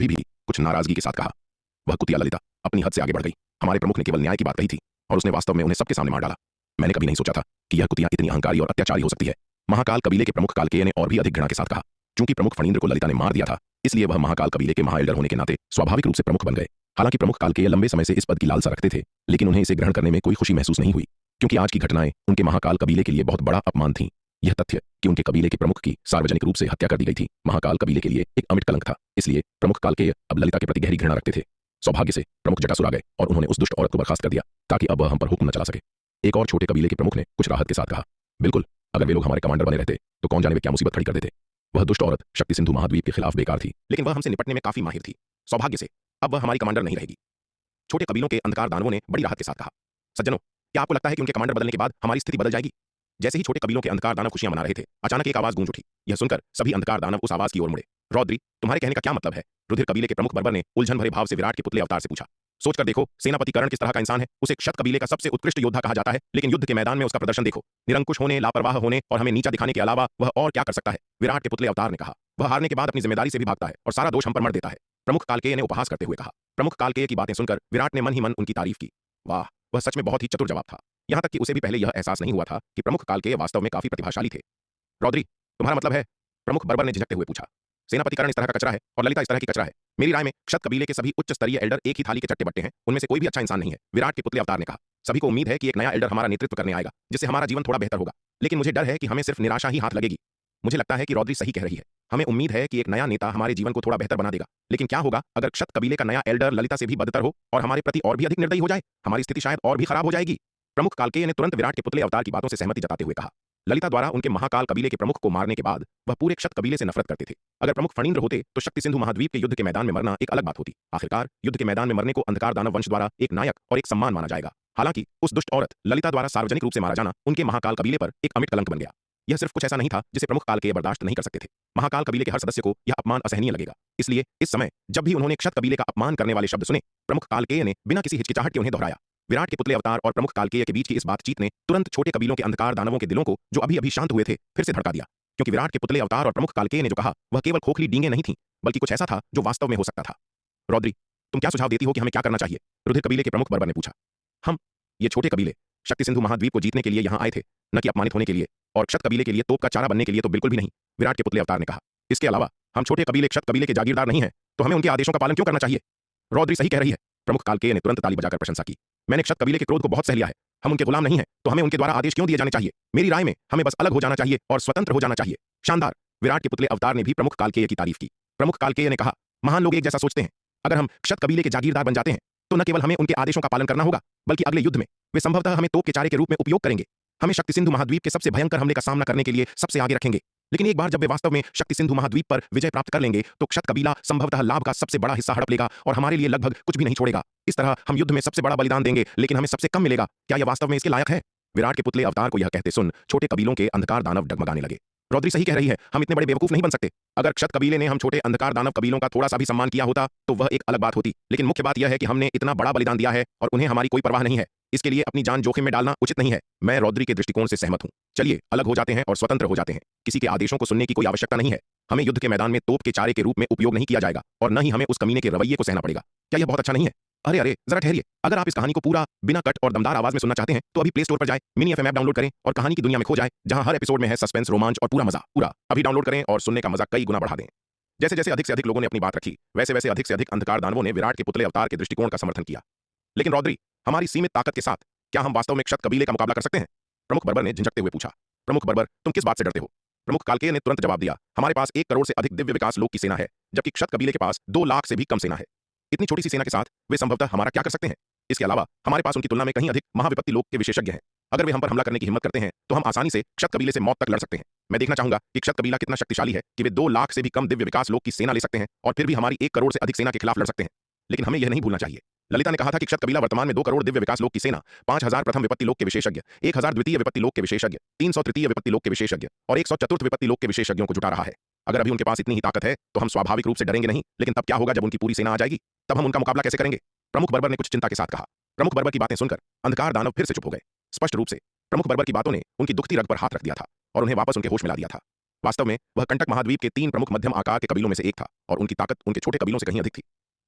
भी कुछ नाराजगी के साथ कहा। वह कुतिया ललिता अपनी हद से आगे बढ़ गई। हमारे प्रमुख ने केवल न्याय की बात कही थी और उसने वास्तव में उन्हें सबके सामने मार डाला। मैंने कभी नहीं सोचा था कि यह कुतिया इतनी अहंकारी और अत्याचारी हो सकती है। महाकाल कबीले के प्रमुख कालकेय ने और भी अधिक घृणा के साथ कहा। चूंकि प्रमुख फणींद्र को ललिता ने मार दिया था, इसलिए वह महाकाल कबीले के महाएल्डर होने के नाते स्वाभाविक रूप से प्रमुख बन गए। हालांकि प्रमुख कालकेय लंबे समय से इस पद की लालसा रखते थे, लेकिन उन्हें इसे ग्रहण करने में कोई खुशी महसूस नहीं हुई, क्योंकि आज की घटनाएं उनके महाकाल कबीले के लिए बहुत बड़ा अपमान थी। यह तथ्य कि उनके कबीले के प्रमुख की सार्वजनिक रूप से हत्या कर दी गई थी, महाकाल कबीले के लिए एक अमिट कलंक था। इसलिए प्रमुख कालकेय अब ललिता के प्रति गहरी घृणा रखते थे। सौभाग्य से प्रमुख जटासुर आ गए और उन्होंने उस दुष्ट औरत को बर्खास्त कर दिया, ताकि अब वह हम पर हुक्म न चला सके। एक और छोटे कबीले के प्रमुख ने कुछ राहत के साथ कहा, बिल्कुल, अगर वे लोग हमारे कमांडर बने रहते तो कौन जाने वे क्या मुसीबत खड़ी कर देते। वह दुष्ट औरत शक्ति सिंधु महाद्वीप के खिलाफ बेकार थी, लेकिन वह हमसे निपटने में काफी माहिर थी। सौभाग्य से अब वह हमारी कमांडर नहीं रहेगी। छोटे कबीलों के अंधकार दानवों ने बड़ी राहत के साथ कहा, सज्जनों, क्या आपको लगता है कि उनके कमांडर बदलने के बाद हमारी स्थिति बदल जाएगी? जैसे ही छोटे कबीलों के अंधकार दानव खुशियां मना रहे थे, अचानक एक आवाज गूंज उठी। यह सुनकर सभी अंधकार दानव उस आवाज की ओर मुड़े। रौद्री, तुम्हारे कहने का क्या मतलब है? रुधिर कबीले के प्रमुख बर्बर ने उलझन भरे भाव से विराट के पुतले अवतार से पूछा। सोचकर देखो, सेनापति कर्ण किस तरह का इंसान है। उसे क्षत कबीले का सबसे उत्कृष्ट योद्धा कहा जाता है, लेकिन युद्ध के मैदान में उसका प्रदर्शन देखो। निरंकुश होने, लापरवाह होने और हमें नीचा दिखाने के अलावा वह और क्या कर सकता है? विराट के पुतले अवतार ने कहा। वह हारने के बाद अपनी जिम्मेदारी से भी भागता है और सारा दोष हम पर मढ़ देता है। प्रमुख कालकेय ने उपहास करते हुए कहा। प्रमुख कालकेय की बातें सुनकर विराट ने मन ही मन उनकी तारीफ की। वाह, वह सच में बहुत ही चतुर जवाब था। यहां तक कि उसे भी पहले यह एहसास नहीं हुआ था कि प्रमुख कालकेय वास्तव में काफी प्रतिभाशाली थे। रौद्री, तुम्हारा मतलब है? प्रमुख बर्बर ने झिझकते हुए पूछा। सेनापति कर्ण इस तरह का कचरा है और ललिता इस तरह की कचरा है। मेरी राय में क्षत कबीले के सभी उच्च स्तरीय एल्डर एक ही थाली के चट्टे बट्टे हैं, उनमें से कोई भी अच्छा इंसान नहीं है। विराट के पुतले अवतार ने कहा। सभी को उम्मीद है कि एक नया एल्डर हमारा नेतृत्व करने आएगा, जिससे हमारा जीवन थोड़ा बेहतर होगा, लेकिन मुझे डर है कि हमें सिर्फ निराशा ही हाथ लगेगी। मुझे लगता है कि रौद्री सही कह रही है। हमें उम्मीद है कि एक नया नेता हमारे जीवन को थोड़ा बेहतर बना देगा, लेकिन क्या होगा अगर क्षत कबीले का नया एल्डर ललिता से भी बदतर हो और हमारे प्रति और भी अधिक निर्दयी हो जाए? हमारी स्थिति शायद और भी खराब हो जाएगी। प्रमुख कालकेय ने तुरंत विराट के पुतले अवतार की बातों से सहमति जताते हुए कहा। ललिता द्वारा उनके महाकाल कबीले के प्रमुख को मारने के बाद वह पूरे क्षत कबीले से नफरत करते थे। अगर प्रमुख फणींद्र होते तो शक्ति सिंधु महाद्वीप के युद्ध के मैदान में मरना एक अलग बात होती। आखिरकार युद्ध के मैदान में मरने को अंधकार दानव वंश द्वारा एक नायक और एक सम्मान माना जाएगा। हालांकि उस दुष्ट औरत ललिता द्वारा सार्वजनिक रूप से मारा जाना उनके महाकाल कबीले पर एक अमिट कलंक बन गया। यह सिर्फ कुछ ऐसा नहीं था जिसे प्रमुख कालकेय बर्दाश्त नहीं कर सकते थे। महाकाल कबीले के हर सदस्य को यह अपमान असहनीय लगेगा। इसलिए इस समय जब भी उन्होंने क्षत कबीले का अपमान करने वाले शब्द सुने, प्रमुख कालकेय ने बिना किसी हिचकिचाहट के उन्हें दोहराया। विराट के पुतले अवतार और प्रमुख कालकेय के बीच की इस बातचीत ने तुरंत छोटे कबीलों के अंधकार दानवों के दिलों को, जो अभी अभी शांत हुए थे, फिर से धड़का दिया। क्योंकि विराट के पुतले अवतार और प्रमुख कालकेय ने जो कहा वह केवल खोखली डींगे नहीं थी, बल्कि कुछ ऐसा था जो वास्तव में हो सकता था। रौद्री, तुम क्या सुझाव देती हो कि हमें क्या करना चाहिए? रुधिर कबीले के प्रमुख बर्बर ने पूछा। हम, ये छोटे कबीले, शक्ति सिंधु महाद्वीप को जीतने के लिए यहाँ आए थे, न कि अपमानित होने के लिए, और क्षत कबीले के लिए तोप का चारा बनने के लिए तो बिल्कुल भी नहीं, विराट के पुतले अवतार ने कहा। इसके अलावा हम छोटे कबीले क्षत कबीले के जागीरदार नहीं हैं, तो हमें उनके आदेशों का पालन क्यों करना चाहिए? रौद्री सही कह रही है। प्रमुख कालकेय ने तुरंत ताली बजाकर प्रशंसा की। मैंने क्षत कबीले के क्रोध को बहुत सह लिया है। हम उनके गुलाम नहीं हैं, तो हमें उनके द्वारा आदेश क्यों दिए जाने चाहिए? मेरी राय में हमें बस अलग हो जाना चाहिए और स्वतंत्र हो जाना चाहिए। शानदार! विराट के पुतले अवतार ने भी प्रमुख कालकेय की तारीफ की। प्रमुख कालकेय ने कहा, महान लोग एक जैसा सोचते हैं। अगर हम क्षत कबीले के जागीरदार बन जाते हैं, तो न केवल हमें उनके आदेशों का पालन करना होगा, बल्कि अगले युद्ध में वे संभवतः हमें तोप के चारे के रूप में उपयोग करेंगे। हमें शक्ति सिंधु महाद्वीप के सबसे भयंकर हमले का सामना करने के लिए सबसे आगे रखेंगे। लेकिन एक बार जब वे वास्तव में शक्ति सिंधु महाद्वीप पर विजय प्राप्त कर लेंगे, तो क्षत कबीला संभवतः लाभ का सबसे बड़ा हिस्सा हड़प लेगा और हमारे लिए लगभग कुछ भी नहीं छोड़ेगा। इस तरह हम युद्ध में सबसे बड़ा बलिदान देंगे, लेकिन हमें सबसे कम मिलेगा। क्या यह वास्तव में इसके लायक है? विराट के पुतले अवतार को यह कहते सुन छोटे कबीलों के अंधकार दानव डगमगाने लगे। रौद्री सही कह रही है, हम इतने बड़े बेवकूफ नहीं बन सकते। अगर क्षत कबीले ने हम छोटे अंधकार दानव कबीलों का थोड़ा सा भी सम्मान किया होता, तो वह एक अलग बात होती। लेकिन मुख्य बात यह है कि हमने इतना बड़ा बलिदान दिया है और उन्हें हमारी कोई परवाह नहीं है। इसके लिए अपनी जान जोखिम में डालना उचित नहीं है। मैं रौद्री के दृष्टिकोण से सहमत हूं। चलिए अलग हो जाते हैं और स्वतंत्र हो जाते हैं। किसी के आदेशों को सुनने की कोई आवश्यकता नहीं है। हमें युद्ध के मैदान में तोप के चारे के रूप में उपयोग नहीं किया जाएगा और न ही हमें उस कमीने के रवैये को सहना पड़ेगा। क्या यह बहुत अच्छा नहीं है? अरे अरे, जरा ठहरिए। अगर आप इस कहानी को पूरा बिना कट और दमदार आवाज में सुनना चाहते हैं, तो अभी प्ले स्टोर पर जाएं, मिनी एफएम ऐप डाउनलोड करें और कहानी की दुनिया में खो जाएं, जहां हर एपिसोड में है सस्पेंस, रोमांच और पूरा मजा। पूरा अभी डाउनलोड करें और सुनने का मजा कई गुना बढ़ा दें। जैसे जैसे अधिक से अधिक लोगों ने अपनी बात रखी, वैसे वैसे अधिक से अधिक अंधकार दानवों ने विराट के पुतले अवतार के दृष्टिकोण का समर्थन किया। लेकिन रौद्री, हमारी सीमित ताकत के साथ क्या हम वास्तव में क्षत कबीले का मुकाबला कर सकते हैं? प्रमुख बर्बर ने झिझकते हुए पूछा। प्रमुख बर्बर, तुम किस बात से डरते हो? प्रमुख कालकेय ने तुरंत जवाब दिया। हमारे पास 1 करोड़ से अधिक दिव्य विकास लोक की सेना है, जबकि क्षत कबीले के पास 2 लाख से भी कम सेना है। इतनी छोटी सी सेना के साथ वे संभवतः हमारा क्या कर सकते हैं? इसके अलावा हमारे पास उनकी तुलना में कहीं अधिक महाविपत्ति लोक के विशेषज्ञ हैं। अगर वे हम पर हमला करने की हिम्मत करते हैं, तो हम आसानी से क्षत कबीले से मौत तक लड़ सकते हैं। मैं देखना चाहूंगा कि क्षत कबीला कितना शक्तिशाली है कि वे 2 लाख से भी कम दिव्य विकास लोक की सेना ले सकते हैं और फिर भी हमारी 1 करोड़ से अधिक सेना के खिलाफ लड़ सकते हैं। लेकिन हमें यह नहीं भूलना चाहिए। ललिता ने कहा था कि क्षत कबीला वर्तमान में 2 करोड़ दिव्य विकास लोक की सेना, 5000 प्रथम विपत्ति लोक के विशेषज्ञ, 1000 द्वितीय विपत्ति लोक के विशेषज्ञ, 300 तृतीय विपत्ति लोक के विशेषज्ञ और 100 चतुर्थ विपत्ति लोक के विशेषज्ञों को जुटा रहा है। अगर अभी उनके पास इतनी ही ताकत है, तो हम स्वाभाविक रूप से डरेंगे नहीं। लेकिन तब क्या होगा जब उनकी पूरी सेना आ जाएगी? तब हम उनका मुकाबला कैसे करेंगे? प्रमुख बर्बर ने कुछ चिंता के साथ कहा। प्रमुख बर्बर की बातें सुनकर अंधकार दानव फिर से चुप हो गए। स्पष्ट रूप से प्रमुख बर्बर की बातों ने उनकी दुखती रग पर हाथ रख दिया था और उन्हें वापस उनके होश में ला दिया था। वास्तव में वह कंटक महाद्वीप के 3 प्रमुख मध्यम आकार के कबीलों में से एक था और उनकी ताकत उनके छोटे कबीलों से कहीं अधिक थी।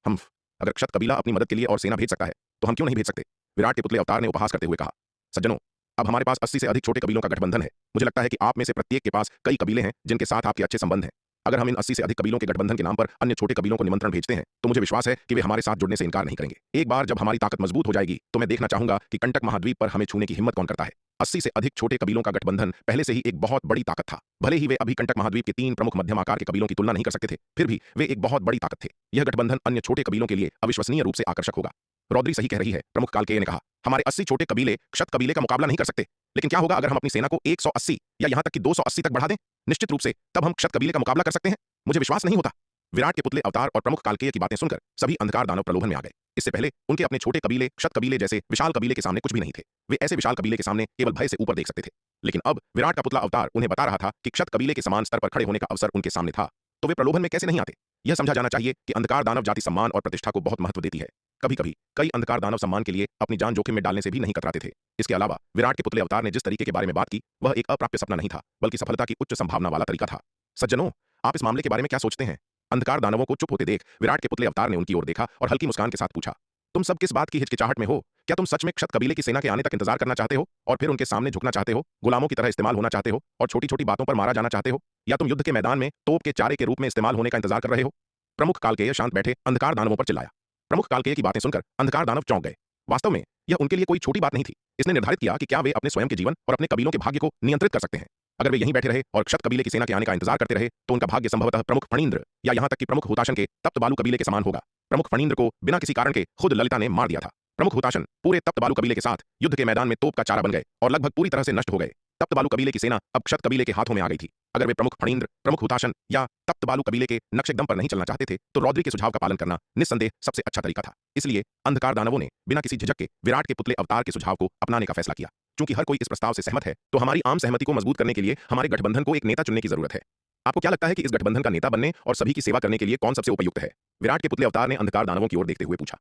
हम अगर क्षत कबीला अपनी मदद के लिए और सेना भेज सकता है तो हम क्यों नहीं भेज सकते? विराट के पुतले अवतार ने उपहास करते हुए कहा। सज्जनों, अब हमारे पास 80 से अधिक छोटे कबीलों का गठबंधन है। मुझे लगता है कि आप में से प्रत्येक के पास कई कबीले हैं जिनके साथ आपके अच्छे संबंध हैं। अगर हम इन 80 से अधिक कबीलों के गठबंधन के नाम पर अन्य छोटे कबीलों को निमंत्रण भेजते हैं तो मुझे विश्वास है कि वे हमारे साथ जुड़ने से इनकार नहीं करेंगे। एक बार जब हमारी ताकत मजबूत हो जाएगी तो मैं देखना चाहूंगा कि कंटक महाद्वीप पर हमें छूने की हिम्मत कौन करता है। 80 से अधिक छोटे कबीलों का गठबंधन पहले से ही एक बहुत बड़ी ताकत था। भले ही वे अभी कंटक महाद्वीप के 3 प्रमुख मध्यम आकार के कबीलों की तुलना नहीं कर सकते थे, फिर भी वे एक बहुत बड़ी ताकत थे। यह गठबंधन अन्य छोटे कबीलों के लिए अविश्वसनीय रूप से आकर्षक होगा। रौद्री सही कह रही है, प्रमुख कालकेय ने कहा। हमारे 80 छोटे कबीले क्षत कबीले का मुकाबला नहीं कर सकते, लेकिन क्या होगा अगर हम अपनी सेना को 180 या यहां तक कि 280 तक बढ़ा दें? निश्चित रूप से तब हम क्षत कबीले का मुकाबला कर सकते हैं। मुझे विश्वास नहीं होता। विराट के पुतले अवतार और प्रमुख कालकेय की बातें सुनकर सभी अंधकार दानव प्रलोभन में आ गए। इससे पहले उनके अपने छोटे कबीले क्षत कबीले जैसे विशाल कबीले के सामने कुछ भी नहीं थे। वे ऐसे विशाल कबीले के सामने केवल भय से ऊपर देख सकते थे। लेकिन अब विराट का पुतला अवतार उन्हें बता रहा था कि क्षत कबीले के समान स्तर पर खड़े होने का अवसर उनके सामने था, तो वे प्रलोभन में कैसे नहीं आते? यह समझा जाना चाहिए कि अंधकार दानव जाति सम्मान और प्रतिष्ठा को बहुत महत्व देती है। कभी कभी कई अंधकार दानव सम्मान के लिए अपनी जान जोखिम में डालने से भी नहीं कतराते थे। इसके अलावा विराट के पुतले अवतार ने जिस तरीके के बारे में बात की वह एक अप्राप्य सपना नहीं था, बल्कि सफलता की उच्च संभावना वाला तरीका था। सज्जनों, आप इस मामले के बारे में क्या सोचते हैं? अंधकार दानवों को चुप होते देख विराट के पुतले अवतार ने उनकी ओर देखा और हल्की मुस्कान के साथ पूछा, तुम सब किस बात की हिचकिचाहट में हो? क्या तुम सच में क्षत कबीले की सेना के आने तक इंतजार करना चाहते हो और फिर उनके सामने झुकना चाहते हो, गुलामों की तरह इस्तेमाल होना चाहते हो और छोटी छोटी बातों पर मारा जाना चाहते हो, या तुम युद्ध के मैदान में तोप के चारे के रूप में इस्तेमाल होने का इंतजार कर रहे हो? प्रमुख कालकेय शांत बैठे अंधकार दानवों पर चिल्लाया। प्रमुख कालकेय की बातें सुनकर अंधकार दानव चौंक गए। वास्तव में यह उनके लिए कोई छोटी बात नहीं थी। इसने निर्धारित किया कि क्या वे अपने स्वयं के जीवन और अपने कबीलों के भाग्य को नियंत्रित कर सकते हैं। अगर वे यहीं बैठे रहे और क्षत कबीले की सेना के आने का इंतजार करते रहे तो उनका भाग्य संभवतः प्रमुख फणींद्र या यहां तक कि प्रमुख हुताशन के तप्त बालू कबीले के समान होगा। प्रमुख फणींद्र को बिना किसी कारण के खुद ललिता ने मार दिया था। प्रमुख हुताशन पूरे तप्त बालू कबीले के साथ युद्ध के मैदान में तोप का चारा बन गए और लगभग पूरी तरह से नष्ट हो गए। तप्त बालू कबीले की सेना अब क्षत कबीले के हाथों में आ गई थी। अगर वे प्रमुख फणींद्र, प्रमुख हुताशन या तप्त बालू कबीले के नक्शेकदम पर नहीं चलना चाहते थे तो रौद्री के सुझाव का पालन करना निस्संदेह सबसे अच्छा तरीका था। इसलिए अंधकार दानवों ने बिना किसी झिझक के विराट के पुतले अवतार के सुझाव को अपनाने का फैसला किया। क्योंकि हर कोई इस प्रस्ताव से सहमत है तो हमारी आम सहमति को मजबूत करने के लिए हमारे गठबंधन को एक नेता चुनने की जरूरत है। आपको क्या लगता है कि इस गठबंधन का नेता बनने और सभी की सेवा करने के लिए कौन सबसे उपयुक्त है? विराट के पुतले अवतार ने अंधकार दानवों की ओर देखते हुए पूछा।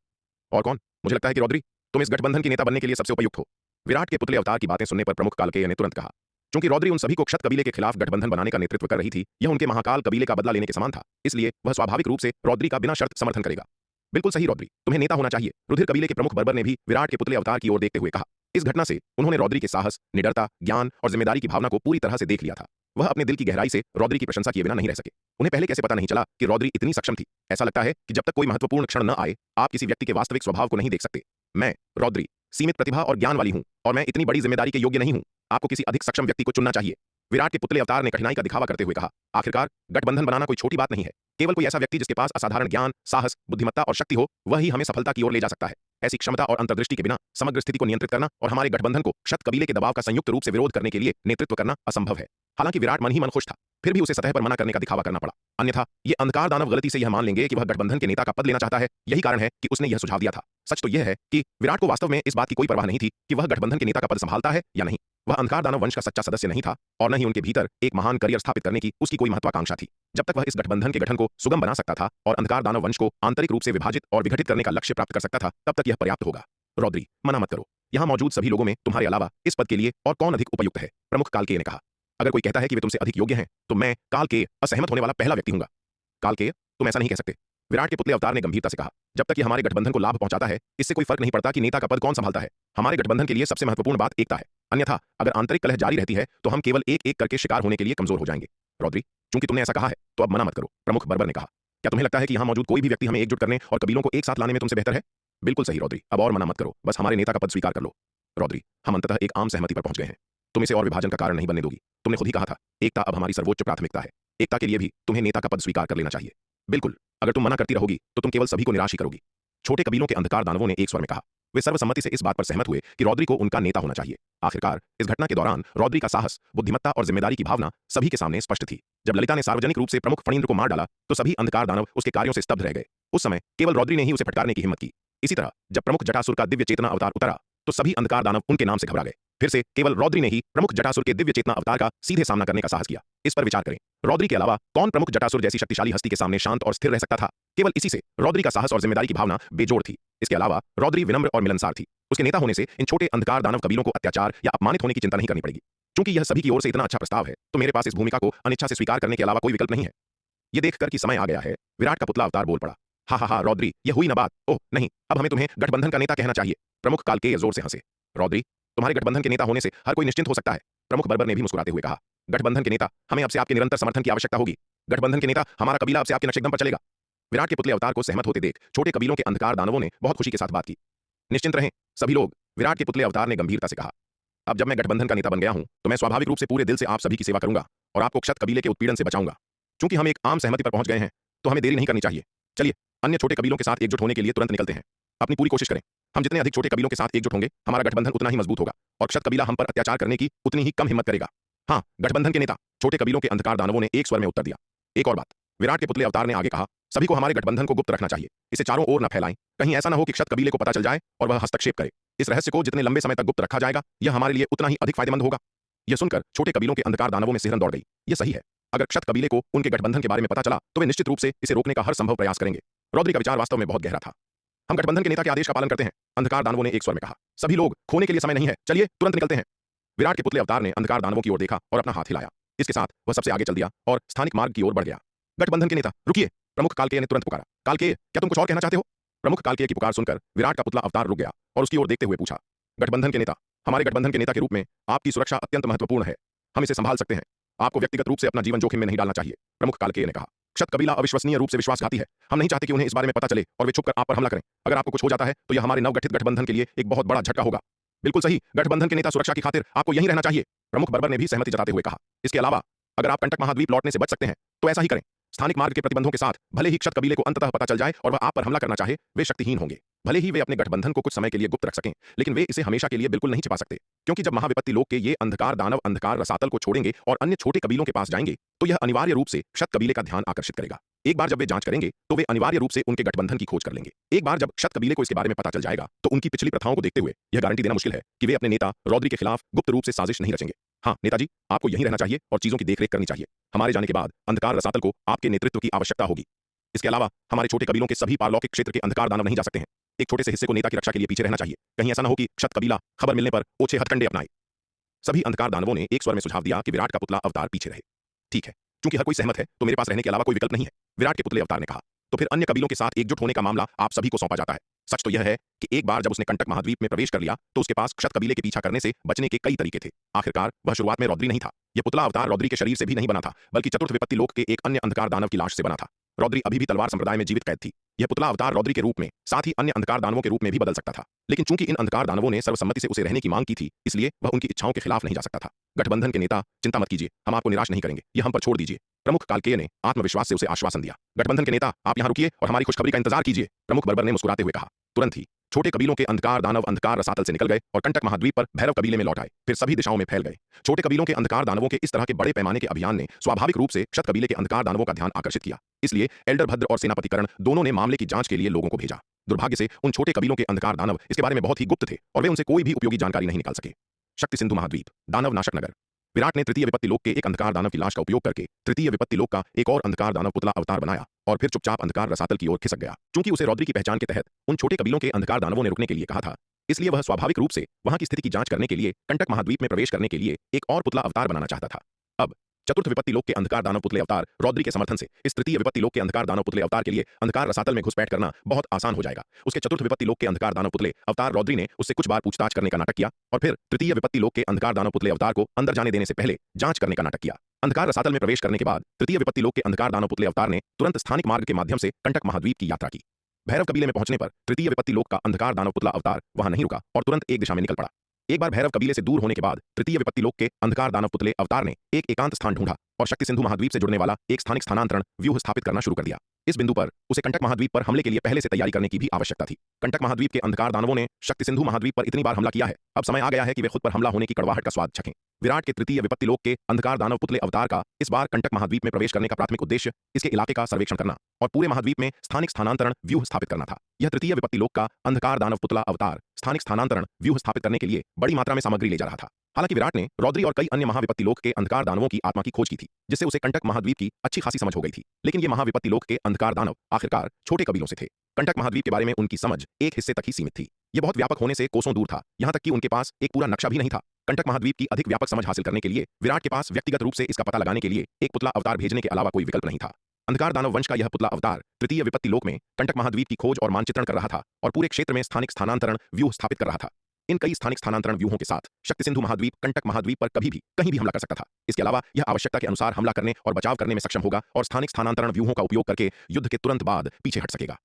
और कौन? मुझे लगता है कि रौद्री, तुम इस गठबंधन के नेता बनने के लिए सबसे उपयुक्त हो। विराट के पुतले अवतार की बातें सुनने पर प्रमुख कालकेय ने तुरंत कहा। क्योंकि रौद्री उन सभी को क्षत कबीले के खिलाफ गठबंधन बनाने का नेतृत्व कर रही थी, यह उनके महाकाल कबीले का बदला लेने के समान था, इसलिए वह स्वाभाविक रूप से रौद्री का बिना शर्त समर्थन करेगा। बिल्कुल सही रौद्री, तुम्हें नेता होना चाहिए। रुधिर कबीले के प्रमुख बर्बर ने भी विराट के पुतले अवतार की ओर देखते हुए कहा। इस घटना से उन्होंने रौद्री के साहस, निडरता, ज्ञान और जिम्मेदारी की भावना को पूरी तरह से देख लिया था। वह अपने दिल की गहराई से रौद्री की प्रशंसा किए बिना नहीं रह सके। उन्हें पहले कैसे पता नहीं चला कि रौद्री इतनी सक्षम थी? ऐसा लगता है कि जब तक कोई महत्वपूर्ण क्षण न आए आप किसी व्यक्ति के वास्तविक स्वभाव को नहीं देख सकते। मैं रौद्री सीमित प्रतिभा और ज्ञान वाली हूं और मैं इतनी बड़ी जिम्मेदारी के योग्य नहीं हूं। आपको किसी अधिक सक्षम व्यक्ति को चुनना चाहिए। विराट के पुतले अवतार ने कठिनाई का दिखावा करते हुए कहा। आखिरकार गठबंधन बनाना कोई छोटी बात नहीं है। केवल कोई ऐसा व्यक्ति जिसके पास असाधारण ज्ञान, साहस, बुद्धिमत्ता और शक्ति हो वही हमें सफलता की ओर ले जा सकता है। ऐसी क्षमता और अंतर्दृष्टि के बिना समग्र स्थिति को नियंत्रित करना और हमारे गठबंधन को क्षत कबीले के दबाव का संयुक्त रूप से विरोध करने के लिए नेतृत्व करना असंभव है। हालांकि विराट मन ही मन खुश था, फिर भी उसे सतह पर मना करने का दिखावा करना पड़ा। अन्यथा ये अंधकार दानव गलती से यह मान लेंगे कि वह गठबंधन के नेता का पद लेना चाहता है। यही कारण है कि उसने यह सुझाव दिया था। सच तो यह है कि विराट को वास्तव में इस बात की कोई परवाह नहीं थी कि वह गठबंधन के नेता का पद संभालता है या नहीं। वह अंधकार दानव वंश का सच्चा सदस्य नहीं था और न ही उनके भीतर एक महान करियर स्थापित करने की उसकी कोई महत्वाकांक्षा थी। जब तक वह इस गठबंधन के गठन को सुगम बना सकता था और अंधकार दानव वंश को आंतरिक रूप से विभाजित और विघटित करने का लक्ष्य प्राप्त कर सकता था, तब तक यह पर्याप्त होगा। रौद्री, मना मत करो। यहाँ मौजूद सभी लोगों में तुम्हारे अलावा इस पद के लिए और कौन अधिक उपयुक्त है? प्रमुख कालकेय ने कहा। अगर कोई कहता है कि वे तुमसे अधिक योग्य हैं तो मैं कालकेय असहमत होने वाला पहला व्यक्ति हूंगा। कालकेय, तुम ऐसा नहीं कह सकते। विराट के पुतले अवतार ने गंभीरता से कहा। जब तक ये हमारे गठबंधन को लाभ पहुंचाता है इससे कोई फर्क नहीं पड़ता कि नेता का पद कौन संभालता है। हमारे गठबंधन के लिए सबसे महत्वपूर्ण बात एकता है। अन्यथा अगर आंतरिक कलह जारी रहती है तो हम केवल एक एक करके शिकार होने के लिए कमजोर हो जाएंगे। रौद्री, चूंकि तुमने ऐसा कहा है तो अब मना मत करो। प्रमुख बर्बर ने कहा। क्या तुम्हें लगता है कि यहाँ मौजूद कोई भी व्यक्ति हमें एकजुट करने और कबीलों को एक साथ लाने में तुमसे बेहतर है? बिल्कुल सही रौद्री, अब और मना मत करो, बस हमारे नेता का पद स्वीकार कर लो। रौद्री, हम अंततः एक आम सहमति पर पहुंच गए हैं। तुम इसे और विभाजन का कारण नहीं बनने दोगी। तुमने खुद ही कहा था एकता अब हमारी सर्वोच्च प्राथमिकता है। एकता के लिए भी तुम्हें नेता का पद स्वीकार कर लेना चाहिए। बिल्कुल, अगर तुम मना करती रहोगी तो तुम केवल सभी को निराश ही करोगी। छोटे कबीलों के अंधकार दानवों ने एक स्वर में कहा। वे सर्वसम्मति से इस बात पर सहमत हुए कि रौद्री को उनका नेता होना चाहिए। आखिरकार इस घटना के दौरान रौद्री का साहस, बुद्धिमत्ता और जिम्मेदारी की भावना सभी के सामने स्पष्ट थी। जब ललिता ने सार्वजनिक रूप से प्रमुख फणींद्र को मार डाला तो सभी अंधकार दानव उसके कार्यों से स्तब्ध रह गए। उस समय केवल रौद्री ने ही उसे फटकारने की हिम्मत की। इसी तरह जब प्रमुख जटासुर का दिव्य चेतना अवतार उतरा तो सभी अंधकार दानव उनके नाम से घबरा गए। फिर से केवल रौद्री ने ही प्रमुख जटासुर के दिव्य चेतना अवतार का सीधे सामना करने का साहस किया। इस पर विचार करें, रौद्री के अलावा कौन प्रमुख जटासुर जैसी शक्तिशाली हस्ती के सामने शांत और स्थिर रह सकता था? केवल इसी से रौद्री का साहस और जिम्मेदारी की भावना बेजोड़ थी। इसके अलावा रौद्री विनम्र और मिलनसार थी। उसके नेता होने से इन छोटे अंधकार दानव कबीलों को अत्याचार या अपमानित होने की चिंता नहीं करनी पड़ेगी। चूंकि यह सभी की ओर से इतना अच्छा प्रस्ताव है तो मेरे पास इस भूमिका को अनिच्छा से स्वीकार करने के अलावा कोई विकल्प नहीं है। ये देखकर कि समय आ गया है, विराट का पुतला अवतार बोल पड़ा। हा हा हा रौद्री, ये हुई ना बात। ओह नहीं, अब हमें तुम्हें गठबंधन का नेता कहना चाहिए। प्रमुख कालकेय जोर से हंसे। रौद्री, तुम्हारे गठबंधन के नेता होने से हर कोई निश्चिंत हो सकता है। प्रमुख बर्बर ने भी मुस्कुराते हुए कहा। गठबंधन के नेता, हमें अब से आपके निरंतर समर्थन की आवश्यकता होगी। गठबंधन के नेता, हमारा कबीला अब से आपके नक्शेकदम पर चलेगा। विराट के पुतले अवतार को सहमत होते देख छोटे कबीलों के अंधकार दानवों ने बहुत खुशी के साथ बात की। निश्चिंत रहें सभी लोग, विराट के पुतले अवतार ने गंभीरता से कहा। अब जब मैं गठबंधन का नेता बन गया हूं तो मैं स्वाभाविक रूप से पूरे दिल से आप सभी की सेवा करूंगा और आपको क्षत कबीले के उत्पीड़न से बचाऊंगा। चूंकि हम एक आम सहमति पर पहुंच गए हैं तो हमें देरी नहीं करनी चाहिए। चलिए अन्य छोटे कबीलों के साथ एकजुट होने के लिए तुरंत निकलते हैं। अपनी पूरी कोशिश करें। हम जितने अधिक छोटे कबीलों के साथ एकजुट होंगे हमारा गठबंधन उतना ही मजबूत होगा और क्षत कबीला हम पर अत्याचार करने की उतनी ही कम हिम्मत करेगा। हाँ गठबंधन के नेता, छोटे कबीलों के अंधकार दानवों ने एक स्वर में उत्तर दिया। एक और बात, विराट के पुतले अवतार ने आगे कहा, सभी को हमारे गठबंधन को गुप्त रखना चाहिए। इसे चारों ओर न फैलाएं, कहीं ऐसा न हो कि क्षत कबीले को पता चल जाए और वह हस्तक्षेप करे। इस रहस्य को जितने लंबे समय तक गुप्त रखा जाएगा यह हमारे लिए उतना ही अधिक फायदेमंद होगा। यह सुनकर छोटे कबीलों के अंधकार दानवों में सिहरन दौड़ गई। यह सही है, अगर क्षत कबीले को उनके गठबंधन के बारे में पता चला तो वे निश्चित रूप से इसे रोकने का हर संभव प्रयास करेंगे। रौद्री का विचार वास्तव में बहुत गहरा था। हम गठबंधन के नेता के आदेश का पालन करते हैं, अंधकार दानवों ने एक स्वर में कहा। सभी लोग, खोने के लिए समय नहीं है, चलिए तुरंत निकलते हैं। विराट के पुतले अवतार ने अंधकार दानवों की ओर देखा और अपना हाथ हिलाया। इसके साथ वह सबसे आगे चल दिया और स्थानिक मार्ग की ओर बढ़ गया। गठबंधन के नेता रुकिए, प्रमुख कालकेय ने तुरंत पुकारा। कालकेय, क्या तुम कुछ और कहना चाहते हो? प्रमुख कालकेय की पुकार सुनकर विराट का पुतला अवतार रुक गया और उसकी ओर देखते हुए पूछा। गठबंधन के नेता, हमारे गठबंधन के नेता के रूप में आपकी सुरक्षा अत्यंत महत्वपूर्ण है। हम इसे संभाल सकते हैं, आपको व्यक्तिगत रूप से अपना जीवन जोखिम में नहीं डालना चाहिए। प्रमुख कालकेय ने कहा। क्षत कबीला अविश्वसनीय रूप से विश्वासघाती है, हम नहीं चाहते कि उन्हें इस बारे में पता चले और वे छुपकर आप पर हमला करें। अगर आपको कुछ हो जाता है तो यह हमारे नवगठित गठबंधन के लिए एक बहुत बड़ा झटका होगा। बिल्कुल सही, गठबंधन के नेता, सुरक्षा की खातिर आपको यहीं रहना चाहिए। प्रमुख बर्बर ने भी सहमति जताते हुए कहा। इसके अलावा अगर आप कंटक महाद्वीप लौटने से बच सकते हैं तो ऐसा ही करें। स्थानिक मार्ग के प्रतिबंधों के साथ भले ही क्षत कबीले को अंततः पता चल जाए और वह आप पर हमला करना चाहे, वे शक्तिहीन होंगे। भले ही वे अपने गठबंधन को कुछ समय के लिए गुप्त रख सकें, लेकिन वे इसे हमेशा के लिए बिल्कुल नहीं छिपा सकते, क्योंकि जब महाविपत्ति लोक के ये अंधकार दानव अंधकार रसातल को छोड़ेंगे और अन्य छोटे कबीलों के पास जाएंगे तो यह अनिवार्य रूप से क्षत कबीले का ध्यान आकर्षित करेगा। एक बार जब वे जांच करेंगे तो वे अनिवार्य रूप से उनके गठबंधन की खोज कर लेंगे। एक बार जब क्षत कबीले को इसके बारे में पता चल जाएगा तो उनकी पिछली प्रथाओं को देखते हुए यह गारंटी देना मुश्किल है कि वे अपने नेता रौद्री के खिलाफ गुप्त रूप से साजिश नहीं रचेंगे। हाँ नेताजी, आपको यहीं रहना चाहिए और चीजों की देखरेख करनी चाहिए। हमारे जाने के बाद अंधकार रसातल को आपके नेतृत्व की आवश्यकता होगी। इसके अलावा हमारे छोटे कबीलों के सभी पारलौकिक क्षेत्र के अंधकार दानव नहीं जा सकते हैं। एक छोटे से हिस्से को नेता की रक्षा के लिए पीछे रहना चाहिए, कहीं ऐसा न हो कि क्षत कबीला खबर मिलने पर ओछे हथकंडे अपनाए। सभी अंधकार दानवों ने एक स्वर में सुझाव दिया कि विराट का पुतला अवतार पीछे रहे। ठीक है, क्योंकि हर कोई सहमत है तो मेरे पास रहने के अलावा कोई विकल्प नहीं है, विराट के पुतले अवतार ने कहा। तो फिर अन्य कबीलों के साथ एकजुट होने का मामला आप सभी को सौंपा जाता है। सच तो यह है कि एक बार जब उसने कंटक महाद्वीप में प्रवेश कर लिया तो उसके पास क्षत कबीले के पीछा करने से बचने के कई तरीके थे। आखिरकार वह शुरुआत में रौद्री नहीं था। यह पुतला अवतार रौद्री के शरीर से भी नहीं बना था, बल्कि चतुर्थ विपत्ति लोक के एक अन्य अंधकार दानव की लाश से बना था। रौद्री अभी भी तलवार संप्रदाय में जीवित कैद थी। यह पुतला अवतार रौद्री के रूप में, साथ ही अन्य अंधकार दानवों के रूप में भी बदल सकता था, लेकिन चूंकि इन अंधकार दानवों ने सर्वसम्मति से उसे रहने की मांग की थी, इसलिए वह उनकी इच्छाओं के खिलाफ नहीं जा सकता था। गठबंधन के नेता, चिंता मत कीजिए, हम आपको निराश नहीं करेंगे, यह हम पर छोड़ दीजिए। प्रमुख कालकेय ने आत्मविश्वास से उसे आश्वासन दिया। गठबंधन के नेता, आप यहां रुकिए और हमारी खुशखबरी का इंतजार कीजिए, प्रमुख बर्बर ने मुस्कुराते हुए कहा। तुरंत ही छोटे कबीलों के अंधकार दानव अंधकार रसातल से निकल गए और कंटक महाद्वीप पर भैरव कबीले में लौट आए, फिर सभी दिशाओं में फैल गए। छोटे कबीलों के अंधकार दानवों के इस तरह के बड़े पैमाने के अभियान ने स्वाभाविक रूप से क्षत कबीले के अंधकार दानवों का ध्यान आकर्षित किया। इसलिए एल्डर भद्र और सेनापति कर्ण दोनों ने मामले की जांच के लिए लोगों को भेजा। दुर्भाग्य से उन छोटे कबीलों के अंधकार दानव इसके बारे में बहुत ही गुप्त थे और वे उनसे कोई भी उपयोगी जानकारी नहीं निकाल सके। शक्ति सिंधु महाद्वीप, दानव नाशक नगर। विराट ने तृतीय विपत्ति लोक के एक अंधकार दानव की लाश का उपयोग करके तृतीय विपत्ति लोक का एक और अंधकार दानव पुतला अवतार बनाया और फिर चुपचाप अंधकार रसातल की ओर खिसक गया। चूंकि उसे रौद्री की पहचान के तहत उन छोटे कबीलों के अंधकार दानवों ने रुकने के लिए कहा था, इसलिए वह स्वाभाविक रूप से वहां की स्थिति की जांच करने के लिए कंटक महाद्वीप में प्रवेश करने के लिए एक और पुतला अवतार बनाना चाहता था। अब चतुर्थ विपत्ति लोक के अंधकार दानव पुतले अवतार रौद्री के समर्थन से इस तृतीय विपत्ति लोक के अंधकार दानव पुतले अवतार के लिए अंधकार रसातल में घुसपैठ करना बहुत आसान हो जाएगा। उसके चतुर्थ विपत्ति लोक के अंधकार दानव पुतले अवतार रौद्री ने उससे कुछ बार पूछताछ करने का नाटक किया और फिर तृतीय विपत्ति लोक के अंधकार दानव पुतले अवतार को अंदर जाने देने से पहले जांच करने का नाटक किया। अंधकार रसातल में प्रवेश करने के बाद तृतीय विपत्ति लोक के अंधकार दानव पुतले अवतार ने तुरंत स्थानिक मार्ग के माध्यम से कंटक महाद्वीप की यात्रा की। भैरव कबीले में पहुंचने पर तृतीय विपत्ति लोक का अंधकार दानव पुतला अवतार वहां नहीं रुका और तुरंत एक दिशा में निकल पड़ा। एक बार भैरव कबीले से दूर होने के बाद तृतीय विपत्ति लोक के अंधकार दानव पुतले अवतार ने एक एकांत स्थान ढूंढा और शक्ति सिंधु महाद्वीप से जुड़ने वाला एक स्थानिक स्थानांतरण व्यूह स्थापित करना शुरू कर दिया। इस बिंदु पर उसे कंटक महाद्वीप पर हमले के लिए पहले से तैयारी करने की भी आवश्यकता थी। कंटक महाद्वीप के अंधकार दानवों ने शक्ति सिंधु महाद्वीप पर इतनी बार हमला किया है, अब समय आ गया है कि वे खुद पर हमला होने की कड़वाहट का स्वाद चखें। विराट के तृतीय विपत्ति लोक के अंधकार दानव पुतले अवतार का इस बार कंटक महाद्वीप में प्रवेश करने का प्राथमिक उद्देश्य इसके इलाके का सर्वेक्षण करना और पूरे महाद्वीप में स्थानिक स्थानांतरण व्यूह स्थापित करना था। यह तृतीय विपत्ति लोक का अंधकार दानव पुतला अवतार स्थानिक स्थानांतरण व्यूह स्थापित करने के लिए बड़ी मात्रा में सामग्री ले जा रहा था। हालांकि विराट ने रौद्री और कई अन्य महाविपत्ति लोक के अंधकार दानवों की आत्मा की खोज की थी, जिससे उसे कंटक महाद्वीप की अच्छी खासी समझ हो गई थी। लेकिन ये महाविपत्ति लोक के अंधकार दानव आखिरकार छोटे कबीलों से थे। कंटक महाद्वीप के बारे में उनकी समझ एक हिस्से तक ही सीमित थी। यह बहुत व्यापक होने से कोसों दूर था, यहां तक कि उनके पास एक पूरा नक्शा भी नहीं था। कंटक महाद्वीप की अधिक व्यापक समझ हासिल करने के लिए विराट के पास व्यक्तिगत रूप से इसका पता लगाने के लिए एक पुतला अवतार भेजने के अलावा कोई विकल्प नहीं था। अंधकार दानव वंश का यह पुतला अवतार तृतीय विपत्ति लोक में कंटक महाद्वीप की खोज और मानचित्रण कर रहा था और पूरे क्षेत्र में स्थानिक स्थानांतरण व्यूह स्थापित कर रहा था। इन कई स्थानिक स्थानांतरण व्यूहों के साथ शक्ति सिंधु महाद्वीप कंटक महाद्वीप पर कभी भी कहीं भी हमला कर सकता था। इसके अलावा यह आवश्यकता के अनुसार हमला करने और बचाव करने में सक्षम होगा और स्थानिक स्थानांतरण व्यूहों का उपयोग करके युद्ध के तुरंत बाद पीछे हट सकेगा।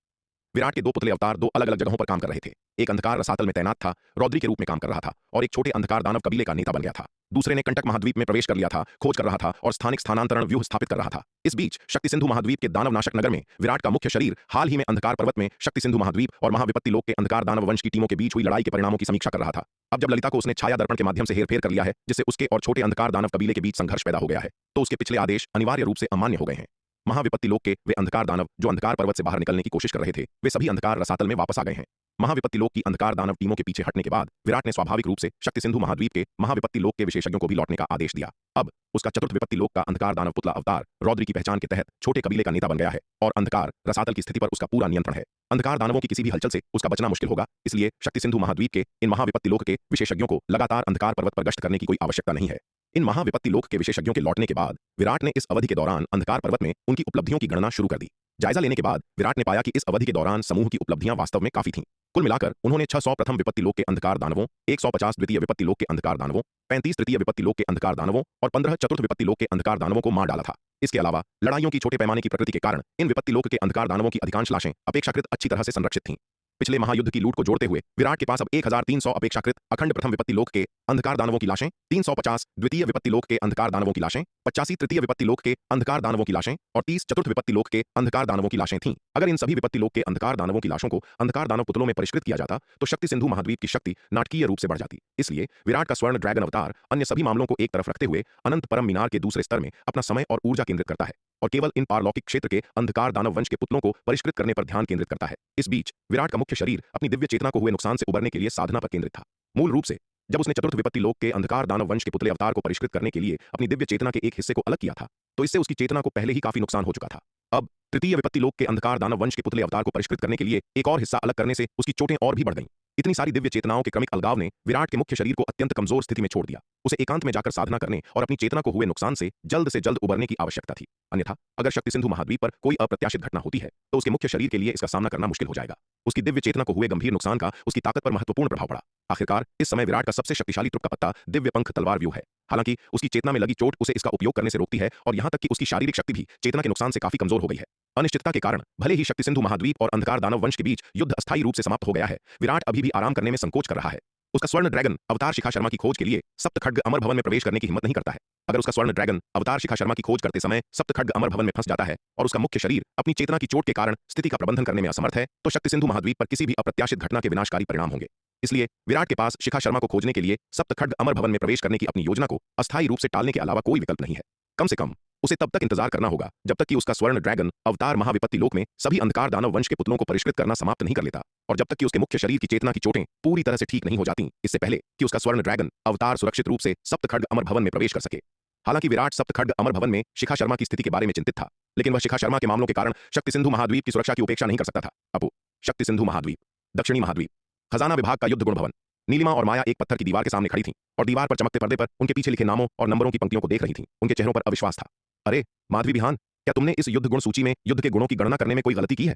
विराट के दो पुतले अवतार दो अलग अलग जगहों पर काम कर रहे थे। एक अंधकार रसातल में तैनात था, रौद्री के रूप में काम कर रहा था और एक छोटे अंधकार दानव कबीले का नेता बन गया था। दूसरे ने कंटक महाद्वीप में प्रवेश कर लिया था, खोज कर रहा था और स्थानिक स्थानांतरण व्यूह स्थापित कर रहा था। इस बीच शक्ति सिंधु महाद्वीप के दानव नाशक नगर में विराट का मुख्य शरीर हाल ही में अंधकार पर्वत में शक्ति सिंधु महाद्वीप और महाविपत्ति लोक के अंधकार दानव वंश की टीमों के बीच हुई लड़ाई के परिणामों की समीक्षा कर रहा था। अब जब ललिता को उसने छाया दर्पण के माध्यम से हेरफेर कर लिया है, जिससे उसके और छोटे अंधकार दानव कबीले के बीच संघर्ष पैदा हो गया है, तो उसके पिछले आदेश अनिवार्य रूप से अमान्य हो गए हैं। महाविपत्ति लोक के वे अंधकार दानव जो अंधकार पर्वत से बाहर निकलने की कोशिश कर रहे थे, वे सभी अंधकार रसातल में वापस आ गए हैं। महाविपत्ति लोक की अंधकार दानव टीमों के पीछे हटने के बाद विराट ने स्वाभाविक रूप से शक्ति सिंधु महाद्वीप के महाविपत्ति लोक के विशेषज्ञों को भी लौटने का आदेश दिया। अब उसका चतुर्थ विपत्ति लोक का अंधकार दानव पुतला अवतार रौद्री की पहचान के तहत छोटे कबीले का नेता बन गया है और अंधकार रसातल की स्थिति पर उसका पूरा नियंत्रण है। अंधकार दानवों की किसी भी हलचल से उसका बचना मुश्किल होगा, इसलिए शक्ति सिंधु महाद्वीप के इन महाविपत्ति लोक के विशेषज्ञों को लगातार अंधकार पर्वत पर गश्त करने की कोई आवश्यकता नहीं है। इन महाविपत्ति लोक के विशेषज्ञों के लौटने के बाद विराट ने इस अवधि के दौरान अंधकार पर्वत में उनकी उपलब्धियों की गणना शुरू कर दी। जायजा लेने के बाद विराट ने पाया कि इस अवधि के दौरान समूह की उपलब्धियां वास्तव में काफी थीं। कुल मिलाकर उन्होंने 600 प्रथम विपत्ति लोक के अंधकार दानवों, 150 द्वितीय विपत्ति लोक के अंधकार दानवों, 35 तृतीय विपत्ति लोक के अंधकार दानवों और 15 चतुर्थ विपत्ति लोक के अंधकार दानवों को मार डाला था। इसके अलावा लड़ाइयों की छोटे पैमाने की प्रकृति के कारण इन विपत्ति लोक के अंधकार दानवों की अधिकांश लाशें अपेक्षाकृत अच्छी तरह से संरक्षित थीं। पिछले महायुद्ध की लूट को जोड़ते हुए विराट के पास अब 1300 अपेक्षाकृत अखंड प्रथम विपत्ति लोक के अंधकार दानवों की लाशें, 350 द्वितीय विपत्ति लोक के अंधकार दानवों की लाशें, 85 तृतीय विपत्ति लोक के अंधकार दानवों की लाशें और 30 चतुर्थ विपत्ति लोक के अंधकार दानवों की लाशें थीं। अगर इन सभी विपत्ति लोक के अंधकार दानवों की लाशों को अंधकार दानव पुतलों में परिष्कृत किया जाता तो शक्ति सिंधु महाद्वीप की शक्ति नाटकीय रूप से बढ़ जाती। इसलिए विराट का स्वर्ण ड्रैगन अवतार अन्य सभी मामलों को एक तरफ रखते हुए अनंत परम मीनार के दूसरे स्तर में अपना समय और ऊर्जा केंद्रित करता है और केवल इन पारलौकिक क्षेत्र के अंधकार दानव वंश के पुतलों को परिष्कृत करने पर ध्यान केंद्रित करता है। इस बीच विराट का मुख्य शरीर अपनी दिव्य चेतना को हुए नुकसान से उबरने के लिए साधना पर केंद्रित था। मूल रूप से जब उसने चतुर्थ विपत्ति लोक के अंधकार दानव वंश के पुतले अवतार को परिष्कृत करने के लिए अपनी दिव्य चेतना के एक हिस्से को अलग किया था, तो इससे उसकी चेतना को पहले ही काफी नुकसान हो चुका था। अब तृतीय विपत्ति लोक के अंधकार दानव वंश के पुतले अवतार को परिष्कृत करने के लिए एक और हिस्सा अलग करने से उसकी चोटें और भी बढ़ गईं। इतनी सारी दिव्य चेतनाओं के क्रमिक अलगाव ने विराट के मुख्य शरीर को अत्यंत कमजोर स्थिति में छोड़ दिया। उसे एकांत में जाकर साधना करने और अपनी चेतना को हुए नुकसान से जल्द उबरने की आवश्यकता थी। अन्यथा अगर शक्ति सिंधु महाद्वीप पर कोई अप्रत्याशित घटना होती है तो उसके मुख्य शरीर के लिए इसका सामना करना मुश्किल हो जाएगा। उसकी दिव्य चेतना को हुए गंभीर नुकसान का उसकी ताकत पर महत्वपूर्ण प्रभाव पड़ा। आखिरकार इस समय विराट का सबसे शक्तिशाली तुर्क का पत्ता दिव्य पंख तलवार व्यूह है। हालांकि उसकी चेतना में लगी चोट उसे इसका उपयोग करने से रोकती है और यहां तक कि उसकी शारीरिक शक्ति भी चेतना के नुकसान से काफी कमजोर हो गई है। अनिश्चितता के कारण भले ही शक्ति सिंधु महाद्वीप और अंधकार दानव वंश के बीच युद्ध अस्थायी रूप से समाप्त हो गया है, विराट अभी भी आराम करने में संकोच कर रहा है। उसका स्वर्ण ड्रैगन अवतार शिखा शर्मा की खोज के लिए सप्त खड्ग अमर भवन में प्रवेश करने की हिम्मत नहीं करता है। अगर उसका स्वर्ण ड्रैगन अवतार शिखा शर्मा की खोज करते समय सप्त खड्ग अमर भवन में फंस जाता है और उसका मुख्य शरीर अपनी चेतना की चोट के कारण स्थिति का प्रबंधन करने में असमर्थ है, तो शक्ति सिंधु महाद्वीप पर किसी भी अप्रत्याशित घटना के विनाशकारी परिणाम होंगे। इसलिए विराट के पास शिखा शर्मा को खोजने के लिए सप्त खड्ग अमर भवन में प्रवेश करने की अपनी योजना को अस्थायी रूप से टालने के अलावा कोई विकल्प नहीं है। कम से कम उसे तब तक इंतजार करना होगा जब तक कि उसका स्वर्ण ड्रैगन अवतार महाविपत्ति लोक में सभी अंधकार दानव वंश के पुतलों को परिष्कृत करना समाप्त नहीं कर लेता और जब तक कि उसके मुख्य शरीर की चेतना की चोटें पूरी तरह से ठीक नहीं हो जाती, इससे पहले कि उसका स्वर्ण ड्रैगन अवतार सुरक्षित रूप से सप्त खड्ग अमर भवन में प्रवेश कर सके। हालांकि विराट सप्त खड्ग अमर भवन में शिखा शर्मा की स्थिति के बारे में चिंतित था, लेकिन वह शिखा शर्मा के मामलों के कारण शक्ति सिंधु महाद्वीप की सुरक्षा की उपेक्षा नहीं कर सकता था। अबू शक्ति सिंधु महाद्वीप, दक्षिणी महाद्वीप, खजाना विभाग का युद्ध गुण भवन। नीलिमा और माया एक पत्थर की दीवार के सामने खड़ी थीं और दीवार पर चमकते पर्दे पर उनके पीछे लिखे नामों और नंबरों की पंक्तियों को देख रही थीं। उनके चेहरों पर अविश्वास था। अरे माधवी बिहान, क्या तुमने इस युद्ध गुण सूची में युद्ध के गुणों की गणना करने में कोई गलती की है?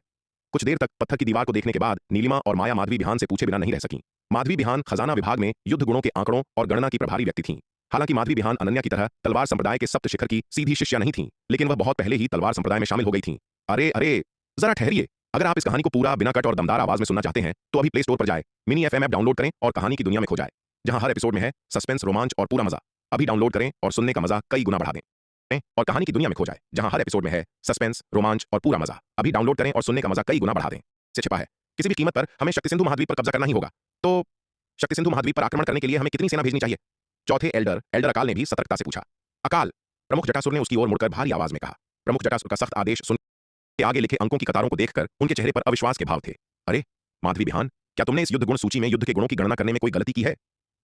कुछ देर तक पत्थर की दीवार को देखने के बाद नीलिमा और माया माधवी बिहान से पूछे बिना नहीं रह सकीं। माधवी बिहान खजाना विभाग में युद्ध गुणों के आंकड़ों और गणना की प्रभारी व्यक्ति थीं। हालांकि माधवी बिहान अनन्या की तरह तलवार संप्रदाय के सप्त शिखर की सीधी शिष्या नहीं थीं, लेकिन वह बहुत पहले ही तलवार संप्रदाय में शामिल हो गई थीं। अरे अरे जरा ठहरिए, अगर आप इस कहानी को पूरा बिना कट और दमदार आवाज में सुनना चाहते हैं तो अभी प्ले स्टोर पर जाए, मिनी एफएम ऐप डाउनलोड करें और कहानी की दुनिया में खो जाए, जहां हर एपिसोड में है सस्पेंस, रोमांच और पूरा मजा। अभी डाउनलोड करें और सुनने का मजा कई गुना बढ़ा दें और कहानी की दुनिया में खो जाए, जहां हर एपिसोड में है सस्पेंस, रोमांच और पूरा मजा। अभी डाउनलोड करें और सुनने का मजा कई गुना बढ़ा दें। से छिपा है, किसी भी कीमत पर हमें शक्ति सिंधु महाद्वीप पर कब्जा करना ही होगा। तो शक्ति सिंधु महाद्वीप पर आक्रमण करने के लिए हमें कितनी सेना भेजनी चाहिए? चौथे एल्डर अकाल ने भी सतर्कता से पूछा। अकाल, प्रमुख जटासुर ने उसकी ओर मुड़कर भारी आवाज में कहा। प्रमुख जटासुर का सख्त आदेश सुन के आगे लिखे अंकों की कतारों को देखकर उनके चेहरे पर अविश्वास के भाव थे। अरे माधवी बिहान, क्या तुमने इस युद्ध गुण सूची में युद्ध के गुणों की गणना करने में कोई गलती की है?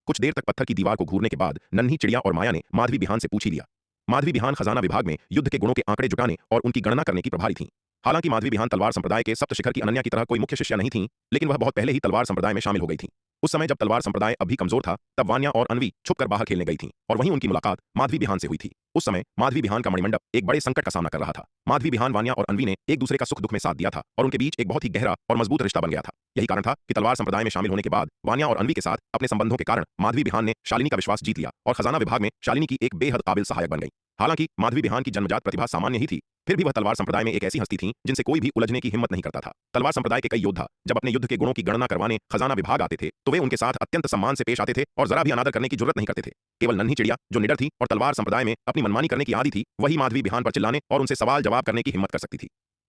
कुछ देर तक पत्थर की दीवार को घूरने के बाद नन्ही चिड़िया और माया ने माधवी बिहान से पूछ ही लिया। माधवी बिहान खजाना विभाग में युद्ध के गुणों के आंकड़े जुटाने और उनकी गणना करने की प्रभारी थीं। हालांकि माधवी बिहान तलवार संप्रदाय के सप्त शिखर की अनन्या की तरह कोई मुख्य शिष्या नहीं थी, लेकिन वह बहुत पहले ही तलवार संप्रदाय में शामिल हो गई थी। उस समय जब तलवार संप्रदाय अब भी कमजोर था, तब वान्या और अनवी छुपकर बाहर खेलने गई थीं, और वहीं उनकी मुलाकात माधवी बिहान से हुई थी। उस समय माधवी बिहान का मणिमंडप एक बड़े संकट का सामना कर रहा था। माधवी बिहान, वान्या और अनवी ने एक दूसरे का सुख दुख में साथ दिया था, और उनके बीच एक बहुत ही गहरा और मजबूत रिश्ता बन गया था। यही कारण था कि तलवार संप्रदाय में शामिल होने के बाद वान्या और अनवी के साथ अपने संबंधों के कारण माधवी बिहान ने शालिनी का विश्वास जीत लिया और खजाना विभाग में शालिनी की एक बेहद काबिल सहायक बन गई। हालांकि माधवी बिहान की जन्मजात प्रतिभा सामान्य ही थी, फिर भी वह तलवार संप्रदाय में एक ऐसी हस्ती थी जिनसे कोई भी उलझने की हिम्मत नहीं करता था। तलवार संप्रदाय के कई योद्धा जब अपने युद्ध के गुणों की गणना करवाने खजाना विभाग आते थे, तो वे उनके साथ अत्यंत सम्मान से पेश आते थे और जरा भी अनादर करने की जरूरत नहीं करते थे। केवल नन्ही चिड़िया, जो निडर थी और तलवार संप्रदाय में अपनी मनमानी करने की आदी थी, वही माधवी बिहान पर चिल्लाने और उनसे सवाल जवाब करने की हिम्मत कर सकती थी।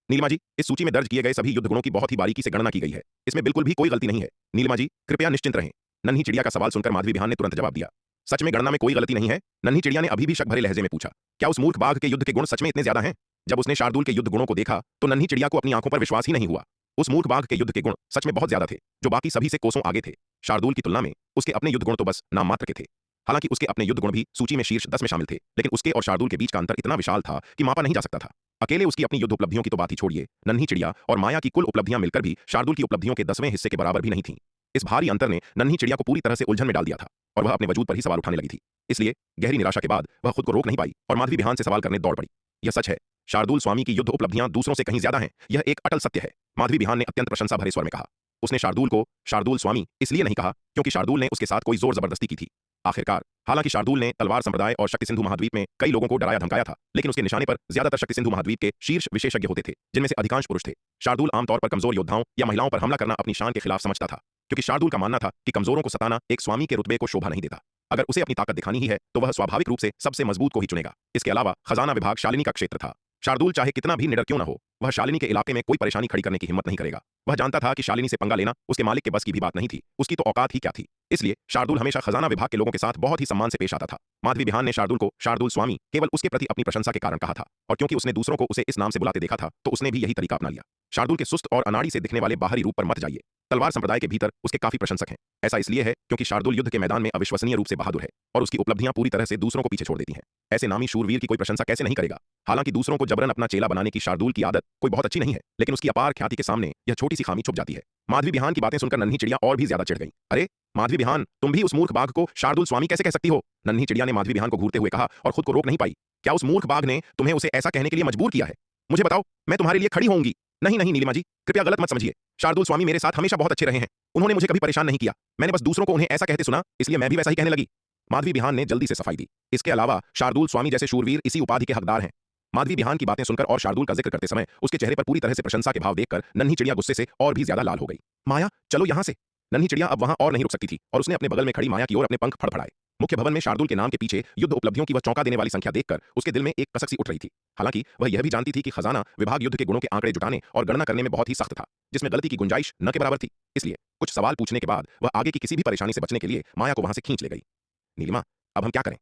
नीलिमा जी, इस सूची में दर्ज किए गए सभी युद्ध गुणों की बहुत ही बारीकी से गणना की गई है। इसमें बिल्कुल भी कोई गलती नहीं है। नीलिमा जी, कृपया निश्चिंत रहें। नन्ही चिड़िया का सवाल सुनकर माधवी बिहान ने तुरंत जवाब दिया। सच में गणना में कोई गलती नहीं है? नन्ही चिड़िया ने अभी भी शक भरे लहजे में पूछा। क्या उस मूर्ख बाघ के युद्ध के गुण सच में इतने ज्यादा हैं? जब उसने शार्दुल के युद्ध गुणों को देखा तो नन्ही चिड़िया को अपनी आंखों पर विश्वास ही नहीं हुआ। उस मूर्ख बाघ के युद्ध के गुण सच में बहुत ज्यादा थे, जो बाकी सभी से कोसों आगे थे। शार्दुल की तुलना में उसके अपने युद्ध गुण तो बस नाम मात्र के थे। हालांकि उसके अपने युद्ध गुण भी सूची में शीर्ष 10 में शामिल थे, लेकिन उसके और शार्दुल के बीच का अंतर इतना विशाल था कि मापा नहीं जा सकता था। अकेले उसकी अपनी युद्ध उपलब्धियों की तो बात ही छोड़िए, नन्ही चिड़िया और माया की कुल उपलब्धियां मिलकर भी शार्दुल की उपलब्धियों के 10वें हिस्से के बराबर भी नहीं थीं। इस भारी अंतर ने नन्ही चिड़िया को पूरी तरह से उलझन में डाल दिया था और वह अपने वजूद पर ही सवाल उठाने लगी थी। इसलिए गहरी निराशा के बाद वह खुद को रोक नहीं पाई और माधवी बिहान से सवाल करने दौड़ पड़ी। यह सच है, शार्दुल स्वामी की युद्ध उपलब्धियां दूसरों से कहीं ज्यादा हैं, यह एक अटल सत्य है, माधवी बिहान ने अत्यंत प्रशंसा भरे स्वर में कहा। उसने शार्दुल को शार्दुल स्वामी इसलिए नहीं कहा क्योंकि शार्दुल ने उसके साथ कोई जोर जबरदस्ती की थी। आखिरकार हालांकि शार्दुल ने तलवार संप्रदाय और शक्ति सिंधु महाद्वीप में कई लोगों को डराया धमकाया था, लेकिन उसके निशाने पर ज्यादातर शक्ति सिंधु महाद्वीप के शीर्ष विशेषज्ञ होते थे, जिनमें से अधिकांश पुरुष थे। शार्दुल आमतौर पर कमजोर योद्धाओं या महिलाओं पर हमला करना अपनी शान के खिलाफ समझता था, क्योंकि शार्दुल का मानना था कि कमजोरों को सताना एक स्वामी के रुतबे को शोभा नहीं देता। अगर उसे अपनी ताकत दिखानी ही है तो वह स्वाभाविक रूप से सबसे मजबूत को ही चुनेगा। इसके अलावा खजाना विभाग शालिनी का क्षेत्र था। शार्दुल चाहे कितना भी निडर क्यों न हो, वह शालिनी के इलाके में कोई परेशानी खड़ी करने की हिम्मत नहीं करेगा। वह जानता था कि शालिनी से पंगा लेना उसके मालिक के बस की भी बात नहीं थी, उसकी तो औकात ही क्या थी। इसलिए शार्दुल हमेशा खजाना विभाग के लोगों के साथ बहुत ही सम्मान से पेश आता था। माधवी बिहान ने शार्दुल को शार्दुल स्वामी केवल उसके प्रति अपनी प्रशंसा के कारण कहा था, और क्योंकि उसने दूसरों को उसे इस नाम से बुलाते देखा था, तो उसने भी यही तरीका अपना लिया। शार्दुल के सुस्त और अनाड़ी से दिखने वाले बाहरी रूप पर मत जाइए। तलवार संप्रदाय के भीतर उसके काफी प्रशंसक हैं। ऐसा इसलिए है क्योंकि शार्दुल युद्ध के मैदान में अविश्वसनीय रूप से बहादुर है और उसकी उपलब्धियां पूरी तरह से दूसरों को पीछे छोड़ देती हैं। ऐसे नामी शूरवीर की कोई प्रशंसा कैसे नहीं करेगा? हालांकि दूसरों को जबरन अपना चेला बनाने की शार्दुल की आदत कोई बहुत अच्छी नहीं है, लेकिन उसकी अपार ख्याति के सामने यह छोटी सी खामी छुप जाती है। माधवी बिहान की बातें सुनकर नन्ही चिड़िया और भी ज्यादा चिढ़ गई। अरे माधवी बिहान, तुम भी उस मूर्ख बाघ को शार्दुल स्वामी कैसे कह सकती हो? नन्ही चिड़िया ने माधवी बिहान को घूरते हुए कहा और खुद को रोक नहीं पाई। क्या उस मूर्ख बाघ ने तुम्हें उसे ऐसा कहने के लिए मजबूर किया है? मुझे बताओ, मैं तुम्हारे लिए खड़ी होऊंगी। नहीं नहीं नीलिमा जी, कृपया गलत मत समझिए। शार्दुल स्वामी मेरे साथ हमेशा बहुत अच्छे रहे हैं। उन्होंने मुझे कभी परेशान नहीं किया। मैंने बस दूसरों को उन्हें ऐसा कहते सुना, इसलिए मैं भी वैसा ही कहने लगी। माधवी बिहान ने जल्दी से सफाई दी। इसके अलावा शार्दुल स्वामी जैसे शूरवीर इसी उपाधि के हकदार हैं। माधवी बिहान की बातें सुनकर और शार्दुल का जिक्र करते समय उसके चेहरे पर पूरी तरह से प्रशंसा के भाव देखकर नन्ही चिड़िया गुस्से से और भी ज्यादा लाल हो गई। माया, चलो यहां से। नन्ही चिड़िया अब वहां और नहीं रुक सकती थी और उसने अपने बगल में खड़ी माया की ओर अपने पंख फड़फड़ाए। मुख्य भवन में शार्दुल के नाम के पीछे युद्ध उपलब्धियों की वह चौंका देने वाली संख्या देखकर उसके दिल में एक कसक सी उठ रही थी। हालांकि वह यह भी जानती थी कि खजाना विभाग युद्ध के गुणों के आंकड़े जुटाने और गणना करने में बहुत ही सख्त था, जिसमें गलती की गुंजाइश न के बराबर थी। इसलिए कुछ सवाल पूछने के बाद वह आगे की किसी भी परेशानी से बचने के लिए माया को वहां से खींच ले गई। नीलिमा, अब हम क्या करें?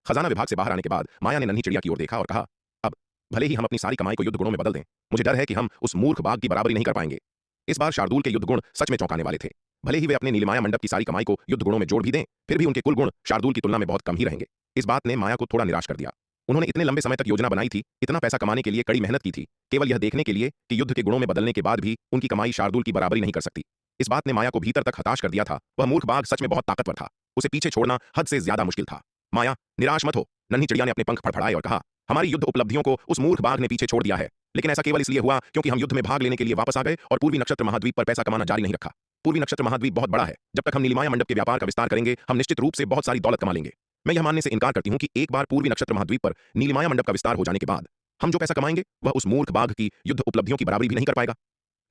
खजाना विभाग से बाहर आने के बाद माया ने नन्ही चिड़िया की ओर देखा और कहा, अब भले ही हम अपनी सारी कमाई को युद्ध गुणों में बदल दें, मुझे डर है कि हम उस मूर्ख बाघ की बराबरी नहीं कर पाएंगे। इस बार शार्दुल के युद्ध गुण सच में चौंकाने वाले थे। भले ही वे अपने नीलिमाया मंडप की सारी कमाई को युद्ध गुणों में जोड़ भी दें, फिर भी उनके कुल गुण शार्दुल की तुलना में बहुत कम ही रहेंगे। इस बात ने माया को थोड़ा निराश कर दिया। उन्होंने इतने लंबे समय तक योजना बनाई थी, इतना पैसा कमाने के लिए कड़ी मेहनत की थी, केवल यह देखने के लिए कि युद्ध के गुणों में बदलने के बाद भी उनकी कमाई शार्दुल की बराबरी नहीं कर सकती। इस बात ने माया को भीतर तक हताश कर दिया था। वह मूर्ख बाघ सच में बहुत ताकतवर था, उसे पीछे छोड़ना हद से ज्यादा मुश्किल था। माया, निराश मत हो। नन्ही चिड़िया ने अपने पंख फड़फड़ाए और कहा, हमारी युद्ध उपलब्धियों को उस मूर्ख बाघ ने पीछे छोड़ दिया है, लेकिन ऐसा केवल इसलिए हुआ क्योंकि हम युद्ध में भाग लेने के लिए वापस आ गए और पूर्वी नक्षत्र महाद्वीप पर पैसा कमाना जारी नहीं रखा। पूर्वी नक्षत्र महाद्वीप बहुत बड़ा है। जब तक हम नीलिमाया मंडप के व्यापार का विस्तार करेंगे, हम निश्चित रूप से बहुत सारी दौलत कमा लेंगे। मैं यह मानने से इनकार करती हूं कि एक बार पूर्वी नक्षत्र महाद्वीप पर नीलिमाया मंडप का विस्तार हो जाने के बाद हम जो पैसा कमाएंगे वह उस मूर्ख बाघ की युद्ध उपलब्धियों की बराबरी भी नहीं कर पाएगा।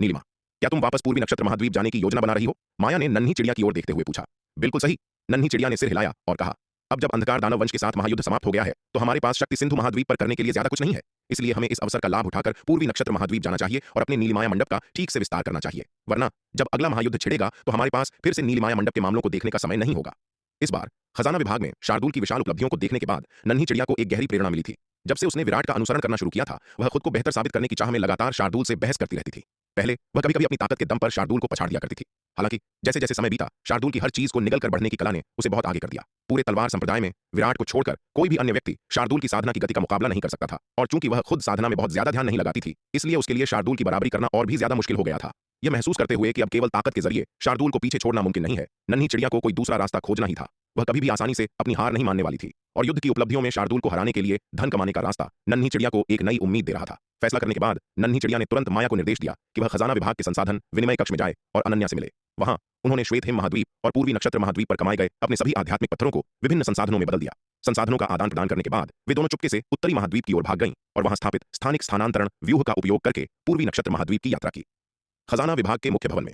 नीलिमा, क्या तुम वापस पूर्वी नक्षत्र महाद्वीप जाने की योजना बना रही हो? माया ने नन्ही चिड़िया की ओर देखते हुए पूछा। बिल्कुल सही। नन्ही चिड़िया ने सिर हिलाया और कहा, अब जब अंधकार दानव वंश के साथ महायुद्ध समाप्त हो गया है, तो हमारे पास शक्ति सिंधु महाद्वीप पर करने के लिए ज्यादा कुछ नहीं है। इसलिए हमें इस अवसर का लाभ उठाकर पूर्वी नक्षत्र महाद्वीप जाना चाहिए और अपने नीलिमाया मंडप का ठीक से विस्तार करना चाहिए, वरना जब अगला महायुद्ध छिड़ेगा तो हमारे पास फिर से नीलिमाया मंडप के मामलों को देखने का समय नहीं होगा। इस बार खजाना विभाग में शार्दुल की विशाल उपलब्धियों को देखने के बाद नन्ही चिड़िया को एक गहरी प्रेरणा मिली थी। जब से उसने विराट का अनुसरण करना शुरू किया था, वह खुद को बेहतर साबित करने की चाह में लगातार शार्दुल से बहस करती रहती थी। पहले वह कभी कभी अपनी ताकत के दम पर शार्दुल को पछाड़ दिया करती थी। हालांकि जैसे जैसे समय बीता, शार्दुल की हर चीज को निगल कर बढ़ने की कला ने उसे बहुत आगे कर दिया। पूरे तलवार संप्रदाय में विराट को छोड़कर कोई भी अन्य व्यक्ति शार्दूल की साधना की गति का मुकाबला नहीं कर सकता था, और चूंकि वह खुद साधना में बहुत ज्यादा ध्यान नहीं लगाती थी, इसलिए उसके लिए शार्दूल की बराबरी करना और भी ज्यादा मुश्किल हो गया था। यह महसूस करते हुए कि अब केवल ताकत के जरिए शार्दूल को पीछे छोड़ना मुमकिन नहीं है, नन्ही चिड़िया को कोई दूसरा रास्ता खोजना ही था। वह कभी भी आसानी से अपनी हार नहीं मानने वाली थी, और युद्ध की उपलब्धियों में शार्दूल को हराने के लिए धन कमाने का रास्ता नन्ही चिड़िया को एक नई उम्मीद दे रहा था। फैसला करने के बाद नन्ही चिड़िया ने तुरंत माया को निर्देश दिया कि वह खजाना विभाग के संसाधन विनिमय कक्ष में जाए और अनन्या से मिले। वहां उन्होंने श्वेत हिम महाद्वीप और पूर्वी नक्षत्र महाद्वीप पर कमाए गए अपने सभी आध्यात्मिक पत्थरों को विभिन्न संसाधनों में बदल दिया। संसाधनों का आदान प्रदान करने के बाद वे दोनों चुपके से उत्तरी महाद्वीप की ओर भाग गईं और वहां स्थापित स्थानिक स्थानांतरण व्यूह का उपयोग करके पूर्वी नक्षत्र महाद्वीप की यात्रा की। खजाना विभाग के मुख्य भवन में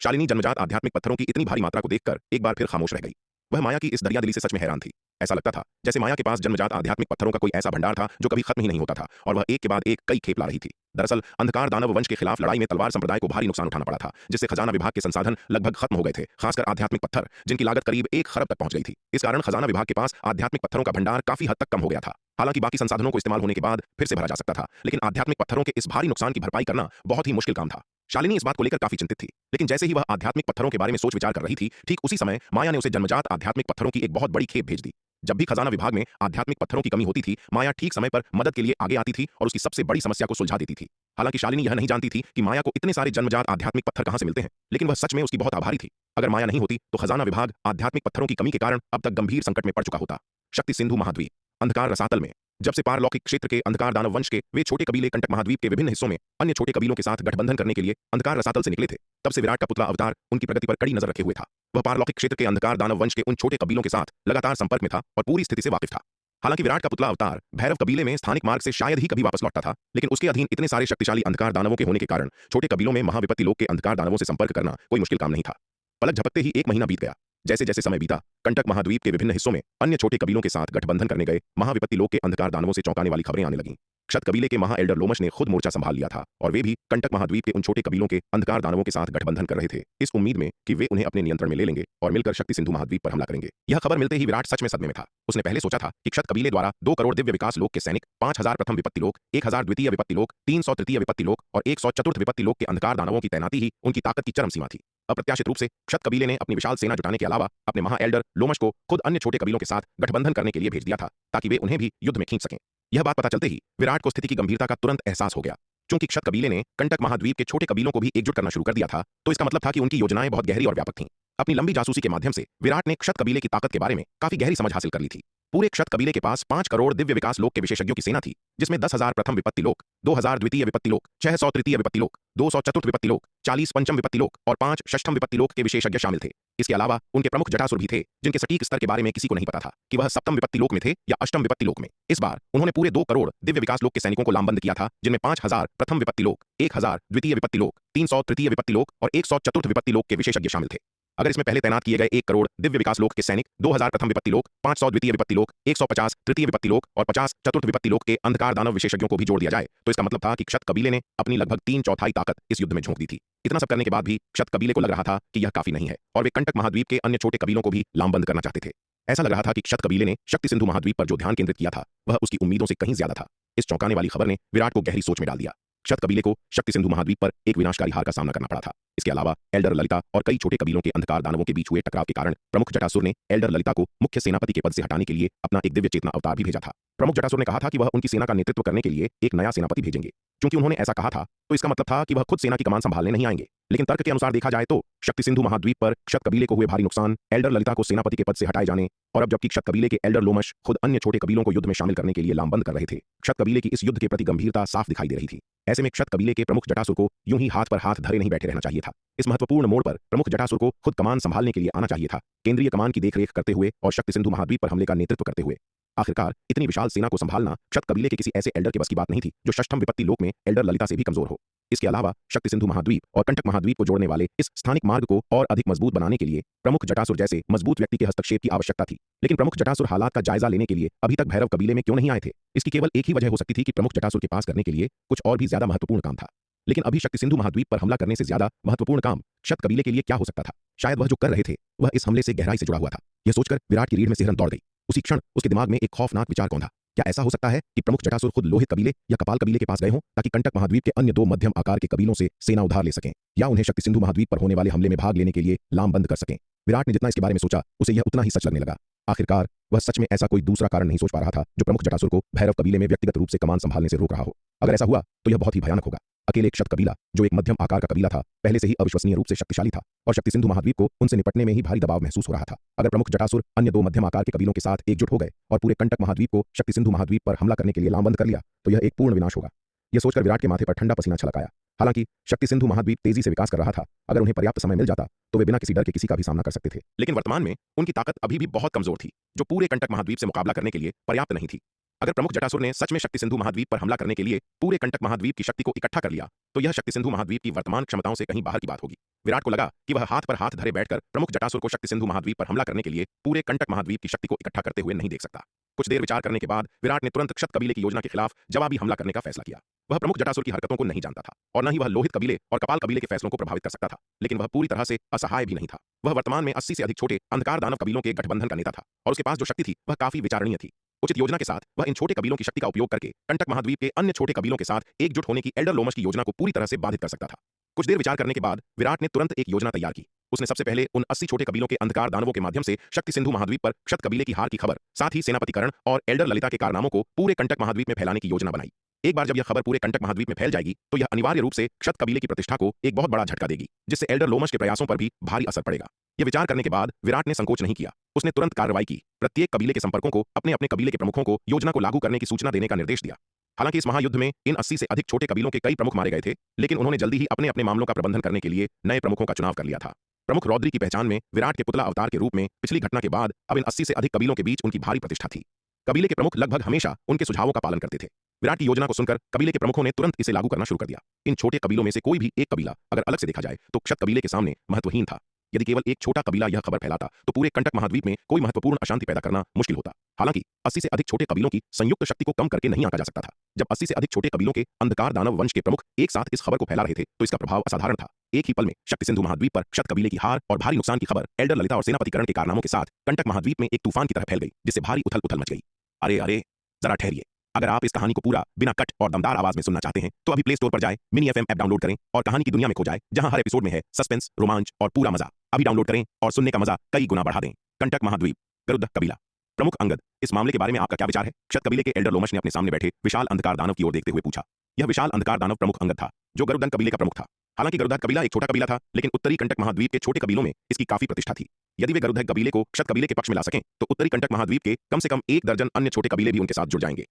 शालिनी जन्मजात आध्यात्मिक पत्थरों की इतनी भारी मात्रा को देखकर एक बार फिर खामोश रह गई। वह माया की इस दरियादिली से सच में हैरान थी। ऐसा लगता था जैसे माया के पास जन्मजात आध्यात्मिक पत्थरों का कोई ऐसा भंडार था जो कभी खत्म ही नहीं होता था, और वह एक के बाद एक कई खेप ला रही थी। दरअसल अंधकार दानव वंश के खिलाफ लड़ाई में तलवार संप्रदाय को भारी नुकसान उठाना पड़ा था, जिससे खजाना विभाग के संसाधन लगभग खत्म हो गए थे, खासकर आध्यात्मिक पत्थर जिनकी लागत करीब 1 खरब तक पहुंच गई थी। इस कारण खजाना विभाग के पास आध्यात्मिक पत्थरों का भंडार काफी हद तक कम हो गया था। हालांकि बाकी संसाधनों को इस्तेमाल होने के बाद फिर से भरा जा सकता था, लेकिन आध्यात्मिक पत्थरों के इस भारी नुकसान की भरपाई करना बहुत ही मुश्किल काम था। शालिनी इस बात को लेकर काफी चिंतित थी, लेकिन जैसे ही वह आध्यात्मिक पत्थरों के बारे में सोच विचार कर रही थी, ठीक उसी समय माया ने उसे जन्मजात आध्यात्मिक पत्थरों की एक बहुत बड़ी खेप भेज दी। जब भी खजाना विभाग में आध्यात्मिक पत्थरों की कमी होती थी, माया ठीक समय पर मदद के लिए आगे आती थी और उसकी सबसे बड़ी समस्या को सुलझा देती थी। हालांकि शालिनी यह नहीं जानती थी कि माया को इतने सारे जन्मजात आध्यात्मिक पत्थर कहां से मिलते हैं, लेकिन वह सच में उसकी बहुत आभारी थी। अगर माया नहीं होती तो खजाना विभाग आध्यात्मिक पत्थरों की कमी के कारण अब तक गंभीर संकट में पड़ चुका होता। शक्ति सिंधु महाद्वीप अंधकार रसातल में जब से पारलौकिक क्षेत्र के अंधकार दानव वंश के वे छोटे कबीले कंटक महाद्वीप के विभिन्न हिस्सों में अन्य छोटे कबीलों के साथ गठबंधन करने के लिए अंधकार रसातल से निकले थे, तब से विराट का पुतला अवतार उनकी प्रगति पर कड़ी नजर रखे हुए था। वह पारलौकिक क्षेत्र के अंधकार दानव वंश के उन छोटे कबीलों के साथ लगातार संपर्क में था और पूरी स्थिति से वाकिफ था। हालांकि विराट का पुतला अवतार भैरव कबीले में स्थानिक मार्ग से शायद ही कभी वापस लौटता था, लेकिन उसके अधीन इतने सारे शक्तिशाली अंधकार दानवों के होने के कारण छोटे कबीलों में महाविपत्ति लोक के अंधकार दानवों से संपर्क करना कोई मुश्किल काम नहीं था। पलक झपकते ही 1 महीना बीत गया। जैसे जैसे समय बीता, कंटक महाद्वीप के विभिन्न हिस्सों में अन्य छोटे कबीलों के साथ गठबंधन करने गए महाविपत्ति लोक के अंधकार दानवों से चौंकाने वाली खबरें आने लगीं। क्षत कबीले के महा एल्डर लोमश ने खुद मोर्चा संभाल लिया था, और वे भी कंटक महाद्वीप के उन छोटे कबीलों के अंधकार दानवों के साथ गठबंधन कर रहे थे, इस उम्मीद में कि वे उन्हें अपने नियंत्रण में ले लेंगे और मिलकर शक्ति सिंधु महाद्वीप पर हमला करेंगे। यह खबर मिलते ही विराट सच में सदमे में था। उसने पहले सोचा था कि क्षत कबीले द्वारा 2 करोड़ दिव्य विकास लोक के सैनिक, 5000 प्रथम विपत्ति लोक, 1000 द्वितीय विपत्ति लोक, 300 तृतीय विपत्ति लोक और 100 चतुर्थ विपत्ति लोक के अंधकार दानवों की तैनाती ही उनकी ताकत की चरम सीमा थी। अप्रत्याशित रूप से क्षत कबीले ने अपनी विशाल सेना जुटाने के अलावा अपने महा एल्डर लोमश को खुद अन्य छोटे कबीलों के साथ गठबंधन करने के लिए भेज दिया था, ताकि वे उन्हें भी युद्ध में खींच सकें। यह बात पता चलते ही विराट को स्थिति की गंभीरता का तुरंत एहसास हो गया। चूंकि क्षत कबीले ने कंटक महाद्वीप के छोटे कबीलों को भी एकजुट करना शुरू कर दिया था, तो इसका मतलब था कि उनकी योजनाएं बहुत गहरी और व्यापक थीं। अपनी लंबी जासूसी के माध्यम से विराट ने क्षत कबीले की ताकत के बारे में काफी गहरी समझ हासिल कर ली थी। पूरे क्षत कबीले के पास 5 करोड़ दिव्य विकास लोक के विशेषज्ञों की सेना थी, जिसमें 10,000 प्रथम विपत्ति लोक, 2,000 द्वितीय विपत्ति लोक, 600 तृतीय विपत्ति लोक, 200 चतुर्थ विपत्ति लोक, 40 पंचम विपत्ति लोक और 5 षष्ठम विपत्ति लोक के विशेषज्ञ शामिल थे। इसके अलावा उनके प्रमुख जटासुर भी थे, जिनके सटीक स्तर के बारे में किसी को नहीं पता था कि वह सप्तम विपत्ति लोक में थे या अष्टम विपत्ति लोक में। इस बार उन्होंने पूरे 2 करोड़ दिव्य विकास लोक के सैनिकों को लामबंद किया था, जिनमें 5,000 प्रथम विपत्ति लोक, 1,000 द्वितीय विपत्ति लोक, 300 तृतीय विपत्ति लोक और 100 चतुर्थ विपत्ति लोक के विशेषज्ञ शामिल थे। अगर इसमें पहले तैनात किए गए 1 करोड़ दिव्य विकास लोक के सैनिक, 2,000 प्रथम विपत्ति लोक, 500 द्वितीय विपत्ति लोक, 150 तृतीय विपत्ति लोक और 50 चतुर्थ विपत्ति लोक के अंधकार दानव विशेषज्ञों को भी जोड़ दिया जाए, तो इसका मतलब था कि क्षत कबीले ने अपनी लगभग 3/4 ताकत इस युद्ध में झोंक दी थी। इतना सब करने के बाद भी क्षत कबीले को लग रहा था कि यह काफी नहीं है, और वे कंटक महाद्वीप के अन्य छोटे कबीलों को भी लामबंद करना चाहते थे। ऐसा लग रहा था कि क्षत कबीले ने शक्ति सिंधु महाद्वीप पर जो ध्यान केंद्रित किया था, वह उसकी उम्मीदों से कहीं ज्यादा था। इस चौंकाने वाली खबर ने विराट को गहरी सोच में डाल दिया। क्षत कबीले को शक्ति सिंधु महाद्वीप पर एक विनाशकारी हार का सामना करना पड़ा था। इसके अलावा एल्डर ललिता और कई छोटे कबीलों के अंधकार दानवों के बीच हुए टकराव के कारण प्रमुख जटासुर ने एल्डर ललिता को मुख्य सेनापति के पद से हटाने के लिए अपना एक दिव्य चेतना अवतार भी भेजा था। प्रमुख जटासुर ने कहा था कि वह उनकी सेना का नेतृत्व करने के लिए एक नया सेनापति भेजेंगे। चूंकि उन्होंने ऐसा कहा था, तो इसका मतलब था कि वह खुद सेना की कमान संभालने नहीं आएंगे। लेकिन तर्क के अनुसार देखा जाए तो शक्ति सिंधु महाद्वीप पर क्षत कबीले को हुए भारी नुकसान, एल्डर ललिता को सेनापति के पद से हटाए जाने, और अब जबकि क्षत कबीले के एल्डर लोमश खुद अन्य छोटे कबीलों को युद्ध में शामिल करने के लिए लामबंद कर रहे थे, क्षत कबीले की इस युद्ध के प्रति गंभीरता साफ दिखाई दे रही थी। ऐसे में क्षत कबीले के प्रमुख जटासुर को यूं ही हाथ पर हाथ धरे नहीं बैठे रहना चाहिए था। इस महत्वपूर्ण मोड़ पर प्रमुख जटासुर को खुद कमान संभालने के लिए आना चाहिए था, केंद्रीय कमान की देखरेख करते हुए और शक्ति सिंधु महाद्वीप पर हमले का नेतृत्व करते हुए। आखिरकार इतनी विशाल सेना को संभालना क्षत कबीले के किसी ऐसे एल्डर के बस की बात नहीं थी जो षष्ठम विपत्ति लोक में एल्डर ललिता से भी कमजोर हो। इसके अलावा शक्ति सिंधु महाद्वीप और कंटक महाद्वीप को जोड़ने वाले इस स्थानिक मार्ग को और अधिक मजबूत बनाने के लिए प्रमुख जटासुर जैसे मजबूत व्यक्ति के हस्तक्षेप की आवश्यकता थी। लेकिन प्रमुख जटासुर हालात का जायजा लेने के लिए अभी तक भैरव कबीले में क्यों नहीं आए थे? इसकी केवल एक ही वजह हो सकती थी कि प्रमुख जटासुर के पास करने के लिए कुछ और भी ज्यादा महत्वपूर्ण काम था। लेकिन अभी शक्ति सिंधु महाद्वीप पर हमला करने से ज्यादा महत्वपूर्ण काम क्षत कबीले के लिए क्या हो सकता था? शायद वह जो कर रहे थे वह इस हमले से गहराई से जुड़ा हुआ था। यह सोचकर विराट की रीढ़ में सिहरन दौड़ गई। उसी क्षण उसके दिमाग में एक खौफनाक विचार कौंधा। क्या ऐसा हो सकता है कि प्रमुख जटासुर खुद लोहित कबीले या कपाल कबीले के पास गए हों, ताकि कंटक महाद्वीप के अन्य 2 मध्यम आकार के कबीलों से सेना उधार ले सकें, या उन्हें शक्ति सिंधु महाद्वीप पर होने वाले हमले में भाग लेने के लिए लामबंद कर सकें? विराट ने जितना इसके बारे में सोचा, उसे यह उतना ही सच लगने लगा। आखिरकार वह सच में ऐसा कोई दूसरा कारण नहीं सोच पा रहा था जो प्रमुख जटासुर को भैरव कबीले में व्यक्तिगत रूप से कमान संभालने से रोक रहा हो। अगर ऐसा हुआ तो यह बहुत ही भयानक होगा। अकेले एक क्षत कबीला, जो एक मध्यम आकार का कबीला था, पहले से ही अविश्वसनीय रूप से शक्तिशाली था और शक्ति सिंधु महाद्वीप को उनसे निपटने में ही भारी दबाव महसूस हो रहा था। अगर प्रमुख जटासुर अन्य दो मध्यम आकार के कबीलों के साथ एकजुट हो गए और पूरे कंटक महाद्वीप को शक्ति सिंधु महाद्वीप पर हमला करने के लिए लामबंद कर लिया तो यह एक पूर्ण विनाश होगा। यह सोचकर विराट के माथे पर ठंडा पसीना छलक आया। हालांकि शक्ति सिंधु महाद्वीप तेजी से विकास कर रहा था। अगर उन्हें पर्याप्त समय मिल जाता तो वे बिना किसी डर के किसी का भी सामना कर सकते थे, लेकिन वर्तमान में उनकी ताकत अभी भी बहुत कमजोर थी, जो पूरे कंटक महाद्वीप से मुकाबला करने के लिए पर्याप्त नहीं थी। अगर प्रमुख जटासुर ने सच में शक्ति सिंधु महाद्वीप पर हमला करने के लिए पूरे कंटक महाद्वीप की शक्ति को इकट्ठा कर लिया तो यह शक्ति सिंधु महाद्वीप की वर्तमान क्षमताओं से कहीं बाहर की बात होगी। विराट को लगा कि वह हाथ पर हाथ धरे बैठकर प्रमुख जटासुर को शक्ति सिंधु महाद्वीप पर हमला करने के लिए पूरे कंटक महाद्वीप की शक्ति को इकट्ठा करते हुए नहीं देख सकता। कुछ देर विचार करने के बाद विराट ने तुरंत क्षत कबीले की योजना के खिलाफ जवाबी हमला करने का फैसला किया। वह प्रमुख जटासुर की हरकतों को नहीं जानता था और न ही वह लोहित कबीले और कपाल कबीले के फैसलों को प्रभावित कर सकता था, लेकिन वह पूरी तरह से असहाय भी नहीं था। वह वर्तमान में 80 से अधिक छोटे अंधकार दानव कबीलों के गठबंधन का नेता था और उसके पास जो शक्ति थी वह काफी विचारणीय थी। उचित योजना के साथ वह इन छोटे कबीलों की शक्ति का उपयोग करके कंटक महाद्वीप के अन्य छोटे कबीलों के साथ एकजुट होने की एल्डर लोमश की योजना को पूरी तरह से बाधित कर सकता था। कुछ देर विचार करने के बाद विराट ने तुरंत एक योजना तैयार की। उसने सबसे पहले उन 80 छोटे कबीलों के अंधकार दानवों के माध्यम से शक्ति सिंधु महाद्वीप पर क्षत कबीले की हार की खबर, साथ ही सेनापतिकरण और एल्डर ललिता के कारनामों को पूरे कंटक महाद्वीप में फैलाने की योजना बनाई। एक बार जब यह खबर पूरे कंटक महाद्वीप में फैल जाएगी तो यह अनिवार्य रूप से क्षत कबीले की प्रतिष्ठा को एक बहुत बड़ा झटका देगी, जिससे एल्डर लोमश के प्रयासों पर भी भारी असर पड़ेगा। यह विचार करने के बाद विराट ने संकोच नहीं किया। उसने तुरंत कार्रवाई की। प्रत्येक कबीले के संपर्कों को अपने अपने कबीले के प्रमुखों को योजना को लागू करने की सूचना देने का निर्देश दिया। हालांकि इस महायुद्ध में इन 80 से अधिक छोटे कबीलों के कई प्रमुख मारे गए थे, लेकिन उन्होंने जल्दी ही अपने अपने मामलों का प्रबंधन करने के लिए नए प्रमुखों का चुनाव कर लिया था। प्रमुख रौद्री की पहचान में विराट के पुतला अवतार के रूप में पिछली घटना के बाद अब इन 80 से अधिक कबीलों के बीच उनकी भारी प्रतिष्ठा थी। कबीले के प्रमुख लगभग हमेशा उनके सुझावों का पालन करते थे। विराट की योजना को सुनकर कबीले के प्रमुखों ने तुरंत इसे लागू करना शुरू कर दिया। इन छोटे कबीलों में से कोई भी एक कबीला अगर अलग से देखा जाए तो क्षत कबीले के सामने महत्वहीन था। यदि केवल एक छोटा कबीला यह खबर फैलाता तो पूरे कंटक महाद्वीप में कोई महत्वपूर्ण अशांति पैदा करना मुश्किल होता। हालांकि 80 से अधिक छोटे कबीलों की संयुक्त शक्ति को कम करके नहीं आंका जा सकता था। जब 80 से अधिक छोटे कबीलों के अंधकार दानव वंश के प्रमुख एक साथ इस खबर को फैला रहे थे तो इसका प्रभाव असाधारण था। एक ही पल में शक्ति सिंधु महाद्वीप पर क्षत कबीले की हार और भारी नुकसान की खबर एल्डर ललिता और सेनापतिकरण के कारनामों के साथ कंटक महाद्वीप में एक तूफान की तरह फैल गई, जिससे भारी उथल पुथल मच गई। अरे अरे, जरा ठहरिए। अगर आप इस कहानी को पूरा बिना कट और दमदार आवाज में सुनना चाहते हैं तो अभी प्ले स्टोर पर जाएं, मिनी एफएम ऐप डाउनलोड करें और कहानी की दुनिया में खो जाएं, जहां हर एपिसोड में है सस्पेंस, रोमांच और पूरा मजा। अभी डाउनलोड करें और सुनने का मजा कई गुना बढ़ा दें। कंटक महाद्वीप, गरुड़ कबीला। प्रमुख अंगद, इस मामले के बारे में आपका क्या विचार है? क्षत कबीले के एल्डर लोमश ने अपने सामने बैठे विशाल अंधकार दानव की ओर देखते हुए पूछा। यह विशाल अंधकार दानव प्रमुख अंगद था, जो गरुड़ कबीले का प्रमुख था। हालांकि गरुड़ कबीला एक छोटा कबीला था, लेकिन उत्तरी कंटक महाद्वीप के छोटे कबीलों में इसकी काफी प्रतिष्ठा थी। यदि वे गरुड़ कबीले को क्षत कबीले के पक्ष में ला सकें तो उत्तरी कंटक महाद्वीप के कम से कम 1 दर्जन अन्य छोटे कबीले भी उनके साथ जुड़ जाएंगे।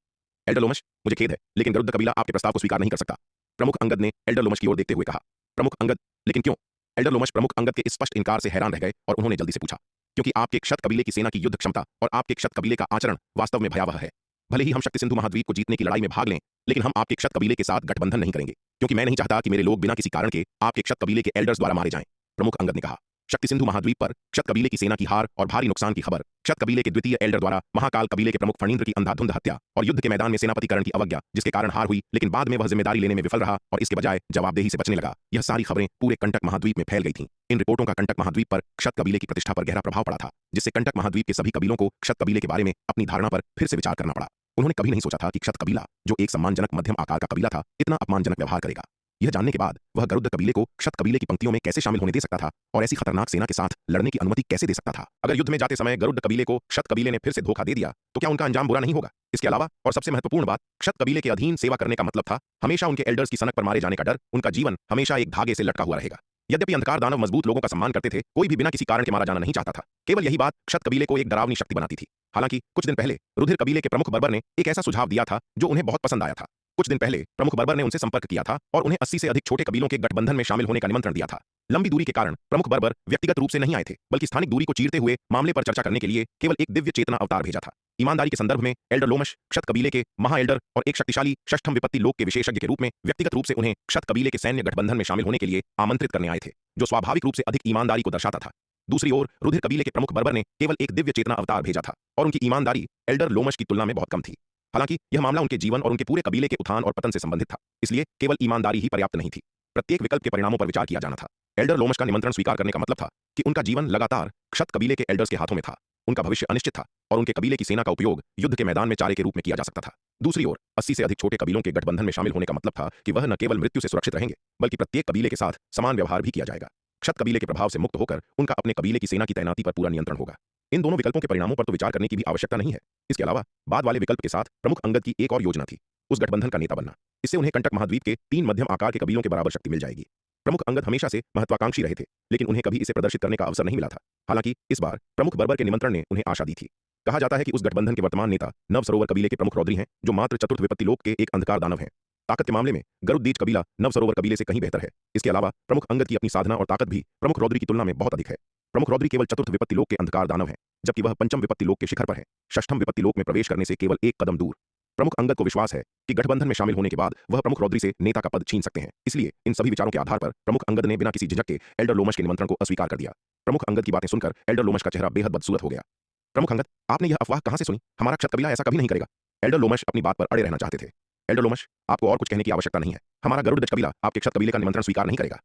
एल्डर लोमश, मुझे खेद है, लेकिन गरुड़ कबीला आपके प्रस्ताव को स्वीकार नहीं कर सकता। प्रमुख अंगद ने एल्डर लोमश की ओर देखते हुए कहा। प्रमुख अंगद, लेकिन क्यों? एल्डर लोमश प्रमुख अंगद के इस स्पष्ट इनकार से हैरान रह गए और उन्होंने जल्दी से पूछा। क्योंकि आपके क्षत कबीले की सेना की युद्ध क्षमता और आपके क्षत कबीले का आचरण वास्तव में भयावह है। भले ही हम शक्ति सिंधु महाद्वीप को जीतने की लड़ाई में भाग लें, लेकिन हम आपके क्षत कबीले के साथ गठबंधन नहीं करेंगे, क्योंकि मैं नहीं चाहता कि मेरे लोग बिना किसी कारण के आपके क्षत कबीले के एल्डर्स द्वारा मारे जाएं। प्रमुख अंगद ने कहा। शक्ति सिंधु महाद्वीप पर क्षत कबीले की सेना की हार और भारी नुकसान की खबर, क्षत कबीले के द्वितीय एल्डर द्वारा महाकाल कबीले के प्रमुख फणींद्र की अंधाधुंध हत्या और युद्ध के मैदान में सेनापतिकरण की अवज्ञा, जिसके कारण हार हुई, लेकिन बाद में वह जिम्मेदारी लेने में विफल रहा और इसके बजाय जवाबदेही से बचने लगा। यह सारी खबरें पूरे कंटक महाद्वीप में फैल गई थीं। इन रिपोर्टों का कंटक महाद्वीप पर क्षत कबीले की प्रतिष्ठा पर गहरा प्रभाव पड़ा था, जिससे कंटक महाद्वीप के सभी कबीलों को क्षत कबीले के बारे में अपनी धारणा पर फिर से विचार करना पड़ा। उन्होंने कभी नहीं सोचा था कि क्षत कबीला, जो एक सम्मानजनक मध्यम आकार का कबीला था, इतना अपमानजनक व्यवहार करेगा। यह जानने के बाद वह गरुड़ कबीले को क्षत कबीले की पंक्तियों में कैसे शामिल होने दे सकता था और ऐसी खतरनाक सेना के साथ लड़ने की अनुमति कैसे दे सकता था? अगर युद्ध में जाते समय गरुड़ कबीले को क्षत कबीले ने फिर से धोखा दे दिया तो क्या उनका अंजाम बुरा नहीं होगा? इसके अलावा और सबसे महत्वपूर्ण बात, क्षत कबीले के अधीन सेवा करने का मतलब था हमेशा उनके एल्डर्स की सनक पर मारे जाने का डर। उनका जीवन हमेशा एक धागे से लटका हुआ रहेगा। यद्यपि अंधकार दानव मजबूत लोगों का सम्मान करते थे, कोई भी बिना किसी कारण के मारा जाना नहीं चाहता था। केवल यही बात क्षत कबीले को एक डरावनी शक्ति बनाती थी। हालांकि कुछ दिन पहले रुधिर कबीले के प्रमुख बर्बर ने एक ऐसा सुझाव दिया था जो उन्हें बहुत पसंद आया था। कुछ दिन पहले प्रमुख बर्बर ने उनसे संपर्क किया था और उन्हें 80 से अधिक छोटे कबीलों के गठबंधन में शामिल होने का निमंत्रण दिया था। लंबी दूरी के कारण प्रमुख बर्बर व्यक्तिगत रूप से नहीं आए थे, बल्कि स्थानिक दूरी को चीरते हुए मामले पर चर्चा करने के लिए केवल एक दिव्य चेतना अवतार भेजा था। ईमानदारी के संदर्भ में एल्डर लोमश क्षत कबीले के महा एल्डर और एक शक्तिशाली षष्ठम विपत्ति लोक के विशेषज्ञ के रूप में व्यक्तिगत रूप से उन्हें क्षत कबीले के सैन्य गठबंधन में शामिल होने के लिए आमंत्रित करने आए थे, जो स्वाभाविक रूप से अधिक ईमानदारी को दर्शाता था। दूसरी ओर रुधिर कबीले के प्रमुख बर्बर ने केवल एक दिव्य चेतना अवतार भेजा था और उनकी ईमानदारी एल्डर लोमश की तुलना में बहुत कम थी। हालांकि यह मामला उनके जीवन और उनके पूरे कबीले के उत्थान और पतन से संबंधित था, इसलिए केवल ईमानदारी ही पर्याप्त नहीं थी। प्रत्येक विकल्प के परिणामों पर विचार किया जाना था। एल्डर लोमश का निमंत्रण स्वीकार करने का मतलब था कि उनका जीवन लगातार क्षत कबीले के एल्डर्स के हाथों में था। उनका भविष्य अनिश्चित था और उनके कबीले की सेना का उपयोग युद्ध के मैदान में चारे के रूप में किया जा सकता था। दूसरी ओर 80 से अधिक छोटे कबीलों के गठबंधन में शामिल होने का मतलब था कि वह न केवल मृत्यु से सुरक्षित रहेंगे, बल्कि प्रत्येक कबीले के साथ समान व्यवहार भी किया जाएगा। क्षत कबीले के प्रभाव से मुक्त होकर उनका अपने कबीले की सेना की तैनाती पर पूरा नियंत्रण होगा। इन दोनों विकल्पों के परिणामों पर तो विचार करने की भी आवश्यकता नहीं है। इसके अलावा बाद वाले विकल्प के साथ प्रमुख अंगद की एक और योजना थी, उस गठबंधन का नेता बनना। इससे उन्हें कंटक महाद्वीप के 3 मध्यम आकार के कबीलों के बराबर शक्ति मिल जाएगी। प्रमुख अंगद हमेशा से महत्वाकांक्षी रहे थे, लेकिन उन्हें कभी इसे प्रदर्शित करने का अवसर नहीं मिला था। हालांकि इस बार प्रमुख बर्बर के निमंत्रण ने उन्हें आशा दी थी। कहा जाता है कि उस गठबंधन के वर्तमान नेता नव सरोवर कबीले के प्रमुख रौद्री हैं, जो मात्र चतुर्थ विपत्ति लोक के एक अंधकार दानव हैं। ताकत के मामले में गरुड़दीज कबीला नव सरोवर कबीले से कहीं बेहतर है। इसके अलावा प्रमुख अंगद की अपनी साधना और ताकत भी प्रमुख रौद्री की तुलना में बहुत अधिक है। प्रमुख रौद्री केवल चतुर्थ विपत्ति लोक के अंधकार दानव हैं, जबकि वह पंचम विपत्ति लोक के शिखर पर है, षष्ठम विपत्ति लोक में प्रवेश करने से केवल एक कदम दूर। प्रमुख अंगद को विश्वास है कि गठबंधन में शामिल होने के बाद वह प्रमुख रौद्री से नेता का पद छीन सकते हैं। इसलिए इन सभी विचारों के आधार पर प्रमुख अंगद ने बिना किसी झिझक के एल्डर लोमश के निमंत्रण को अस्वीकार कर दिया। प्रमुख अंगद की बातें सुनकर एल्डर लोमश का चेहरा बेहद बदसूरत हो गया। प्रमुख अंगद, आपने यह अफवाह कहां से सुनी? हमारा क्षत कबीला ऐसा कभी नहीं करेगा। एल्डर लोमश अपनी बात पर अड़े रहना चाहते थे। एल्डर लोमश, आपको और कुछ कहने की आवश्यकता नहीं है। हमारा गरुड़ध्वज कबीला आपके क्षत कबीले का निमंत्रण स्वीकार नहीं करेगा।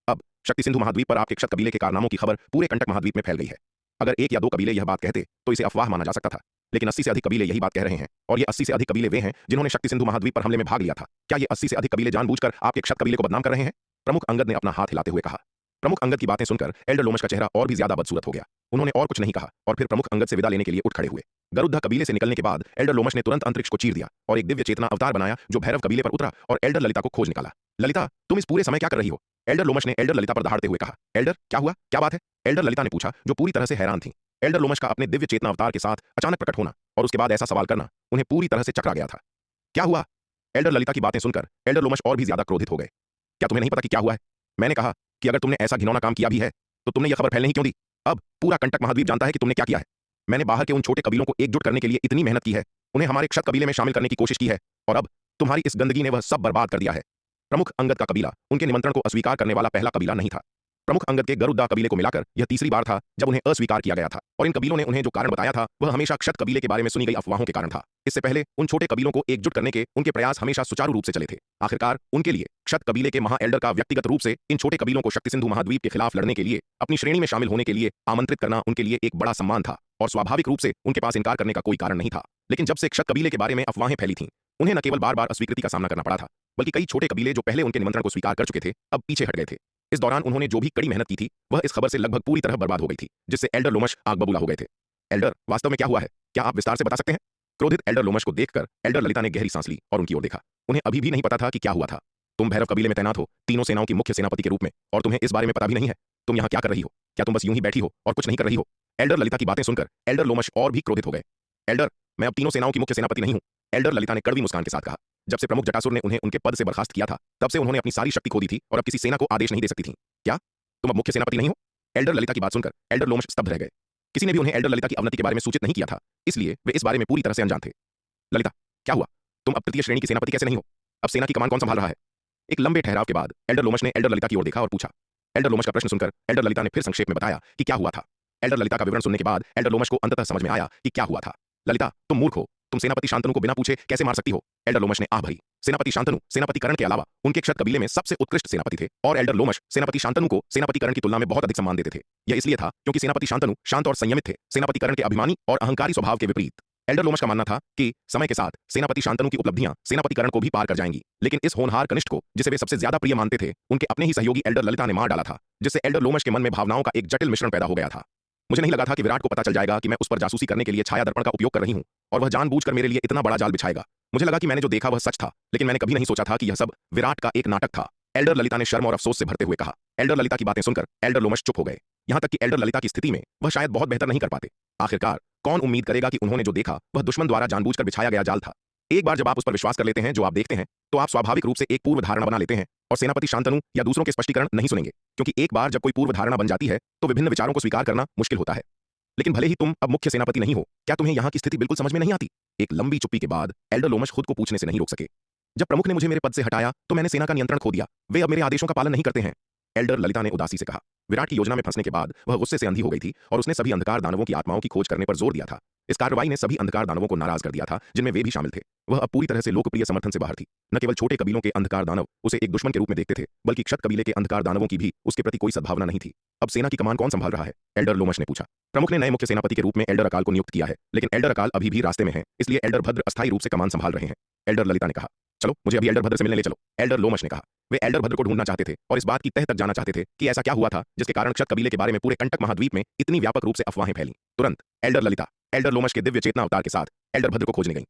अब शक्ति सिंधु महाद्वीप पर आपके क्षत कबीले के कारनामों की खबर पूरे कंटक महाद्वीप में फैल गई है। अगर एक या दो कबीले यह बात कहते तो इसे अफवाह माना जा सकता था, लेकिन 80 से अधिक कबीले यही बात कह रहे हैं, और ये 80 से अधिक कबीले वे हैं जिन्होंने शक्ति सिंधु महाद्वीप पर हमले में भाग लिया था। क्या ये 80 से अधिक कबीले जानबूझकर आपके क्षत कबीले को बदनाम कर रहे हैं? प्रमुख अंगद ने अपना हाथ हिलाते हुए कहा। प्रमुख अंगद की बातें सुनकर एल्डर लोमश का चेहरा और भी ज्यादा बदसूरत हो गया। उन्होंने और कुछ नहीं कहा और फिर प्रमुख अंगद से विदा लेने के लिए उठ खड़े हुए। गरुड़ कबीले से निकलने के बाद एल्डर लोमश ने तुरंत अंतरिक्ष को चीर दिया और एक दिव्य चेतना अवतार बनाया जो भैरव कबीले पर उतरा और एल्डर ललिता को खोज निकाला। ललिता, तुम इस पूरे समय क्या कर रही हो? एल्डर लोमश ने एल्डर ललिता पर दहाड़ते हुए कहा। एल्डर, क्या हुआ? क्या बात है? एल्डर ललिता ने पूछा, जो पूरी तरह से हैरान थी। एल्डर लोमश का अपने दिव्य चेतना अवतार के साथ अचानक प्रकट होना और उसके बाद ऐसा सवाल करना उन्हें पूरी तरह से चकरा गया था। क्या हुआ? एल्डर ललिता की बातें सुनकर एल्डर लोमश और भी ज्यादा क्रोधित हो गए। क्या तुम्हें नहीं पता कि क्या हुआ है? मैंने कहा कि अगर तुमने ऐसा घिनौना काम किया भी है तो तुमने यह खबर फैलने ही क्यों दी? अब पूरा कंटक महाद्वीप जानता है कि तुमने क्या किया है। मैंने बाहर के उन छोटे कबीलों को एकजुट करने के लिए इतनी मेहनत की है, उन्हें हमारे क्षत कबीले में शामिल करने की कोशिश की है, और अब तुम्हारी इस गंदगी ने वह सब बर्बाद कर दिया है। प्रमुख अंगद का कबीला उनके निमंत्रण को अस्वीकार करने वाला पहला कबीला नहीं था। प्रमुख अंगद के गरुड़ कबीले को मिलाकर यह तीसरी बार था जब उन्हें अस्वीकार किया गया था, और इन कबीलों ने उन्हें जो कारण बताया था वह हमेशा क्षत कबीले के बारे में सुनी गई अफवाहों के कारण था। इससे पहले उन छोटे कबीलों को एकजुट करने के उनके प्रयास हमेशा सुचारू रूप से चले थे। आखिरकार उनके लिए क्षत कबीले के महा एल्डर का व्यक्तिगत रूप से इन छोटे कबीलों को शक्ति सिंधु महाद्वीप के खिलाफ लड़ने के लिए अपनी श्रेणी में शामिल होने के लिए आमंत्रित करना उनके लिए एक बड़ा सम्मान था, और स्वाभाविक रूप से उनके पास इनकार करने का कोई कारण नहीं था। लेकिन जब से क्षत कबीले के बारे में अफवाहें फैली थीं, उन्हें न केवल बार बार अस्वीकृति का सामना करना पड़ा था, बल्कि कई छोटे कबीले जो पहले उनके निमंत्रण को स्वीकार कर चुके थे अब पीछे हट गए थे। इस दौरान उन्होंने जो भी कड़ी मेहनत की थी वह इस खबर से लगभग पूरी तरह बर्बाद हो गई थी, जिससे एल्डर लोमश आग बबूला हो गए थे। एल्डर, वास्तव में क्या हुआ है? क्या आप विस्तार से बता सकते हैं? क्रोधित एल्डर लोमश को देखकर एल्डर ललिता ने गहरी सांस ली और उनकी ओर देखा। उन्हें अभी भी नहीं पता था कि क्या हुआ था। तुम भैरव कबीले में तैनात हो, तीनों सेनाओं की मुख्य सेनापति के रूप में, और तुम्हें इस बारे में पता भी नहीं है तुम यहाँ क्या कर रही हो। क्या तुम बस यूं ही बैठी हो और कुछ नहीं कर रही हो? एल्डर ललिता की बातें सुनकर एल्डर लोमश और भी क्रोधित हो गए। एल्डर, मैं अब तीनों सेनाओं की मुख्य सेनापति नहीं हूं, एल्डर ललिता ने कड़वी मुस्कान के साथ कहा। जब से प्रमुख जटासुर ने उन्हें उनके पद से बर्खास्त किया था तब से उन्होंने अपनी सारी शक्ति खो दी थी और अब किसी सेना को आदेश नहीं दे सकती थी। क्या तुम अब मुख्य सेनापति नहीं हो? एल्डर ललिता की बात सुनकर एल्डर लोमश स्तब्ध रह गए। किसी ने भी उन्हें एल्डर ललिता की अवनति के बारे में सूचित नहीं किया था, इसलिए वे इस बारे में पूरी तरह से अनजान थे। ललिता, क्या हुआ? तुम अब तृतीय श्रेणी की सेनापति कैसे नहीं हो? अब सेना की कमान कौन संभाल रहा है? एक लंबे ठहराव के बाद एल्डर लोमश ने एल्डर ललिता की ओर देखा और पूछा। एल्डर लोमश का प्रश्न सुनकर एल्डर ललिता ने फिर संक्षेप में बताया कि क्या हुआ था। एल्डर ललिता का विवरण सुनने के बाद एल्डर लोमश को अंततः समझ में आया कि क्या हुआ था। ललिता, तुम मूर्ख हो, तुम सेनापति शांतनु को बिना पूछे कैसे मार सकती हो? एल्डर लोमश ने आह भरी। सेनापति शांतनु सेनापति करण के अलावा उनके क्षत कबीले में सबसे उत्कृष्ट सेनापति थे, और एल्डर लोमश सेनापति शांतनु को सेनापति करण की तुलना में बहुत अधिक सम्मान देते थे। यह इसलिए था क्योंकि सेनापति शांतनु शांत और संयमित थे, सेनापति करण के अभिमानी और अहंकारी स्वभाव के विपरीत। एल्डर लोमश का मानना था कि समय के साथ सेनापति शांतनु की उपलब्धियां सेनापति करण को भी पार कर जाएंगी, लेकिन इस होनहार कनिष्ठ को, जिसे वे सबसे ज्यादा प्रिय मानते थे, उनके अपने ही सहयोगी एल्डर ललिता ने मार डाला था, जिससे एल्डर लोमश के मन में भावनाओं का एक जटिल मिश्रण पैदा हो गया था। मुझे नहीं लगा था कि विराट को पता चल जाएगा कि मैं उस पर जासूसी करने के लिए छाया दर्पण का उपयोग कर रही हूं, और वह जानबूझकर मेरे लिए इतना बड़ा जाल बिछाएगा। मुझे लगा कि मैंने जो देखा वह सच था, लेकिन मैंने कभी नहीं सोचा था कि यह सब विराट का एक नाटक था। एल्डर ललिता ने शर्म और अफसोस से भरते हुए कहा। एल्डर ललिता की बातें सुनकर एल्डर लोमश चुप हो गए। यहां तक कि एल्डर ललिता की स्थिति में वह शायद बहुत बेहतर नहीं कर पाते। आखिरकार कौन उम्मीद करेगा कि उन्होंने जो देखा वह दुश्मन द्वारा जानबूझकर बिछाया गया जाल था। एक बार जब आप उस पर विश्वास कर लेते हैं जो आप देखते हैं, तो आप स्वाभाविक रूप से एक पूर्व धारणा बना लेते हैं और सेनापति शांतनु या दूसरों के स्पष्टीकरण नहीं सुनेंगे, क्योंकि एक बार जब कोई पूर्व धारणा बन जाती है तो विभिन्न विचारों को स्वीकार करना मुश्किल होता है। लेकिन भले ही तुम अब मुख्य सेनापति नहीं हो, क्या तुम्हें यहाँ की स्थिति बिल्कुल समझ में नहीं आती? एक लंबी चुप्पी के बाद एल्डर लोमश खुद को पूछने से नहीं रोक सके। जब प्रमुख ने मुझे मेरे पद से हटाया तो मैंने सेना का नियंत्रण खो दिया। वे अब मेरे आदेशों का पालन नहीं करते हैं, एल्डर ललिता ने उदासी से कहा। विराट की योजना में फंसने के बाद वह गुस्से से अंधी हो गई थी और उसने सभी अंधकार दानवों की आत्माओं की खोज करने पर जोर दिया था। इस कार्रवाई ने सभी अंधकार दानवों को नाराज कर दिया था, जिनमें वे भी शामिल थे। वह अब पूरी तरह से लोकप्रिय समर्थन से बाहर थी। न केवल छोटे कबीलों के अंधकार दानव उसे एक दुश्मन के रूप में देखते थे, बल्कि क्षत कबीले के अंधकार दानवों की भी उसके प्रति कोई सद्भावना नहीं थी। अब सेना की कमान कौन संभाल रहा है? एल्डर लोमश ने पूछा। प्रमुख ने नए मुख्य सेनापति के रूप में एल्डर अकाल को नियुक्त किया है, लेकिन एल्डर अकाल अभी भी रास्ते में है, इसलिए एल्डर भद्र अस्थायी रूप से कमान संभाल रहे हैं, एल्डर ललिता ने कहा। चलो मुझे अभी एल्डर भद्र से मिलने ले चलो, एल्डर लोमश ने कहा। वे एल्डर भद्र को ढूंढना चाहते थे और इस बात की तह तक जाना चाहते थे कि ऐसा क्या हुआ था जिसके कारण क्षत कबीले के बारे में पूरे कंटक महाद्वीप में इतनी व्यापक रूप से अफवाहें फैली। तुरंत एल्डर ललिता एल्डर लोमश के दिव्य चेतना अवतार के साथ एल्डर भद्र को खोजने गई।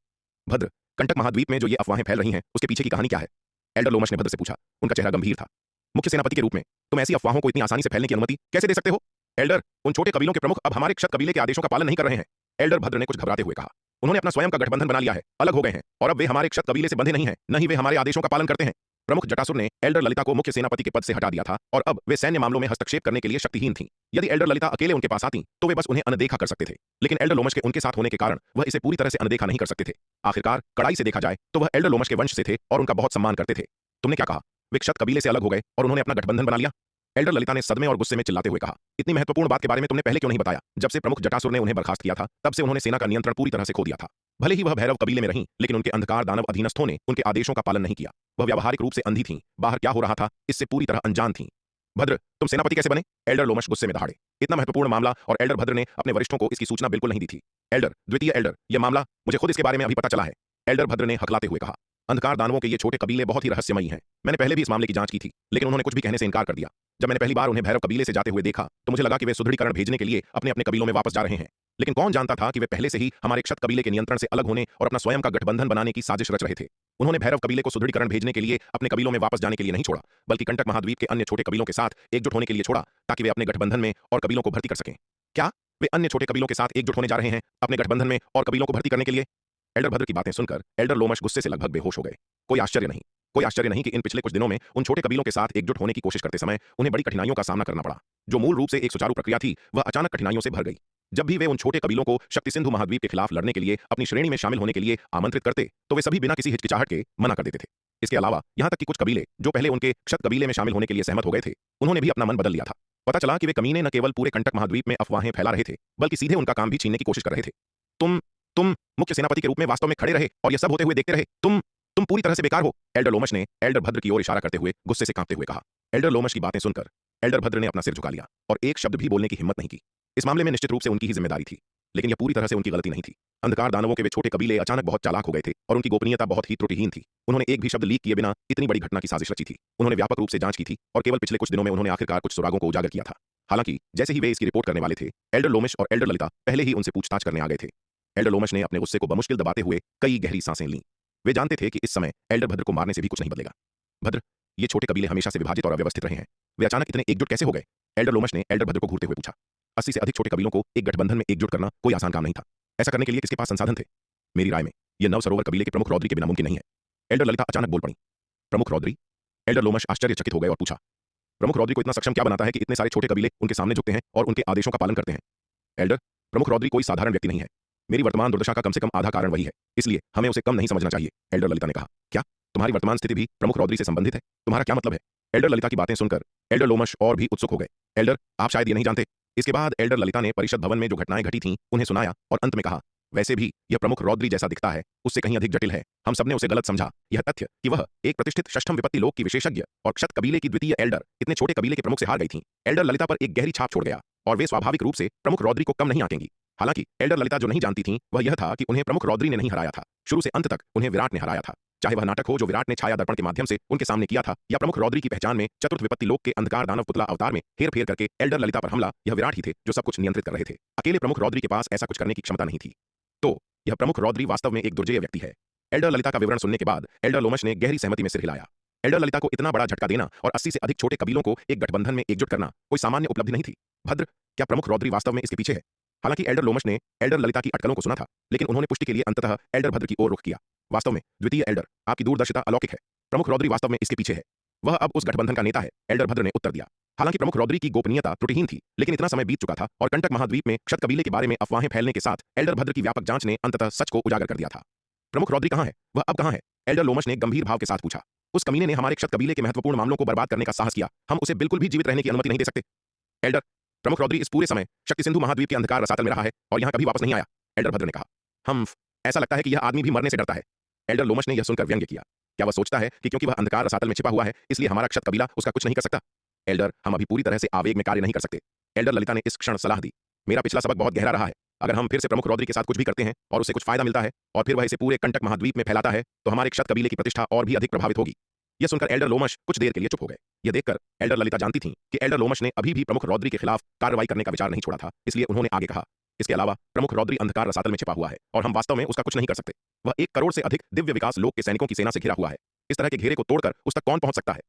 भद्र, कंटक महाद्वीप में जो ये अफवाहें फैल रही हैं उसके पीछे की कहानी क्या है? एल्डर लोमश ने भद्र से पूछा। उनका चेहरा गंभीर था। मुख्य सेनापति के रूप में तुम ऐसी अफवाहों को इतनी आसानी से फैलने की अनुमति कैसे दे सकते हो? एल्डर, उन छोटे कबीलों के प्रमुख अब हमारे क्षत कबीले के आदेशों का पालन नहीं कर रहे हैं। एल्डर भद्र ने कुछ घबराते हुए कहा। उन्होंने अपना स्वयं का गठबंधन बना लिया है, अलग हो गए हैं और अब वे हमारे क्षत कबीले से बंधे नहीं हैं, न ही वे हमारे आदेशों का पालन करते हैं। प्रमुख जटासुर ने एल्डर ललिता को मुख्य सेनापति के पद से हटा दिया था और अब वे सैन्य मामलों में हस्तक्षेप करने के लिए शक्तिहीन थीं। यदि एल्डर ललिता अकेले उनके पास आती तो वे बस उन्हें अनदेखा कर सकते थे, लेकिन एल्डर लोमश के उनके साथ होने के कारण वह इसे पूरी तरह से अनदेखा नहीं कर सकते थे। आखिरकार कड़ाई से देखा जाए तो वह एल्डर लोमश के वंश से थे और उनका बहुत सम्मान करते थे। तुमने क्या कहा? वे क्षत कबीले से अलग हो गए और उन्होंने अपना गठबंधन बना लिया? एल्डर ललिता ने सदमे और गुस्से में चिल्लाते हुए कहा। इतनी महत्वपूर्ण बात के बारे में तुमने पहले क्यों नहीं बताया? जब से प्रमुख जटासुर ने उन्हें बर्खास्त किया था तब से उन्होंने सेना का नियंत्रण पूरी तरह से खो दिया था। भले ही वह भैरव कबीले में रहीं, लेकिन उनके अंधकार दानव अधीनस्थों ने उनके आदेशों का पालन नहीं किया। वह व्यावहारिक रूप से अंधी थीं, बाहर क्या हो रहा था इससे पूरी तरह अनजान थीं। भद्र, तुम सेनापति कैसे बने? एल्डर लोमश गुस्से में दहाड़े। इतना महत्वपूर्ण मामला और एल्डर भद्र ने अपने वरिष्ठों को इसकी सूचना बिल्कुल नहीं दी थी। एल्डर, द्वितीय एल्डर, यह मामला मुझे खुद इसके बारे में अभी पता चला है, एल्डर भद्र ने हकलाते हुए कहा। अंधकार दानवों के ये छोटे कबीले बहुत ही रहस्यमयी हैं। मैंने पहले भी इस मामले की जांच की थी, लेकिन उन्होंने कुछ भी कहने से इनकार कर दिया। जब मैंने पहली बार उन्हें भैरव कबीले से जाते हुए देखा तो मुझे लगा कि वे सुदृढ़ीकरण भेजने के लिए अपने अपने कबीलों में वापस जा रहे हैं, लेकिन कौन जानता था कि वे पहले से ही हमारे क्षत कबीले के नियंत्रण से अलग होने और अपना स्वयं का गठबंधन बनाने की साजिश रच रहे थे। उन्होंने भैरव कबीले को सुदृढ़ीकरण भेजने के लिए अपने कबीलों में वापस जाने के लिए नहीं छोड़ा, बल्कि कंटक महाद्वीप के अन्य छोटे कबीलों के साथ एकजुट होने के लिए छोड़ा, ताकि वे अपने गठबंधन में और कबीलों को भर्ती कर सकें। क्या वे अन्य छोटे कबीलों के साथ एकजुट होने जा रहे हैं अपने गठबंधन में और कबीलों को भर्ती करने के लिए? एल्डर भद्र की बातें सुनकर एल्डर लोमश गुस्से से लगभग बेहोश हो गए। कोई आश्चर्य नहीं कि इन पिछले कुछ दिनों में उन छोटे कबीलों के साथ एकजुट होने की कोशिश करते समय उन्हें बड़ी कठिनाइयों का सामना करना पड़ा। जो मूल रूप से एक सुचारू प्रक्रिया थी, वह अचानक कठिनाइयों से भर गई। जब भी वे उन छोटे कबीलों को शक्ति सिंधु महाद्वीप के खिलाफ लड़ने के लिए अपनी श्रेणी में शामिल होने के लिए आमंत्रित करते तो वे सभी बिना किसी हिचकिचाहट के मना कर देते थे। इसके अलावा यहां तक कि कुछ कबीले जो पहले उनके क्षत कबीले में शामिल होने के लिए सहमत हो गए थे, उन्होंने भी अपना मन बदल लिया था। पता चला कि वे कमीने न केवल पूरे कंटक महाद्वीप में अफवाहें फैला रहे थे, बल्कि सीधे उनका काम भी छीनने की कोशिश कर रहे थे। तुम मुख्य सेनापति के रूप में वास्तव में खड़े रहे और यह सब होते हुए देखते रहे। तुम पूरी तरह से बेकार हो, एल्डर लोमश ने एल्डर भद्र की ओर इशारा करते हुए गुस्से से कांपते हुए कहा। एल्डर लोमश की बातें सुनकर एल्डर भद्र ने अपना सिर झुका लिया और एक शब्द भी बोलने की हिम्मत नहीं की। इस मामले में निश्चित रूप से उनकी ही जिम्मेदारी थी, लेकिन यह पूरी तरह से उनकी गलती नहीं थी। अंधकार दानवों के वे छोटे कबीले अचानक बहुत चालाक हो गए थे और उनकी गोपनीयता बहुत ही त्रुटिहीन थी। उन्होंने एक भी शब्द लीक किए बिना इतनी बड़ी घटना की साजिश रची थी। उन्होंने व्यापक रूप से जांच की थी और केवल पिछले कुछ दिनों में उन्होंने आखिरकार कुछ सुरागों को उजागर किया था। हालांकि जैसे ही वे इसकी रिपोर्ट करने वाले थे, एल्डर लोमश और एल्डर ललिता पहले ही उनसे पूछताछ करने आ गए थे। एल्डर लोमश ने अपने गुस्से को बमुश्किल दबाते हुए कई गहरी सांसें लीं। वे जानते थे कि इस समय एल्डर भद्र को मारने से भी कुछ नहीं बदलेगा। भद्र, ये छोटे कबीले हमेशा से विभाजित और अव्यवस्थित रहे हैं, वे अचानक इतने एकजुट कैसे हो गए? एल्डर लोमश ने एल्डर भद्र को घूरते हुए पूछा। 80 से अधिक छोटे कबीलों को एक गठबंधन में एकजुट करना कोई आसान काम नहीं था। ऐसा करने के लिए किसके पास संसाधन थे? मेरी राय में यह नव सरोवर कबीले के प्रमुख रौद्री के बिना मुमकिन नहीं है। एल्डर ललिता अचानक बोल पड़ी। प्रमुख रौद्री? एल्डर लोमश आश्चर्यचकित हो गए और पूछा। प्रमुख रौद्री को इतना सक्षम क्या बनाता है कि इतने सारे छोटे कबीले उनके सामने झुकते हैं और उनके आदेशों का पालन करते हैं? एल्डर, प्रमुख रौद्री कोई साधारण व्यक्ति नहीं है। मेरी वर्तमान दुर्दशा का कम से कम आधा कारण वही है, इसलिए हमें उसे कम नहीं समझना चाहिए, एल्डर ललिता ने कहा। क्या तुम्हारी वर्तमान स्थिति भी प्रमुख रौद्री से संबंधित है? तुम्हारा क्या मतलब है? एल्डर ललिता की बातें सुनकर एल्डर लोमश और भी उत्सुक हो गए। एल्डर, आप शायद ये नहीं जानते। इसके बाद एल्डर ललिता ने परिषद भवन में जो घटनाएं घटी थीं उन्हें सुनाया और अंत में कहा, वैसे भी यह प्रमुख रौद्री जैसा दिखता है, उससे कहीं अधिक जटिल है। हम सबने उसे गलत समझा। यह तथ्य कि वह एक प्रतिष्ठित षष्ठम विपत्ति लोक की विशेषज्ञ और क्षत कबीले की द्वितीय एल्डर इतने छोटे कबीले के प्रमुख से हार गई थीं, एल्डर ललिता पर एक गहरी छाप छोड़ गया और वे स्वाभाविक रूप से प्रमुख रौद्री को कम नहीं आंकेंगी। हालांकि एल्डर ललिता जो नहीं जानती थीं वह यह था कि उन्हें प्रमुख रौद्री ने नहीं हराया था। शुरू से अंत तक उन्हें विराट ने हराया था। चाहे वह नाटक हो जो विराट ने छाया दर्पण के माध्यम से उनके सामने किया था, या प्रमुख रौद्री की पहचान में चतुर्थ विपत्ति लोक के अंधकार दानव पुतला अवतार में हेर फेर करके एल्डर ललिता पर हमला, यह विराट ही थे जो सब कुछ नियंत्रित कर रहे थे। अकेले प्रमुख रौद्री के पास ऐसा कुछ करने की क्षमता नहीं थी। तो यह प्रमुख रौद्री वास्तव में एक दुर्जेय व्यक्ति है। एल्डर ललिता का विवरण सुनने के बाद एल्डर लोमश ने गहरी सहमति में सिर हिलाया। एल्डर ललिता को इतना बड़ा झटका देना और 80 से अधिक छोटे कबीलों को एक गठबंधन में एकजुट करना कोई सामान्य उपलब्धि नहीं थी। भद्र, क्या प्रमुख रौद्री वास्तव में इसके पीछे है? हालांकि एल्डर लोमश ने एल्डर ललिता की अटकलों को सुना था, लेकिन उन्होंने पुष्टि के लिए अंततः एल्डर भद्र की ओर रुख किया। वास्तव में द्वितीय एल्डर, आपकी दूरदर्शिता अलौकिक है। प्रमुख रौद्री वास्तव में इसके पीछे है। वह अब उस गठबंधन का नेता है, एल्डर भद्र ने उत्तर दिया। हालांकि प्रमुख रौद्री की गोपनीयता त्रुटिहीन थी, लेकिन इतना समय बीत चुका था और कंटक महाद्वीप में क्षत कबीले के बारे में अफवाहें फैलने के साथ एल्डर भद्र की व्यापक जांच ने अंततः सच को उजागर कर दिया था। प्रमुख रौद्री कहां है? वह अब कहां है? एल्डर लोमश ने गंभीर भाव के साथ पूछा। उस कमीने ने हमारे क्षत कबीले के महत्वपूर्ण मामलों को बर्बाद करने का साहस किया। हम उसे बिल्कुल भी जीवित रहने की अनुमति नहीं दे सकते। एल्डर, प्रमुख रौद्री इस पूरे समय शक्ति सिंधु महाद्वीप के अंधकार रसातल में रहा है और यहां कभी वापस नहीं आया, एल्डर भद्र ने कहा। ऐसा लगता है कि यह आदमी भी मरने से डरता है। एल्डर लोमश ने यह सुनकर व्यंग्य किया। क्या वह सोचता है कि क्योंकि वह अंधकार रसातल में छिपा हुआ है इसलिए हमारा क्षत कबीला उसका कुछ नहीं कर सकता? एल्डर, हम अभी पूरी तरह से आवेग में कार्य नहीं कर सकते। एल्डर ललिता ने इस क्षण सलाह दी। मेरा पिछला सबक बहुत गहरा रहा है। अगर हम फिर से प्रमुख रौद्री के साथ कुछ भी करते हैं और उसे कुछ फायदा मिलता है और फिर वह इसे पूरे कंटक महाद्वीप में फैलाता है तो हमारे क्षत कबीले की प्रतिष्ठा और भी अधिक प्रभावित होगी। यह सुनकर एल्डर लोमश कुछ देर के लिए चुप हो गए। यह देखकर एल्डर ललिता जानती थी कि एल्डर लोमश ने अभी भी प्रमुख रौद्री के खिलाफ कार्रवाई करने का विचार नहीं छोड़ा था, इसलिए उन्होंने आगे कहा, इसके अलावा प्रमुख रौद्री अंधकार रसातल में छिपा हुआ है और हम वास्तव में उसका कुछ नहीं कर सकते। वह 1 करोड़ से अधिक दिव्य विकास लोक के सैनिकों की सेना से घिरा हुआ है। इस तरह के घेरे को तोड़कर उस तक कौन पहुंच सकता है?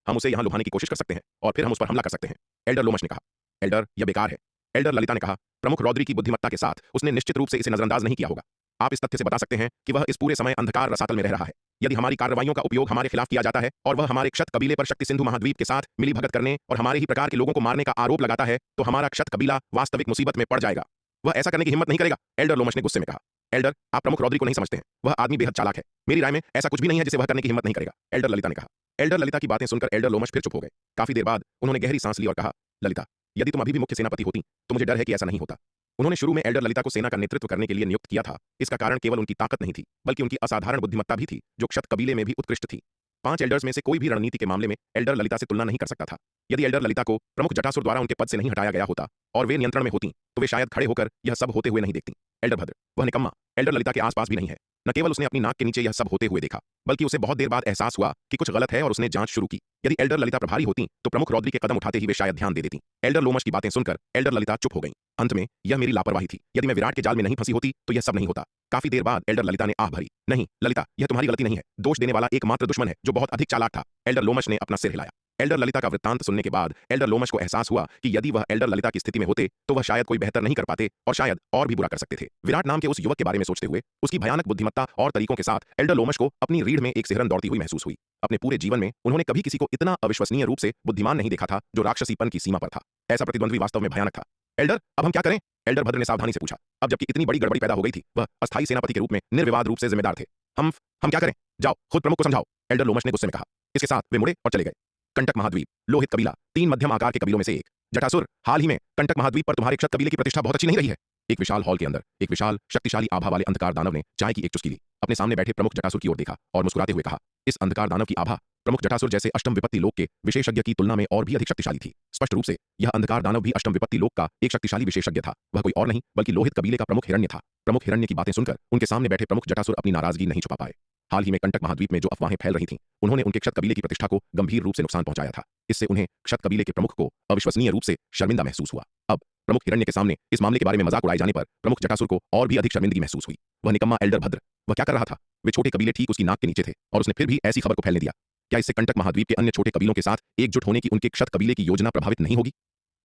हम उसे यहां लुभाने की कोशिश कर सकते हैं और फिर हम उस पर हमला कर सकते हैं, एल्डर लोमश ने कहा। एल्डर, यह बेकार है। एल्डर ललिता ने कहा, प्रमुख रौद्री की बुद्धिमत्ता के साथ उसने निश्चित रूप से इसे नजरअंदाज नहीं किया होगा। आप इस तथ्य से बता सकते हैं कि वह इस पूरे समय अंधकार रसातल में रह रहा है। यदि हमारी कार्रवाइयों का उपयोग हमारे खिलाफ किया जाता है और वह हमारे क्षत कबीले पर शक्ति सिंधु महाद्वीप के साथ मिली भगत करने और हमारे ही प्रकार के लोगों को मारने का आरोप लगाता है तो हमारा क्षत कबीला वास्तविक मुसीबत में पड़ जाएगा। वह ऐसा करने की हिम्मत नहीं करेगा, एल्डर लोमश ने गुस्से में कहा। एल्डर, आप प्रमुख रौद्री को नहीं समझते हैं। वह आदमी बेहद चालाक है। मेरी राय में ऐसा कुछ भी नहीं है जिसे वह करने की हिम्मत नहीं करेगा, एल्डर ललिता ने कहा। एल्डर ललिता की बातें सुनकर एल्डर लोमश फिर चुप हो गए। काफी देर बाद उन्होंने गहरी सांस ली और कहा, ललिता, यदि तुम अभी भी मुख्य सेनापति होती तो मुझे डर है कि ऐसा नहीं होता। उन्होंने शुरू में एल्डर ललिता को सेना का नेतृत्व करने के लिए नियुक्त किया था। इसका कारण केवल उनकी ताकत नहीं थी बल्कि उनकी असाधारण बुद्धिमत्ता भी थी जो क्षत कबीले में भी उत्कृष्ट थी। 5 एल्डर्स में से कोई भी रणनीति के मामले में एल्डर ललिता से तुलना नहीं कर सकता था। यदि एल्डर ललिता को प्रमुख जटासुर द्वारा उनके पद से नहीं हटाया गया होता और वे नियंत्रण में होती तो वे शायद खड़े होकर यह सब होते हुए नहीं देखती। एल्डर भद्र, वह निकम्मा एल्डर ललिता के आसपास भी नहीं है। न केवल उसने अपनी नाक के नीचे यह सब होते हुए देखा बल्कि उसे बहुत देर बाद एहसास हुआ कि कुछ गलत है और उसने जांच शुरू की। यदि एल्डर ललिता प्रभारी होती तो प्रमुख रौद्री के कदम उठाते ही वे शायद ध्यान दे देती। एल्डर लोमश की बातें सुनकर एल्डर ललिता चुप हो गई। अंत में यह मेरी लापरवाही थी। यदि मैं विराट के जाल में नहीं फंसी होती तो यह सब नहीं होता। काफी देर बाद एल्डर ललिता ने आह भरी। नहीं ललिता, यह तुम्हारी गलती नहीं है। दोष देने वाला एकमात्र दुश्मन है जो बहुत अधिक चालाक था। एल्डर लोमश ने अपना सिर हिलाया। एल्डर ललिता का वृत्तांत सुनने के बाद एल्डर लोमश को एहसास हुआ कि यदि वह एल्डर ललिता की स्थिति में होते तो वह शायद कोई बेहतर नहीं कर पाते और शायद और भी बुरा कर सकते थे। विराट नाम के उस युवक के बारे में सोचते हुए उसकी भयानक बुद्धिमत्ता और तरीकों के साथ एल्डर लोमश को अपनी रीढ़ में एक सिहरन दौड़ती हुई महसूस हुई। अपने पूरे जीवन में उन्होंने कभी किसी को इतना अविश्वसनीय रूप से बुद्धिमान नहीं देखा था जो राक्षसीपन की सीमा पर था। ऐसा प्रतिद्वंद्वी वास्तव में भयानक था। एल्डर, अब हम क्या करें? एल्डर भद्र ने सावधानी से पूछा। अब जबकि इतनी बड़ी गड़बड़ी पैदा हो गई थी, वह अस्थायी सेनापति के रूप में निर्विवाद रूप से जिम्मेदार थे। हम क्या करें? जाओ, खुद प्रमुख को समझाओ, एल्डर लोमश ने गुस्से में कहा। इसके साथ वे मुड़े और चले गए। कंटक महाद्वीप, लोहित कबीला, 3 मध्यम आकार के कबीलों में से एक। जटासुर, हाल ही में कंटक महाद्वीप पर तुम्हारे क्षत कबीले की प्रतिष्ठा बहुत अच्छी नहीं रही है। एक विशाल हॉल के अंदर एक विशाल शक्तिशाली आभा वाले अंधकार दानव ने चाय की एक चुस्की ली, अपने सामने बैठे प्रमुख जटासुर की ओर देखा और मुस्कुराते हुए कहा, इस अंधकार दानव की आभा प्रमुख जटासुर जैसे अष्टम विपत्ति लोक के विशेषज्ञ की तुलना में और भी अधिक शक्तिशाली थी। स्पष्ट रूप से यह अंधकार दानव भी अष्टम विपत्ति लोक का एक शक्तिशाली विशेषज्ञ था। वह कोई और नहीं बल्कि लोहित कबीले का प्रमुख हिरण्य था। प्रमुख हिरण्य की बातें सुनकर उनके सामने बैठे प्रमुख जटासुर अपनी नाराजगी नहीं छुपा पाए। हाल ही में कंटक महाद्वीप में जो अफवाहें फैल रही थीं, उन्होंने उनके क्षत कबीले की प्रतिष्ठा को गंभीर रूप से नुकसान पहुंचाया था। इससे उन्हें क्षत कबीले के प्रमुख को अविश्वसनीय रूप से शर्मिंदा महसूस हुआ। अब प्रमुख हिरण्य के सामने इस मामले के बारे में मजाक उड़ाए जाने पर प्रमुख जटासुर को और भी अधिक शर्मिंदगी महसूस हुई। वह निकम्मा एल्डर भद्र, वह क्या कर रहा था? वे छोटे कबीले ठीक उसकी नाक के नीचे थे और उसने फिर भी ऐसी खबर को फैलने दिया। क्या इससे कंटक महाद्वीप के अन्य छोटे कबीलों के साथ एकजुट होने की उनके क्षत कबीले की योजना प्रभावित नहीं होगी?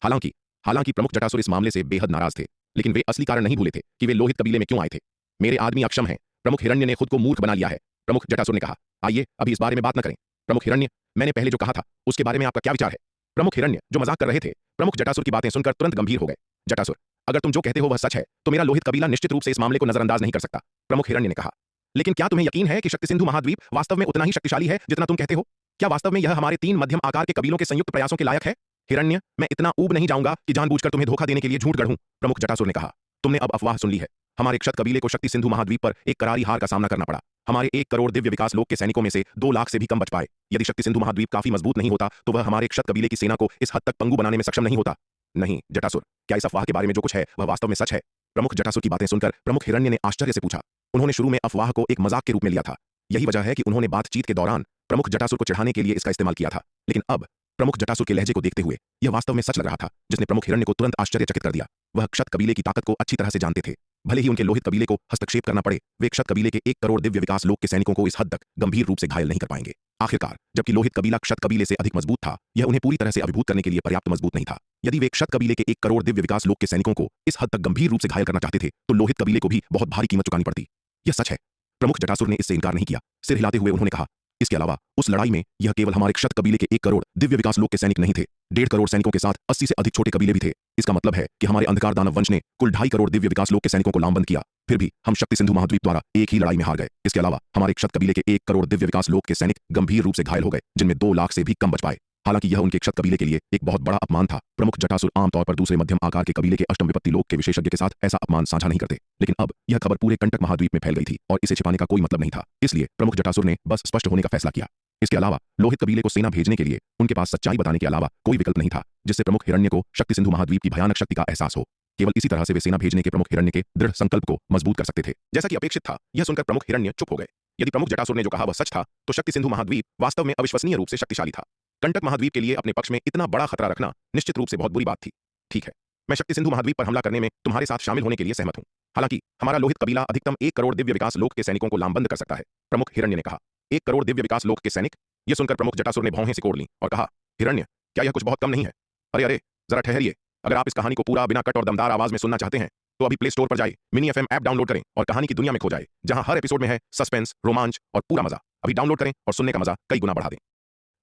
हालांकि प्रमुख जटासुर इस मामले से बेहद नाराज थे, लेकिन वे असली कारण नहीं भूले थे कि वे लोहित कबीले में क्यों आए थे। मेरे आदमी अक्षम हैं। प्रमुख हिरण्य ने खुद को मूर्ख बना लिया है, प्रमुख जटासुर ने कहा। आइए अभी इस बारे में बात न करें। प्रमुख हिरण्य, मैंने पहले जो कहा था उसके बारे में आपका क्या विचार है? प्रमुख हिरण्य जो मजाक कर रहे थे, प्रमुख जटासुर की बातें सुनकर तुरंत गंभीर हो गए। जटासुर, अगर तुम जो कहते हो वह सच है तो मेरा लोहित कबीला निश्चित रूप से इस मामले को नजरअंदाज नहीं कर सकता, प्रमुख हिरण्य ने कहा। लेकिन क्या तुम्हें यकीन है कि शक्ति सिंधु महाद्वीप वास्तव में उतना ही शक्तिशाली है जितना तुम कहते हो? क्या वास्तव में यह हमारे 3 मध्यम आकार के कबीलों के संयुक्त प्रयासों के लायक है? हिरण्य, मैं इतना ऊब नहीं जाऊंगा कि जानबूझकर तुम्हें धोखा देने के लिए झूठ गढ़ूं, प्रमुख जटासुर ने कहा। तुमने अब अफवाह सुन ली है। हमारे क्षत कबीले को शक्ति सिंधु महाद्वीप पर एक करारी हार का सामना करना पड़ा। हमारे 1 करोड़ दिव्य विकास लोक के सैनिकों में से 2 लाख से भी कम बच पाए। यदि शक्ति सिंधु महाद्वीप काफी मजबूत नहीं होता तो वह हमारे क्षत कबीले की सेना को इस हद तक पंगु बनाने में सक्षम नहीं होता। नहीं जटासुर, क्या इस अफवाह के बारे में जो कुछ है वह वास्तव में सच है? प्रमुख जटासुर की बातें सुनकर प्रमुख हिरण्य ने आश्चर्य से पूछा। उन्होंने शुरू में अफवाह को एक मजाक के रूप में लिया था। यही वजह है कि उन्होंने बातचीत के दौरान प्रमुख जटासुर को चिढ़ाने के लिए इसका इस्तेमाल किया था। लेकिन अब प्रमुख जटासुर के लहजे को देखते हुए यह वास्तव में सच लग रहा था, जिसने प्रमुख हिरण्य को तुरंत आश्चर्यचकित कर दिया। वह क्षत कबीले की ताकत को अच्छी तरह से जानते थे। भले ही उनके लोहित कबीले को हस्तक्षेप करना पड़े, वे क्षत कबीले के 1 करोड़ दिव्य विकास लोक के सैनिकों को इस हद तक गंभीर रूप से घायल नहीं कर पाएंगे। आखिरकार जबकि लोहित कबीला क्षत कबीले से अधिक मजबूत था, यह उन्हें पूरी तरह से अभिभूत करने के लिए पर्याप्त मजबूत नहीं था। यदि वे क्षत कबीले के 1 करोड़ दिव्य विकास लोक के सैनिकों को इस हद तक गंभीर रूप से घायल करना चाहते थे तो लोहित कबीले को भी बहुत भारी कीमत चुकानी पड़ती। यह सच है। प्रमुख जटासुर ने इससे इनकार नहीं किया। सिर हिलाते हुए उन्होंने कहा, इसके अलावा उस लड़ाई में यह केवल हमारे क्षत कबीले के 1 करोड़ दिव्य विकास लोक के सैनिक नहीं थे, 1.5 करोड़ सैनिकों के साथ 80 से अधिक छोटे कबीले भी थे। इसका मतलब है कि हमारे अंधकार दानव वंश ने कुल 2.5 करोड़ दिव्य विकास लोक के सैनिकों को लामबंद किया। फिर भी हम शक्ति सिंधु महाद्वीप द्वारा एक ही लड़ाई में हार गए। इसके अलावा हमारे क्षत कबीले के 1 करोड़ दिव्य विकास लोक के सैनिक गंभीर रूप से घायल हो गए, जिनमें 2 लाख से भी कम बच पाए। हालांकि यह उनके क्षत कबीले के लिए एक बहुत बड़ा अपमान था। प्रमुख जटासुर आमतौर पर दूसरे मध्यम आकार के कबीले के अष्टम विपत्ति लोक के विशेषज्ञ के साथ ऐसा अपमान साझा नहीं करते, लेकिन अब यह खबर पूरे कंटक महाद्वीप में फैल गई थी और इसे छिपाने का कोई मतलब नहीं था। इसलिए प्रमुख जटासुर ने बस स्पष्ट होने का फैसला किया। इसके अलावा लोहित कबीले को सेना भेजने के लिए उनके पास सच्चाई बताने के अलावा कोई विकल्प नहीं था, जिससे प्रमुख हिरण्य को शक्ति सिंधु महाद्वीप की भयानक शक्ति का एहसास हो। केवल इसी तरह से वे सेना भेजने के प्रमुख हिरण्य के दृढ़ संकल्प को मजबूत कर सकते थे। जैसा कि अपेक्षित था, यह सुनकर प्रमुख हिरण्य चुप हो गए। यदि प्रमुख जटासुर ने जो कहा वह सच था, तो शक्ति सिंधु महाद्वीप वास्तव में अविश्वसनीय रूप से शक्तिशाली था। कंटक महाद्वीप के लिए अपने पक्ष में इतना बड़ा खतरा रखना निश्चित रूप से बहुत बुरी बात थी। ठीक है, मैं शक्ति सिंधु महाद्वीप पर हमला करने में तुम्हारे साथ शामिल होने के लिए सहमत हूं। हालांकि हमारा लोहित कबीला अधिकतम 1 करोड़ दिव्य विकास लोक के सैनिकों को लामबंद कर सकता है, प्रमुख हिरण्य ने कहा। 1 करोड़ दिव्य विकास लोक के सैनिक? यह सुनकर प्रमुख जटासुर ने भौहें सिकोड़ लीं और कहा, हिरण्य, क्या यह कुछ बहुत कम नहीं है? अरे अरे, जरा ठहरिए। अगर आप इस कहानी को पूरा बिना कट और दमदार आवाज में सुनना चाहते हैं तो अभी प्ले स्टोर पर जाइए, मिनी एफएम ऐप डाउनलोड करें और कहानी की दुनिया में खो जाए, जहां हर एपिसोड में है सस्पेंस, रोमांच और पूरा मजा। अभी डाउनलोड करें और सुनने का मजा कई गुना बढ़ा दें।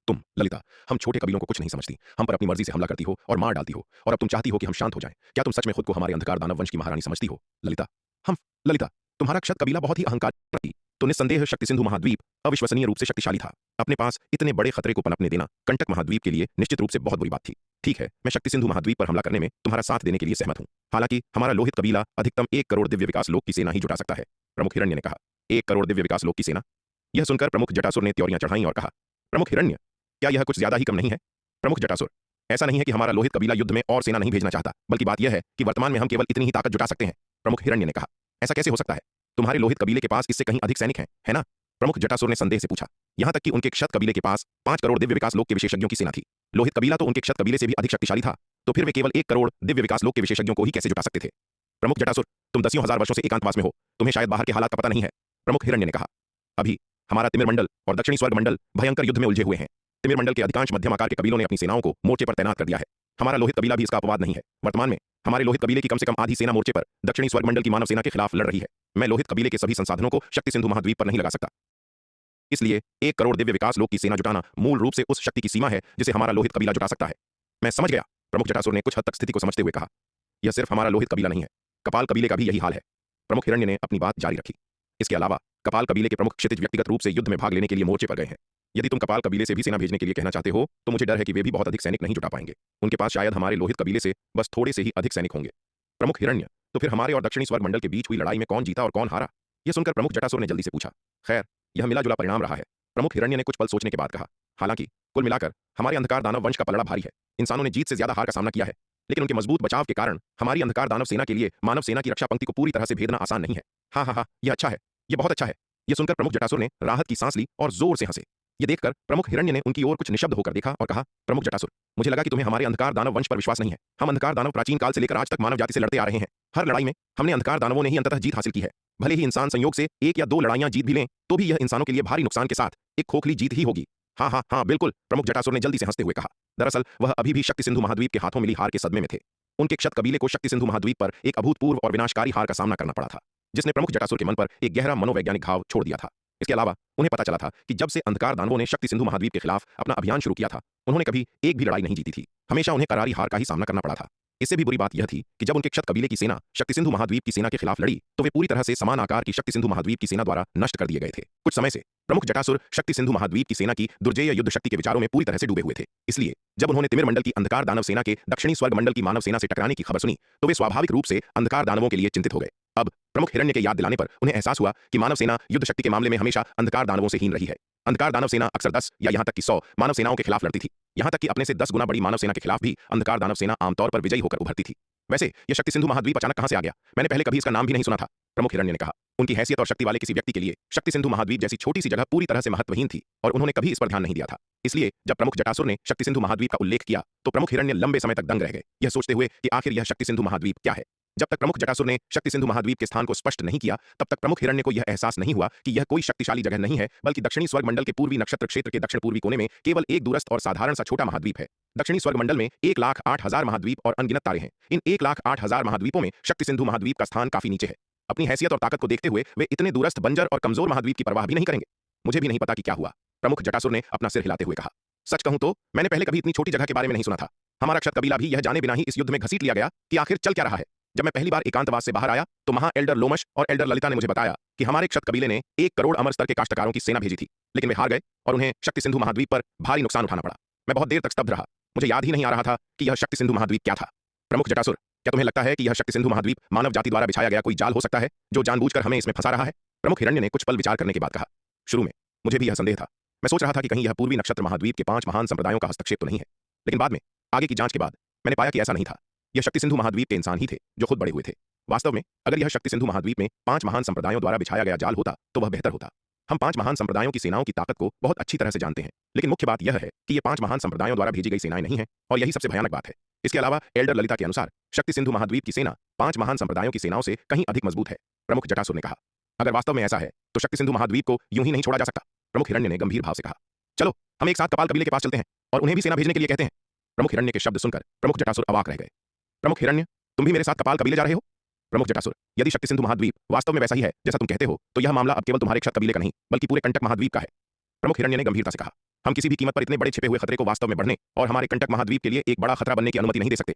तुम ललिता, हम छोटे कबीलों को कुछ नहीं समझती, हम पर अपनी मर्जी से हमला करती हो और मार डालती हो, और अब तुम चाहती हो कि हम शांत हो जाएं। क्या तुम सच में खुद को हमारे अंधकार दानव वंश की महारानी समझती हो? ललिता, तुम्हारा क्षत कबीला बहुत ही अहंकारी, तो निस्संदेह शक्ति सिंधु महाद्वीप अविश्वसनीय रूप से शक्तिशाली था। अपने पास इतने बड़े खतरे को पनपने देना कंटक महाद्वीप के लिए निश्चित रूप से बहुत बुरी बात थी। ठीक है, मैं शक्ति सिंधु महाद्वीप पर हमला करने में तुम्हारा साथ देने के लिए सहमत हूं। हालांकि हमारा लोहित कबीला अधिकतम 1 करोड़ दिव्य विकास लोक की सेना ही जुटा सकता है, प्रमुख हिरण्य ने कहा। 1 करोड़ दिव्य विकास लोक की सेना? यह सुनकर प्रमुख जटासुर ने त्योरियां चढ़ाई और कहा, प्रमुख हिरण्य, क्या यह कुछ ज्यादा ही कम नहीं है? प्रमुख जटासुर, ऐसा नहीं है कि हमारा लोहित कबीला युद्ध में और सेना नहीं भेजना चाहता, बल्कि बात यह है कि वर्तमान में हम केवल इतनी ही ताकत जुटा सकते हैं, प्रमुख हिरण्य ने कहा। ऐसा कैसे हो सकता है? तुम्हारे लोहित कबीले के पास इससे कहीं अधिक सैनिक हैं, है ना? प्रमुख जटासुर ने संदेह से पूछा। यहां तक कि उनके क्षत कबीले के पास 5 करोड़ दिव्य विकास लोक के विशेषज्ञों की सेना थी। लोहित कबीला तो उनके क्षत कबीले से भी अधिक शक्तिशाली था, तो फिर वे केवल 1 करोड़ दिव्य विकास लोक के विशेषज्ञों को ही कैसे जुटा सकते थे? प्रमुख जटासुर, तुम दसियों हजार वर्षों से एकांतवास में हो, तुम्हें शायद बाहर के हालात का पता नहीं है, प्रमुख हिरण्य ने कहा। अभी हमारा तिमिर मंडल और दक्षिणी स्वर्ग मंडल भयंकर युद्ध में उलझे हुए हैं। तिमिर मंडल के अधिकांश मध्यम आकार के कबीलों ने अपनी सेनाओं को मोर्चे पर तैनात कर दिया है। हमारा लोहित कबीला भी इसका अपवाद नहीं है। वर्तमान में हमारे लोहित कबीले की कम से कम आधी सेना मोर्चे पर दक्षिणी स्वर्ग मंडल की मानव सेना के खिलाफ लड़ रही है। मैं लोहित कबीले के सभी संसाधनों को शक्ति सिंधु महाद्वीप पर नहीं लगा सकता, इसलिए 1 करोड़ दिव्य विकास लोक की सेना जुटाना मूल रूप से उस शक्ति की सीमा है जिसे हमारा लोहित कबीला जुटा सकता है। मैं समझ गया, प्रमुख जटासुर ने कुछ हद तक स्थिति को समझते हुए कहा। यह सिर्फ हमारा लोहित कबीला नहीं है, कपाल कबीले का भी यही हाल है, प्रमुख हिरण्य ने अपनी बात जारी रखी। इसके अलावा कपाल कबीले के प्रमुख क्षितिज व्यक्तिगत रूप से युद्ध में भाग लेने के लिए मोर्चे पर गए हैं। यदि तुम कपाल कबीले से भी सेना भेजने के लिए कहना चाहते हो तो मुझे डर है कि वे भी बहुत अधिक सैनिक नहीं जुटा पाएंगे। उनके पास शायद हमारे लोहित कबीले से बस थोड़े से ही अधिक सैनिक होंगे। प्रमुख हिरण्य, तो फिर हमारे और दक्षिणी स्वर्ग मंडल के बीच हुई लड़ाई में कौन जीता और कौन हारा? यह सुनकर प्रमुख जटासुर ने जल्दी से पूछा। खैर, यह मिला जुला परिणाम रहा है, प्रमुख हिरण्य ने कुछ पल सोचने के बाद कहा। हालांकि कुल मिलाकर हमारे अंधकार दानव वंश का पलड़ा भारी है। इंसानों ने जीत से ज्यादा हार का सामना किया है, लेकिन उनके मजबूत बचाव के कारण हमारी अंधकार दानव सेना के लिए मानव सेना की रक्षा पंक्ति को पूरी तरह से भेदना आसान नहीं है। हाँ, यह अच्छा है, यह बहुत अच्छा है। यह सुनकर प्रमुख जटासुर ने राहत की सांस ली और जोर से हंसे। यह देखकर प्रमुख हिरण्य ने उनकी ओर कुछ निशब्द होकर देखा और कहा, प्रमुख जटासुर, मुझे लगा कि तुम्हें हमारे अंधकार दानव वंश पर विश्वास नहीं है। हम अंधकार दानव प्राचीन काल से लेकर आज तक मानव जाति से लड़ते आ रहे हैं। हर लड़ाई में हमने अंधकार दानवों ने ही अंततः जीत हासिल की है। भले ही इंसान संयोग से 1 या 2 लड़ाइयां जीत भी लें, तो भी यह इंसानों के लिए भारी नुकसान के साथ एक खोखली जीत ही होगी। हाँ, बिल्कुल, प्रमुख जटासुर ने जल्दी से हंसते हुए कहा। दरअसल वह अभी भी शक्ति सिंधु महाद्वीप के हाथों मिली हार के सदमे में थे। उनके क्षत कबीले को शक्ति सिंधु महाद्वीप पर एक अभूतपूर्व और विनाशकारी हार का सामना करना पड़ा था, जिसने प्रमुख जटासुर के मन पर एक गहरा मनोवैज्ञानिक घाव छोड़ दिया था। इसके अलावा उन्हें पता चला था कि जब से अंधकार दानवों ने शक्ति सिंधु महाद्वीप के खिलाफ अपना अभियान शुरू किया था, उन्होंने कभी एक भी लड़ाई नहीं जीती थी। हमेशा उन्हें करारी हार का ही सामना करना पड़ा था। इससे भी बुरी बात यह थी कि जब उनके क्षत कबीले की सेना शक्ति सिंधु महाद्वीप की सेना के खिलाफ लड़ी, तो वे पूरी तरह से समान आकार की शक्ति सिंधु महाद्वीप की सेना द्वारा नष्ट कर दिए गए थे। कुछ समय से प्रमुख जटासुर शक्ति सिंधु महाद्वीप की सेना की दुर्जेय युद्ध शक्ति के विचारों में पूरी तरह से डूबे हुए थे। इसलिए जब उन्होंने तिमिर मंडल की अंधकार दानव सेना के दक्षिणी स्वर्ग मंडल की मानव सेना से टकराने की खबर सुनी, तो वे स्वाभाविक रूप से अंधकार दानवों के लिए चिंतित हो गए। अब प्रमुख हिरण्य के याद दिलाने पर उन्हें एहसास हुआ कि मानव सेना युद्ध शक्ति के मामले में हमेशा अंधकार दानवों से हीन रही है। अंधकार दानव सेना अक्सर 10 या यहां तक कि 100 मानव सेनाओं के खिलाफ लड़ती थी। यहां तक कि अपने से 10 गुना बड़ी मानव सेना के खिलाफ भी अंधकार दानव सेना आमतौर पर विजयी होकर उभरती थी। वैसे यह शक्ति सिंधु महाद्वीप अचानक कहां से आ गया? मैंने पहले कभी इसका नाम भी नहीं सुना था, प्रमुख हिरण्य ने कहा। उनकी हैसियत और शक्ति वाले किसी व्यक्ति के लिए शक्ति सिंधु महाद्वीप जैसी छोटी सी जगह पूरी तरह से महत्वहीन थी और उन्होंने कभी इस पर ध्यान नहीं दिया था। इसलिए जब प्रमुख जटासुर ने शक्ति सिंधु महाद्वीप का उल्लेख किया, तो प्रमुख हिरण्य लंबे समय तक दंग रह गए, यह सोचते हुए कि आखिर यह शक्ति सिंधु महाद्वीप क्या है। जब तक प्रमुख जटासुर ने शक्ति सिंधु महाद्वीप के स्थान को स्पष्ट नहीं किया, तब तक प्रमुख हिरण्य को यह एहसास नहीं हुआ कि यह कोई शक्तिशाली जगह नहीं है, बल्कि दक्षिणी स्वर्ग मंडल के पूर्वी नक्षत्र क्षेत्र के दक्षिण पूर्वी कोने में केवल एक दूरस्थ और साधारण सा छोटा महाद्वीप है। दक्षिणी स्वर्ग मंडल में 1,08,000 महाद्वीप और अनगिनत तारे हैं। इन 1,08,000 महाद्वीपों में शक्ति सिंधु महाद्वीप का स्थान काफी नीचे है। अपनी हैसियत और ताकत को देखते हुए वे इतने दूरस्थ, बंजर और कमजोर महाद्वीप की परवाह भी नहीं करेंगे। मुझे भी नहीं पता कि क्या हुआ, प्रमुख जटासुर ने अपना सिर हिलाते हुए कहा। सच कहूं तो मैंने पहले कभी इतनी छोटी जगह के बारे में नहीं सुना था। हमारा क्षत कबीला भी यह जाने बिना ही इस युद्ध में घसीट लिया गया कि आखिर चल क्या रहा है। जब मैं पहली बार एकांतवास से बाहर आया, तो महा एल्डर लोमश और एल्डर ललिता ने मुझे बताया कि हमारे क्षत कबीले ने 1 करोड़ अमर स्तर के काश्तकारों की सेना भेजी थी, लेकिन वे हार गए और उन्हें शक्ति सिंधु महाद्वीप पर भारी नुकसान उठाना पड़ा। मैं बहुत देर तक स्तब्ध रहा। मुझे याद ही नहीं आ रहा था कि यह शक्ति सिंधु महाद्वीप क्या था। प्रमुख जटासुर, क्या तुम्हें लगता है कि यह शक्ति सिंधु महाद्वीप मानव जाति द्वारा बिछाया गया कोई जाल हो सकता है जो जानबूझकर हमें इसमें फंसा रहा है? प्रमुख हिरण्य ने कुछ पल विचार करने के बाद कहा। शुरू में मुझे भी यह संदेह था। मैं सोच रहा था कि कहीं यह पूर्वी नक्षत्र महाद्वीप के 5 महान संप्रदायों का हस्तक्षेप तो नहीं है, लेकिन बाद में आगे की जांच के बाद मैंने पाया कि ऐसा नहीं था। यह शक्ति सिंधु महाद्वीप के इंसान ही थे जो खुद बड़े हुए थे। वास्तव में अगर यह शक्ति सिंधु महाद्वीप में 5 महान संप्रदायों द्वारा बिछाया गया जाल होता तो वह बेहतर होता। हम 5 महान संप्रदायों की सेनाओं की ताकत को बहुत अच्छी तरह से जानते हैं, लेकिन मुख्य बात यह है कि ये 5 महान संप्रदायों द्वारा भेजी गई सेनाएं नहीं हैं, और यही सबसे भयानक बात है। इसके अलावा एल्डर ललिता के अनुसार शक्ति सिंधु महाद्वीप की सेना 5 महान संप्रदायों की सेनाओं से कहीं अधिक मजबूत है। प्रमुख जटासुर ने कहा, अगर वास्तव में ऐसा है तो शक्ति सिंधु महाद्वीप को यूं ही नहीं छोड़ा जा सकता। प्रमुख हिरण्य ने गंभीर भाव से कहा, चलो हम एक साथ कपाल कबीले के पास चलते हैं और उन्हें भी सेना भेजने के लिए कहते हैं। प्रमुख हिरण्य के शब्द सुनकर प्रमुख जटासुर अवाक रह गए। प्रमुख हिरण्य, तुम भी मेरे साथ कपाल कबीले जा रहे हो? प्रमुख जटासुर, यदि शक्ति सिंधु महाद्वीप वास्तव में वैसा ही है जैसा तुम कहते हो तो यह मामला अब केवल तुम्हारे क्षत कबीले का नहीं बल्कि पूरे कंटक महाद्वीप का है। प्रमुख हिरण्य ने गंभीरता से कहा, हम किसी भी कीमत पर इतने बड़े छिपे हुए खतरे को वास्तव में बढ़ने और हमारे कंटक महाद्वीप के लिए एक बड़ा खतरा बनने की अनुमति नहीं दे सकते।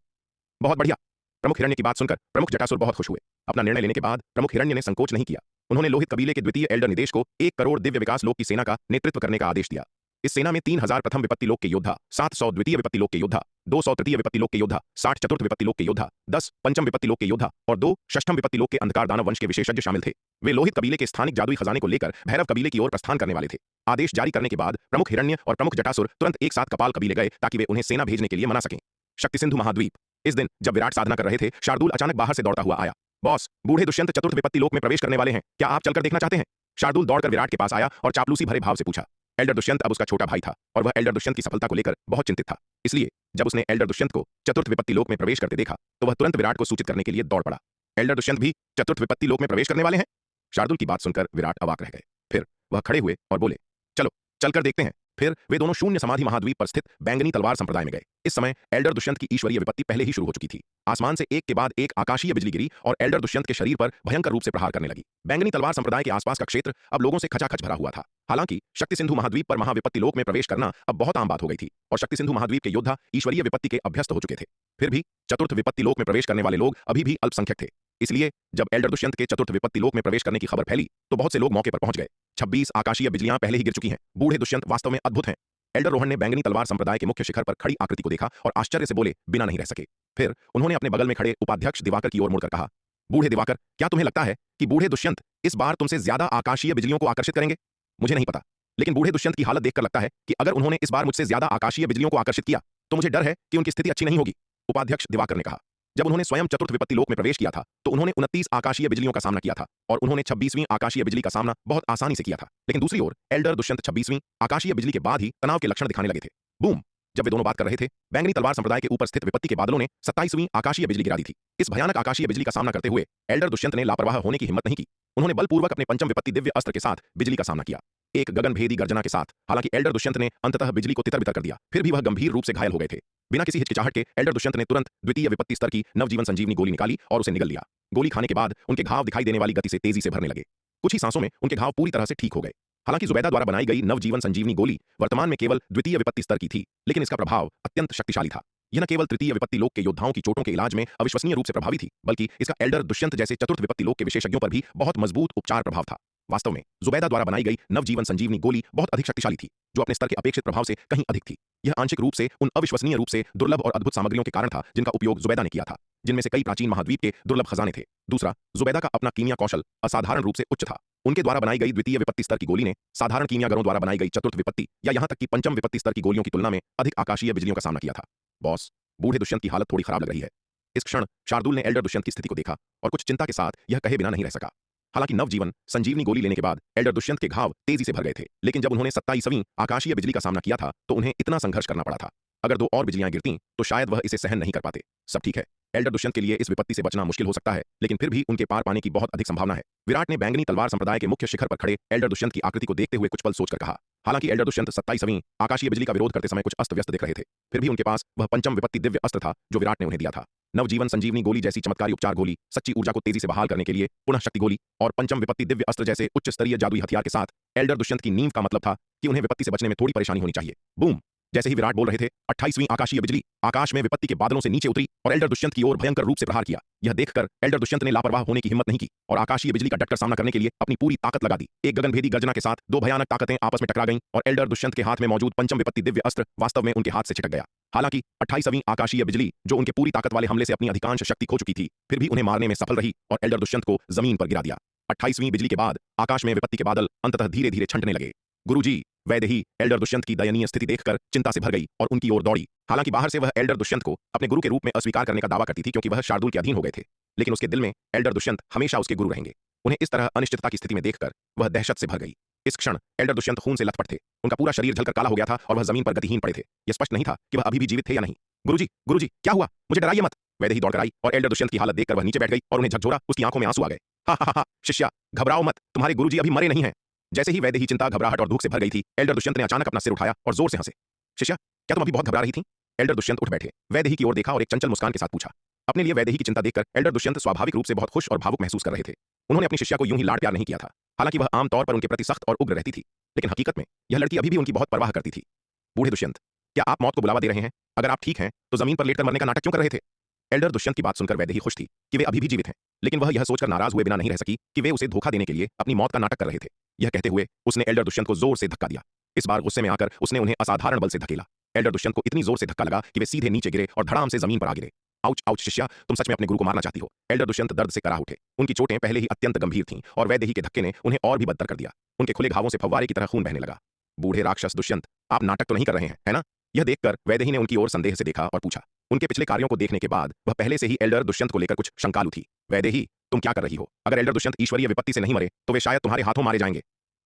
बहुत बढ़िया। प्रमुख हिरण्य की बात सुनकर प्रमुख जटासुर बहुत खुश हुए। अपना निर्णय लेने के बाद प्रमुख हिरण्य ने संकोच नहीं किया। उन्होंने लोहित कबीले के द्वितीय एल्डर निदेश को 1 करोड़ दिव्य विकास लोक की सेना का नेतृत्व करने का आदेश दिया। इस सेना में 3000 प्रथम विपत्ति लोक के योद्धा, 700 द्वितीय विपत्ति लोक के योद्धा, 200 तृतीय विपत्ति लोक के योद्धा, 60 चतुर्थ विपत्ति लोक के योद्धा, 10 पंचम विपत्ति लोक के योद्धा और 2 षष्ठम विपत्ति लोक के अंधकार दानव वंश के विशेषज्ञ शामिल थे। वे लोहित कबीले के स्थानिक जादुई खजाने को लेकर भैरव कबीले की ओर प्रस्थान करने वाले थे। आदेश जारी करने के बाद प्रमुख हिरण्य और प्रमुख जटासुर तुरंत एक साथ कपाल कबीले गए ताकि वे उन्हें सेना भेजने के लिए मना सकें। शक्ति सिंधु महाद्वीप। इस दिन जब विराट साधना कर रहे थे, शार्दूल अचानक बाहर से दौड़ता हुआ आया। बॉस, बूढ़े दुष्यंत चतुर्थ विपत्ति लोक में प्रवेश करने वाले हैं, क्या आप चलकर देखना चाहते हैं? शार्दूल दौड़कर विराट के पास आया और चापलूसी भरे भाव से पूछा। एल्डर दुष्यंत अब उसका छोटा भाई था और वह एल्डर दुष्यंत की सफलता को लेकर बहुत चिंतित था। इसलिए जब उसने एल्डर दुष्यंत को चतुर्थ विपत्ति लोक में प्रवेश करते देखा तो वह तुरंत विराट को सूचित करने के लिए दौड़ पड़ा। एल्डर दुष्यंत भी चतुर्थ विपत्ति लोक में प्रवेश करने वाले हैं? शार्दूल की बात सुनकर विराट अवाक रह गए। फिर वह खड़े हुए और बोले, चलो चलकर देखते हैं। फिर वे दोनों शून्य समाधि महाद्वीप पर स्थित बैंगनी तलवार संप्रदाय में गए। इस समय एल्डर दुष्यंत की ईश्वरीय विपत्ति पहले ही शुरू हो चुकी थी। आसमान से एक के बाद एक आकाशीय बिजली गिरी और एल्डर दुष्यंत के शरीर पर भयंकर रूप से प्रहार करने लगी। बैंगनी तलवार संप्रदाय के आसपास का क्षेत्र अब लोगों से खचाखच भरा हुआ था। हालांकि शक्ति सिंधु महाद्वीप पर महाविपत्ति लोक में प्रवेश करना अब बहुत आम बात हो गई थी और शक्ति सिंधु महाद्वीप के योद्धा ईश्वरीय विपत्ति के अभ्यस्त हो चुके थे। फिर भी चतुर्थ विपत्ति लोक में प्रवेश करने वाले लोग अभी भी अल्पसंख्यक थे। इसलिए जब एल्डर दुष्यंत के चतुर्थ विपत्ति लोक में प्रवेश करने की खबर फैली तो बहुत से लोग मौके पर पहुंच गए। 26 आकाशीय बिजलियां पहले ही गिर चुकी हैं। बूढ़े दुष्यंत वास्तव में अद्भुत हैं। एल्डर रोहन ने बैंगनी तलवार संप्रदाय के मुख्य शिखर पर खड़ी आकृति को देखा और आश्चर्य से बोले, बिना नहीं रह सके। फिर उन्होंने अपने बगल में खड़े उपाध्यक्ष दिवाकर की ओर मुड़कर कहा, बूढ़े दिवाकर, क्या तुम्हें लगता है कि बूढ़े दुष्यंत इस बार तुमसे ज्यादा आकाशीय बिजलियों को आकर्षित करेंगे? मुझे नहीं पता, लेकिन बूढ़े दुष्यंत की हालत देखकर लगता है कि अगर उन्होंने इस बार मुझसे ज्यादा आकाशीय बिजलियों को आकर्षित किया तो मुझे डर है कि उनकी स्थिति अच्छी नहीं होगी। उपाध्यक्ष दिवाकर ने कहा, जब उन्होंने स्वयं चतुर्थ विपत्ति लोक में प्रवेश किया था तो उन्होंने 29 आकाशीय बिजलियों का सामना किया था और उन्होंने 26वीं आकाशीय बिजली का सामना बहुत आसानी से किया था। लेकिन दूसरी ओर एल्डर दुष्यंत 26वीं आकाशीय बिजली के बाद ही तनाव के लक्षण दिखाने लगे थे। बूम! जब वे दोनों बात कर रहे थे, बैंगनी तलवार संप्रदाय के ऊपर स्थित विपत्ति के बादलों ने 27वीं आकाशीय बिजली गिरा दी थी। इस भयानक आकाशीय बिजली का सामना करते हुए एल्डर दुष्यंत ने लापरवाह होने की हिम्मत नहीं की। उन्होंने बलपूर्वक अपने पंचम विपत्ति दिव्य अस्त्र के साथ बिजली का सामना किया, एक गगनभेदी गर्जना के साथ। हालांकि एल्डर दुष्यंत ने अंततः बिजली को तितर-बितर कर दिया, फिर भी वह गंभीर रूप से घायल हो गए थे। बिना किसी हिचकिचाहट के एल्डर दुष्यंत ने तुरंत द्वितीय विपत्ति स्तर की नवजीवन संजीवनी गोली निकाली और उसे निगल लिया। गोली खाने के बाद उनके घाव दिखाई देने वाली गति से तेजी से भरने लगे। कुछ ही सांसों में उनके घाव पूरी तरह से ठीक हो गए। हालांकि जुबैदा द्वारा बनाई गई नवजीवन संजीवनी गोली वर्तमान में केवल द्वितीय विपत्ति स्तर की थी, लेकिन इसका प्रभाव अत्यंत शक्तिशाली था। यह न केवल तृतीय विपत्ति लोक के योद्धाओं की चोटों के इलाज में अविश्वसनीय रूप से प्रभावी थी, बल्कि इसका एल्डर दुष्यंत जैसे चतुर्थ विपत्ति लोक के विशेषज्ञों पर भी बहुत मजबूत उपचार प्रभाव था। वास्तव में जुबैदा द्वारा बनाई गई नवजीवन संजीवनी गोली बहुत अधिक शक्तिशाली थी, जो अपने स्तर के अपेक्षित प्रभाव से कहीं अधिक थी। यह आंशिक रूप से उन अविश्वसनीय रूप से दुर्लभ और अद्भुत सामग्रियों के कारण था जिनका उपयोग जुबैदा ने किया था, जिनमें से कई प्राचीन महाद्वीप के दुर्लभ खजाने थे। दूसरा, जुबैदा का अपना कीमिया कौशल असाधारण रूप से उच्च था। उनके द्वारा बनाई गई द्वितीय विपत्ति स्तर की गोली ने साधारण कीमियागरों द्वारा बनाई गई चतुर्थ विपत्ति या यहां तक कि पंचम विपत्ति स्तर की गोलियों की तुलना में अधिक आकाशीय बिजलियों का सामना किया था। बॉस, बूढ़े दुष्यंत की हालत थोड़ी खराब लग रही है। इस क्षण शार्दूल ने एल्डर दुष्यंत की स्थिति को देखा और कुछ चिंता के साथ यह कहे बिना नहीं रह सका। हालांकि नवजीवन संजीवनी गोली लेने के बाद एल्डर दुष्यंत के घाव तेजी से भर गए थे, लेकिन जब उन्होंने 27वीं आकाशीय बिजली का सामना किया था तो उन्हें इतना संघर्ष करना पड़ा था। अगर 2 और बिजलियां गिरती तो शायद वह इसे सहन नहीं कर पाते। सब ठीक है, एल्डर दुष्यंत के लिए इस विपत्ति से बचना मुश्किल हो सकता है, लेकिन फिर भी उनके पार पाने की बहुत अधिक संभावना है। विराट ने बैंगनी तलवार संप्रदाय के मुख्य शिखर पर खड़े एल्डर दुष्यंत की आकृति को देखते हुए कुछ पल सोचकर कहा। हालांकि एल्डर दुष्यंत 27वीं आकाशीय बिजली का विरोध करते समय कुछ अस्त व्यस्त दिख रहे थे, फिर भी उनके पास वह पंचम विपत्ति दिव्य अस्त्र था जो विराट ने उन्हें दिया था। नवजीवन संजीवनी गोली जैसी चमत्कारी उपचार गोली, सच्ची ऊर्जा को तेजी से बहाल करने के लिए पुनः शक्ति गोली और पंचम विपत्ति दिव्य अस्त्र जैसे उच्च स्तरीय जादुई हथियार के साथ एल्डर दुष्यंत की नींव का मतलब था कि उन्हें विपत्ति से बचने में थोड़ी परेशानी होनी चाहिए। बूम! जैसे ही विराट बोल रहे थे, 28वीं आकाशीय बिजली आकाश में विपत्ति के बादलों से नीचे उतरी और एल्डर दुष्यंत की ओर भयंकर रूप से प्रहार किया। यह देखकर एल्डर दुष्यंत ने लापरवाह होने की हिम्मत नहीं की और आकाशीय बिजली का डटकर सामना करने के लिए अपनी पूरी ताकत लगा दी। एक गगनभेदी गर्जना के साथ 2 भयानक ताकतें आपस में टकरा गईं और एल्डर दुष्यंत के हाथ में मौजूद पंचम विपत्ति दिव्य अस्त्र वास्तव में उनके हाथ से छिटक गया। हालांकि 28वीं आकाशीय बिजली, जो उनके पूरी ताकत वाले हमले से अपनी अधिकांश शक्ति खो चुकी थी, फिर भी उन्हें मारने में सफल रही और एल्डर दुष्यंत को जमीन पर गिरा दिया। 28वीं बिजली के बाद आकाश में विपत्ति के बादल अंततः धीरे-धीरे छंटने लगे। गुरुजी, वैदेही एल्डर दुष्यंत की दयनीय स्थिति देखकर चिंता से भर गई और उनकी ओर दौड़ी। हालांकि बाहर से वह एल्डर दुष्यंत को अपने गुरु के रूप में अस्वीकार करने का दावा करती थी, क्योंकि वह शार्दुल के अधीन हो गए थे, लेकिन उसके दिल में एल्डर दुष्यंत हमेशा उसके गुरु रहेंगे। उन्हें इस तरह अनिश्चितता की स्थिति में देखकर वह दहशत से भर गई। इस क्षण एल्डर दुष्यंत खून से लथपथ थे। उनका पूरा शरीर जलकर काला हो गया था और वह जमीन पर गतिहीन पड़े थे। यह स्पष्ट नहीं था कि वह अभी भी जीवित थे या नहीं। गुरुजी, गुरुजी, क्या हुआ? मुझे डराइए मत। वैदेही दौड़कर आई और एल्डर दुष्यंत की हालत देखकर वह नीचे बैठ गई और उन्हें झकझोरा। उसकी आंखों में आंसू आ गए। हा हा हा, शिष्या, घबराओ मत, तुम्हारे गुरुजी अभी मरे नहीं हैं। जैसे ही वैदेही चिंता, घबराहट और दुख से भर गई थी, एल्डर दुष्यंत ने अचानक अपना सिर उठाया और जोर से हंसे। शिष्या, क्या तुम अभी बहुत घबरा रही थी? एल्डर दुष्यंत उठ बैठे, वैदेही की ओर देखा और एक चंचल मुस्कान के साथ पूछा। अपने लिए वैदेही की चिंता देखकर एल्डर दुष्यंत स्वाभाविक रूप से बहुत खुश और भावुक महसूस कर रहे थे। उन्होंने अपनी शिष्या को यूं ही लाड प्यार नहीं किया था। हालांकि वह आमतौर पर उनके प्रति सख्त और उग्र रहती थी, लेकिन हकीकत में यह लड़की अभी भी उनकी बहुत परवाह करती थी। बूढ़े दुष्यंत, क्या आप मौत को बुलावा दे रहे हैं? अगर आप ठीक हैं तो जमीन पर लेटकर मरने का नाटक क्यों कर रहे थे? एल्डर दुष्यंत की बात सुनकर वैदेही खुश थी कि वे अभी भी जीवित हैं, लेकिन वह यह सोचकर नाराज हुए बिना नहीं रह सकी कि वे उसे धोखा देने के लिए अपनी मौत का नाटक कर रहे थे। यह कहते हुए उसने एल्डर दुष्यंत को जोर से धक्का दिया। इस बार गुस्से में आकर उसने उन्हें असाधारण बल से धकेला। एल्डर दुष्यंत को इतनी जोर से धक्का लगा कि वे सीधे नीचे गिरे और धड़ाम से जमीन पर आ गिरे। आउच आउच, शिष्या, तुम सच में अपने गुरु को मारना चाहती हो? एल्डर दुष्यंत दर्द से करा उठे। उनकी चोटें पहले ही अत्यंत गंभीर थीं और वैदेही के धक्के ने उन्हें और भी बदतर कर दिया। उनके खुले घावों से फव्वारे की तरह खून बहने लगा। बूढ़े राक्षस दुष्यंत, आप नाटक तो नहीं कर रहे हैं, है ना? यह देखकर वैदेही ने उनकी ओर संदेह से देखा और पूछा। उनके पिछले कार्यों को देखने के बाद वह पहले से ही एल्डर दुष्यंत को लेकर कुछ शंकालु थी। वैदेही, तुम क्या कर रही हो? अगर एल्डर दुष्यंत ईश्वरीय विपत्ति से नहीं मरे तो वे शायद तुम्हारे हाथों मारे जाएंगे।